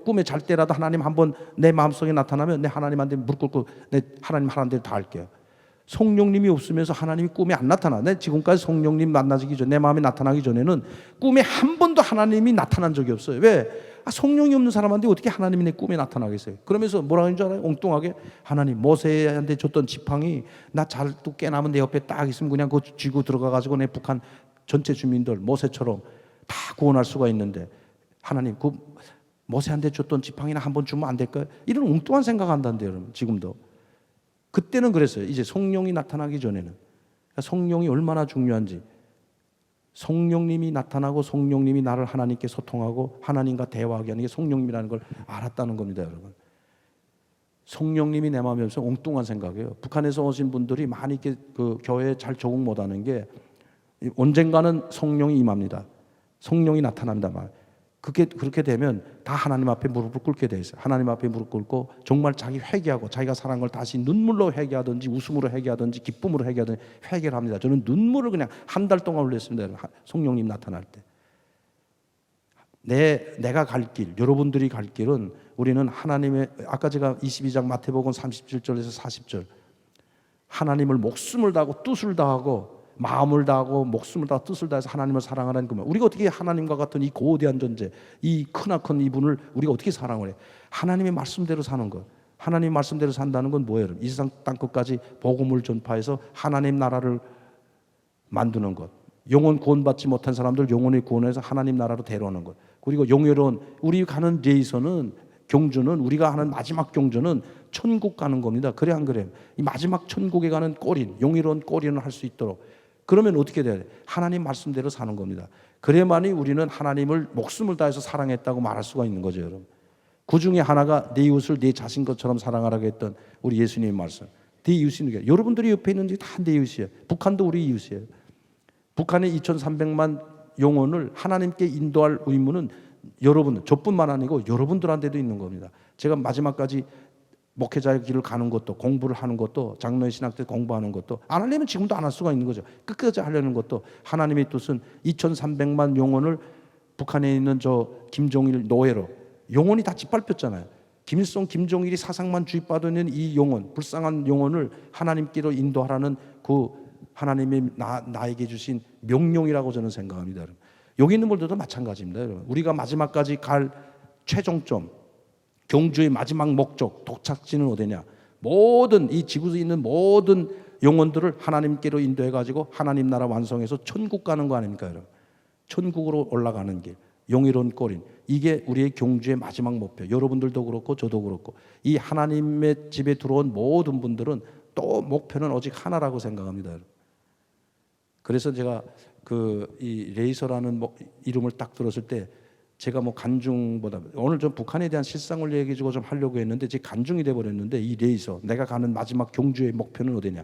꿈에 잘 때라도 하나님 한 번 내 마음속에 나타나면 내 하나님한테 무릎 꿇고 내 하나님 하라는 대로 다 할게요. 성령님이 없으면서 하나님이 꿈에 안 나타나. 내 지금까지 성령님 만나기 전, 내 마음에 나타나기 전에는 꿈에 한 번도 하나님이 나타난 적이 없어요. 왜? 성령이 없는 사람한테 어떻게 하나님이 내 꿈에 나타나겠어요? 그러면서 뭐라 하는 줄 알아요? 엉뚱하게, 하나님 모세한테 줬던 지팡이 나 잘 또 깨나면 내 옆에 딱 있으면 그냥 그거 쥐고 들어가가지고 내 북한 전체 주민들 모세처럼 다 구원할 수가 있는데, 하나님 그 모세한테 줬던 지팡이나 한번 주면 안 될까요? 이런 엉뚱한 생각한다는데요, 여러분. 지금도. 그때는 그랬어요. 이제 성령이 나타나기 전에는. 성령이 얼마나 중요한지, 성령님이 나타나고 성령님이 나를 하나님께 소통하고 하나님과 대화하게 하는 게 성령님이라는 걸 알았다는 겁니다, 여러분. 성령님이 내 마음에 없어서 엉뚱한 생각이에요. 북한에서 오신 분들이 많이 이렇게 그 교회에 잘 적응 못하는 게, 언젠가는 성령이 임합니다. 성령이 나타납니다. 그렇게 되면 다 하나님 앞에 무릎을 꿇게 돼 있어요. 하나님 앞에 무릎 꿇고 정말 자기 회개하고, 자기가 사랑한 걸 다시 눈물로 회개하든지 웃음으로 회개하든지 기쁨으로 회개하든지 회개를 합니다. 저는 눈물을 그냥 한 달 동안 흘렸습니다. 성령님 나타날 때. 내가 갈 길, 여러분들이 갈 길은, 우리는 하나님의, 아까 제가 22장 마태복음 37절에서 40절, 하나님을 목숨을 다하고 뜻을 다하고 마음을 다하고 목숨을 다하고 뜻을 다해서 하나님을 사랑하라는 겁니다. 우리가 어떻게 하나님과 같은 이 거대한 존재, 이 크나큰 이분을 우리가 어떻게 사랑을 해? 하나님의 말씀대로 사는 것. 하나님의 말씀대로 산다는 건 뭐예요? 이 세상 땅끝까지 복음을 전파해서 하나님 나라를 만드는 것. 영혼 구원받지 못한 사람들 영혼을 구원해서 하나님 나라로 데려오는 것. 그리고 영예로운, 우리 가는 레이서는, 경주는, 우리가 하는 마지막 경주는 천국 가는 겁니다. 그래 안 그래요? 이 마지막 천국에 가는 꼬린, 영예로운 꼬린을 할 수 있도록. 그러면 어떻게 돼야 돼? 하나님 말씀대로 사는 겁니다. 그래야만이 우리는 하나님을 목숨을 다해서 사랑했다고 말할 수가 있는 거죠, 여러분. 그 중에 하나가 내 이웃을 내 자신 것처럼 사랑하라고 했던 우리 예수님의 말씀. 내 이웃이 게, 여러분들이 옆에 있는 게 다 내 이웃이에요. 북한도 우리 이웃이에요. 북한의 2,300만 영혼을 하나님께 인도할 의무는 여러분, 저뿐만 아니고 여러분들한테도 있는 겁니다. 제가 마지막까지 목회자의 길을 가는 것도, 공부를 하는 것도, 장로의 신학 때 공부하는 것도, 안 하려면 지금도 안 할 수가 있는 거죠. 끝까지 하려는 것도, 하나님의 뜻은 2,300만 영혼을, 북한에 있는 저 김종일 노예로 영혼이 다 짓밟혔잖아요. 김일성, 김종일이 사상만 주입받는 이 영혼, 불쌍한 영혼을 하나님께로 인도하라는 그 하나님이 나에게 주신 명령이라고 저는 생각합니다, 여러분. 여기 있는 분들도 마찬가지입니다, 여러분. 우리가 마지막까지 갈 최종점, 경주의 마지막 목적, 도착지는 어디냐? 모든 이 지구에 있는 모든 영혼들을 하나님께로 인도해가지고 하나님 나라 완성해서 천국 가는 거 아닙니까, 여러분? 천국으로 올라가는 길, 영예로운 꼬린. 이게 우리의 경주의 마지막 목표. 여러분들도 그렇고 저도 그렇고, 이 하나님의 집에 들어온 모든 분들은 또 목표는 오직 하나라고 생각합니다, 여러분. 그래서 제가 이 레이서라는 이름을 딱 들었을 때 제가 뭐 간중보다 오늘 좀 북한에 대한 실상을 얘기해 주고 좀 하려고 했는데 제 간중이 돼 버렸는데 이 레이서 내가 가는 마지막 경주의 목표는 어디냐?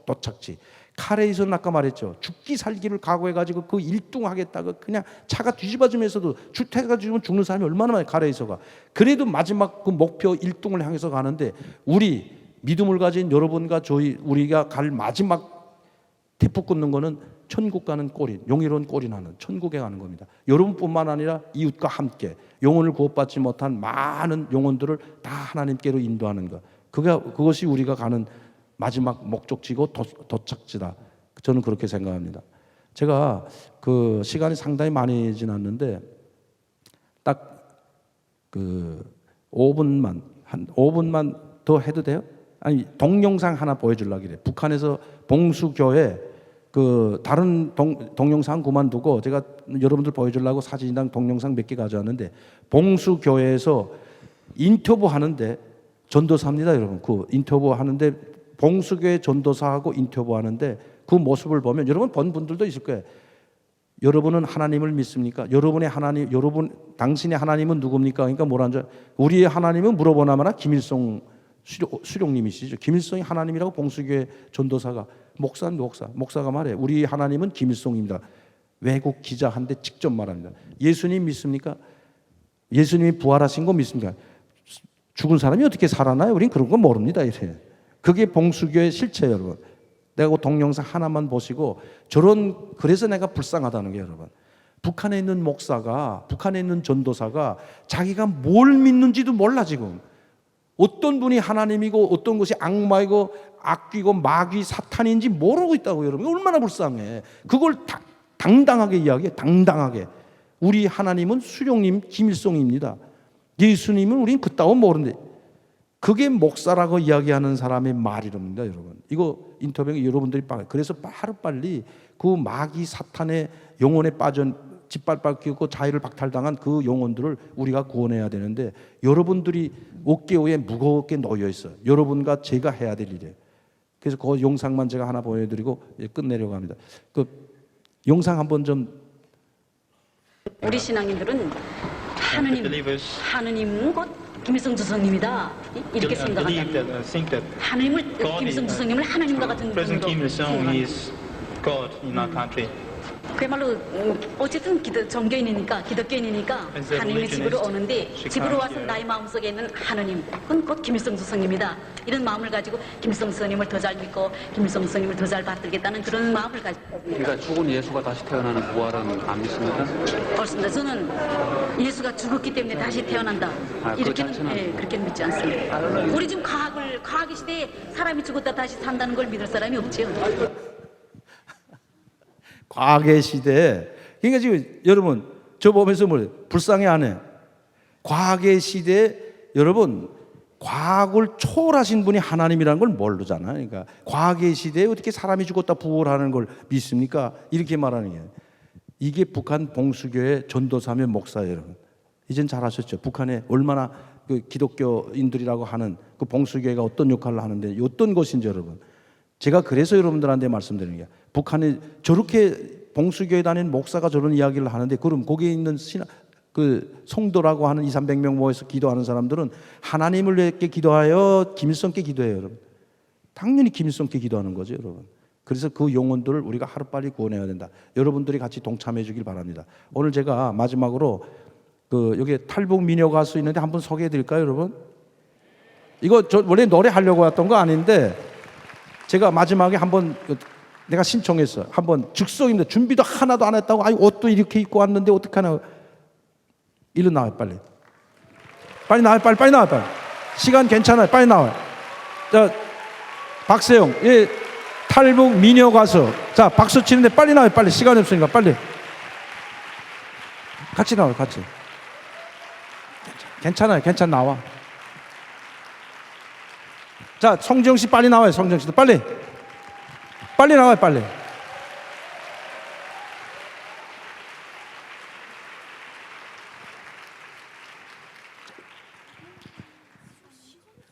도착지. 카레이서는 아까 말했죠. 죽기 살기를 각오해 가지고 그 일등하겠다고 그냥 차가 뒤집어지면서도 주택가 죽으면 죽는 사람이 얼마나 많아요. 카레이서가. 그래도 마지막 그 목표 일등을 향해서 가는데 우리 믿음을 가진 여러분과 우리가 갈 마지막 대포 끊는 거는 천국 가는 꼬린, 용의로운 꼬린하는 천국에 가는 겁니다. 여러분뿐만 아니라 이웃과 함께 영혼을 구원받지 못한 많은 영혼들을 다 하나님께로 인도하는 것. 그것이 우리가 가는 마지막 목적지고 도착지다. 저는 그렇게 생각합니다. 제가 그 시간이 상당히 많이 지났는데 딱 그 5분만 한 5분만 더 해도 돼요? 아니 동영상 하나 보여주려고 그래. 북한에서 봉수교회 그 다른 동영상 그만두고 제가 여러분들 보여주려고 사진이랑 동영상 몇 개 가져왔는데 봉수교회에서 인터뷰 하는데 전도사입니다, 여러분. 그 인터뷰 하는데 봉수교회 전도사하고 인터뷰 하는데 그 모습을 보면 여러분 본 분들도 있을 거예요. 여러분은 하나님을 믿습니까? 당신의 하나님은 누굽니까? 그러니까 뭐라는 줄 우리의 하나님은 물어보나마나 김일성 수령님이시죠. 김일성이 하나님이라고 봉수교회 전도사가 목사가 말해. 우리 하나님은 김일성입니다. 외국 기자한테 직접 말합니다. 예수님 믿습니까? 예수님이 부활하신 거 믿습니까? 죽은 사람이 어떻게 살아나요? 우린 그런 거 모릅니다. 이래. 그게 봉수교의 실체예요, 여러분. 내가 그 동영상 하나만 보시고 그래서 내가 불쌍하다는 게 여러분. 북한에 있는 목사가, 북한에 있는 전도사가 자기가 뭘 믿는지도 몰라 지금. 어떤 분이 하나님이고 어떤 것이 악마이고 악귀고 마귀 사탄인지 모르고 있다고 여러분. 얼마나 불쌍해. 그걸 당당하게 이야기해. 당당하게. 우리 하나님은 수령님 김일성입니다. 예수님은 우린 그따위 모르는데 그게 목사라고 이야기하는 사람의 말이랍니다, 여러분. 이거 인터뷰에 여러분들이 그래서 하루빨리 그 마귀 사탄의 영혼에 짓밟히고 자유를 박탈당한 그 영혼들을 우리가 구원해야 되는데 여러분들이 어깨 위에 무겁게 놓여 있어요. 여러분과 제가 해야 될 일이에요. 그래서 그 영상만 제가 하나 보여드리고 끝내려고 합니다. 그 영상 한번 좀. 우리 신앙인들은 하느님은 곧 김일성 주석님이다 이렇게 생각한다. 하느님을 김일성 주석님을 하나님과 같은 분으로 그야말로 어쨌든 정교인이니까 기독교인이니까 하느님의 집으로 오는데 집으로 와서 나의 마음속에 있는 하느님 그건 곧 김일성 주석님이다 이런 마음을 가지고 김일성 주석님을 더 잘 믿고 김일성 주석님을 더 잘 받들겠다는 그런 마음을 가지고 있습니다. 그러니까 죽은 예수가 다시 태어나는 부활은 안 믿습니까? 그렇습니다. 저는 예수가 죽었기 때문에 다시 태어난다 이렇게는 그렇게 믿지 않습니다. 우리 지금 과학의 시대에 사람이 죽었다 다시 산다는 걸 믿을 사람이 없죠. 과학의 시대에 그러니까 지금 여러분 저 보면서 불쌍해 안 해? 과학의 시대에 여러분 과학을 초월하신 분이 하나님이라는 걸 모르잖아요. 그러니까 과학의 시대에 어떻게 사람이 죽었다 부활하는 걸 믿습니까? 이렇게 말하는 게 이게 북한 봉수교회 전도사며 목사예요, 여러분. 이젠 잘 아셨죠? 북한에 얼마나 그 기독교인들이라고 하는 그 봉수교회가 어떤 역할을 하는데 어떤 것인지 여러분. 제가 그래서 여러분들한테 말씀드리는 게 북한에 저렇게 봉수교회 다니는 목사가 저런 이야기를 하는데 그럼 거기에 있는 그 성도라고 하는 200~300명 모여서 기도하는 사람들은 하나님을 위해 기도하여 김일성께 기도해요, 여러분. 당연히 김일성께 기도하는 거죠, 여러분. 그래서 그 영혼들을 우리가 하루빨리 구원해야 된다. 여러분들이 같이 동참해 주길 바랍니다. 오늘 제가 마지막으로 여기 탈북 미녀 가수 있는데 한번 소개해 드릴까요, 여러분? 이거 저 원래 노래 하려고 왔던 거 아닌데 제가 마지막에 한번 내가 신청했어. 한번 즉석입니다. 준비도 하나도 안 했다고. 아니 옷도 이렇게 입고 왔는데 어떡하나. 일로 나와요, 빨리. 빨리 나와요, 빨리 나와요, 빨리. 시간 괜찮아요, 빨리 나와요. 자, 박세영, 탈북 미녀 가수. 자, 박수 치는데 빨리 나와요, 빨리. 시간이 없으니까 빨리. 같이 나와요, 같이. 괜찮아요, 나와. 자, 송지영 씨 빨리 나와요. 송지영 씨도 빨리 나와요, 빨리.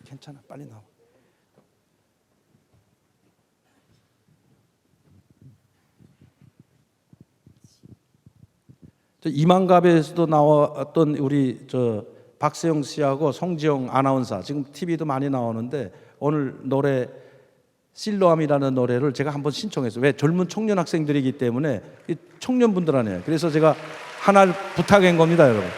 괜찮아, 빨리 나와. 이만갑에서도 나왔던 우리 박세영 씨하고 송지영 아나운서 지금 TV도 많이 나오는데 오늘 노래 실로암이라는 노래를 제가 한번 신청했어요. 왜 젊은 청년 학생들이기 때문에 이 청년분들 아니에요. 그래서 제가 하나를 부탁한 겁니다, 여러분.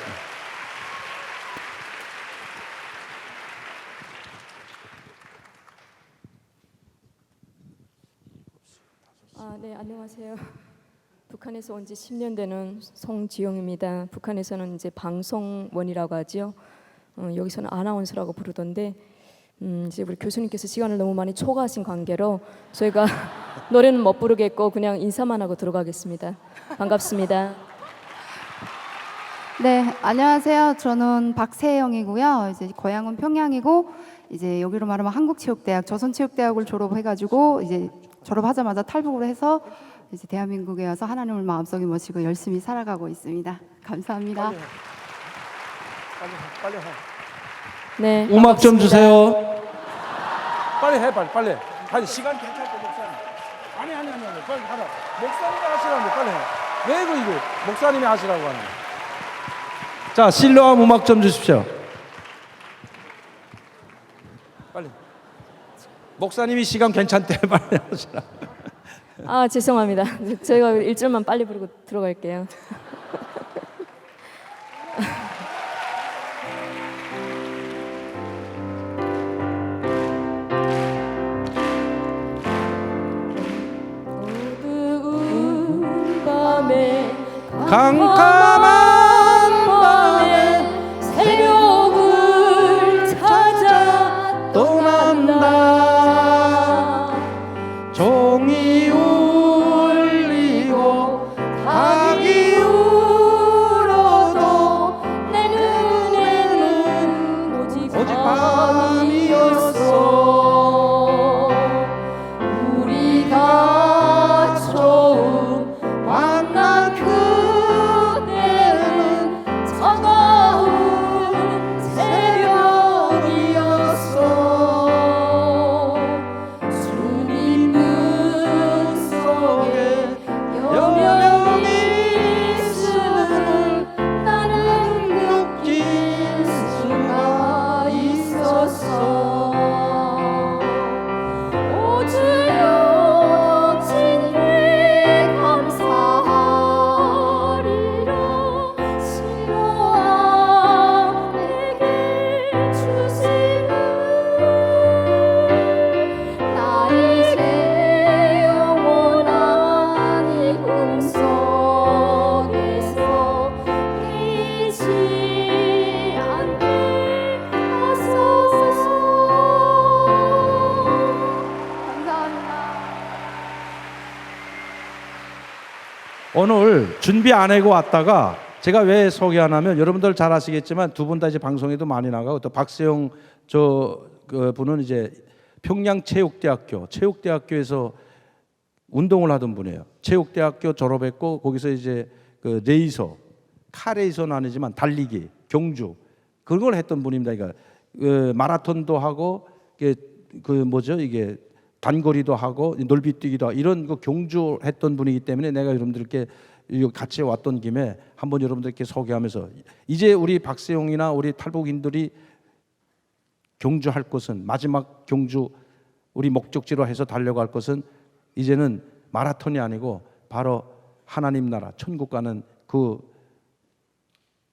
네, 안녕하세요. 북한에서 온 지 10년 되는 송지영입니다. 북한에서는 이제 방송원이라고 하지요. 여기서는 아나운서라고 부르던데 이제 우리 교수님께서 시간을 너무 많이 초과하신 관계로 저희가 노래는 못 부르겠고 그냥 인사만 하고 들어가겠습니다. 반갑습니다. 네, 안녕하세요. 저는 박세영이고요. 이제 고향은 평양이고 이제 여기로 말하면 한국체육대학, 조선체육대학을 졸업해가지고 이제 졸업하자마자 탈북을 해서 이제 대한민국에 와서 하나님을 마음속에 모시고 열심히 살아가고 있습니다. 감사합니다. 빨리 해. 네, 음악 좀 반갑습니다. 주세요. 빨리 해, 빨리. 시간 괜찮고 목사님. 아니, 빨리 하라. 목사님이 하시라는데 빨리 해. 왜 이거 목사님이 하시라고 하는 거야? 자, 실로암 음악 좀 주십시오. 빨리. 목사님이 시간 괜찮대, 빨리 하시라. 죄송합니다. 저희가 1절만 빨리 부르고 들어갈게요. 어두운 밤에 캄캄한 밤에 새벽을 찾아 떠난다. 종이 울리고 닭이 울어도 내 눈에는 오직 밤이었어. 우리가 처음 만난 그때는 차가운 새벽이었어. 주님 눈 속에 여명이 있음을 나는 느낄 수가 있었어. 오 주여 당신께 감사하리라. 실로암 내게 주심을 나 이제 영원한 이 꿈속에서 잊지 않게 하소서. 감사합니다. 오늘 준비 안 하고 왔다가 제가 왜 소개 안 하면 여러분들 잘 아시겠지만 두 분 다 이제 방송에도 많이 나가고 또 박세영 그 분은 이제 평양 체육대학교에서 운동을 하던 분이에요. 체육대학교 졸업했고 거기서 이제 그 카레이서는 아니지만 달리기, 경주 그걸 했던 분입니다. 그러니까 마라톤도 하고 이게 단거리도 하고 넓이뛰기도 하고 이런 거 경주했던 분이기 때문에 내가 여러분들께 같이 왔던 김에 한번 여러분들께 소개하면서 이제 우리 박세용이나 우리 탈북인들이 경주할 것은 마지막 경주 우리 목적지로 해서 달려갈 것은 이제는 마라톤이 아니고 바로 하나님 나라 천국 가는 그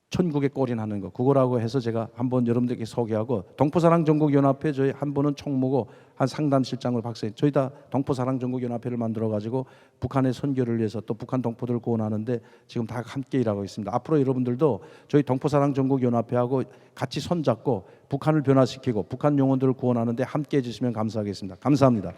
천국에 꼬린하는 거 그거라고 해서 제가 한번 여러분들께 소개하고 동포사랑전국연합회 저희 한 분은 총무고 한 상담실장을 박사님 저희 다 동포사랑전국연합회를 만들어 가지고 북한의 선교를 위해서 또 북한 동포들을 구원하는데 지금 다 함께 일하고 있습니다. 앞으로 여러분들도 저희 동포사랑전국연합회하고 같이 손잡고 북한을 변화시키고 북한 영혼들을 구원하는데 함께 해주시면 감사하겠습니다. 감사합니다.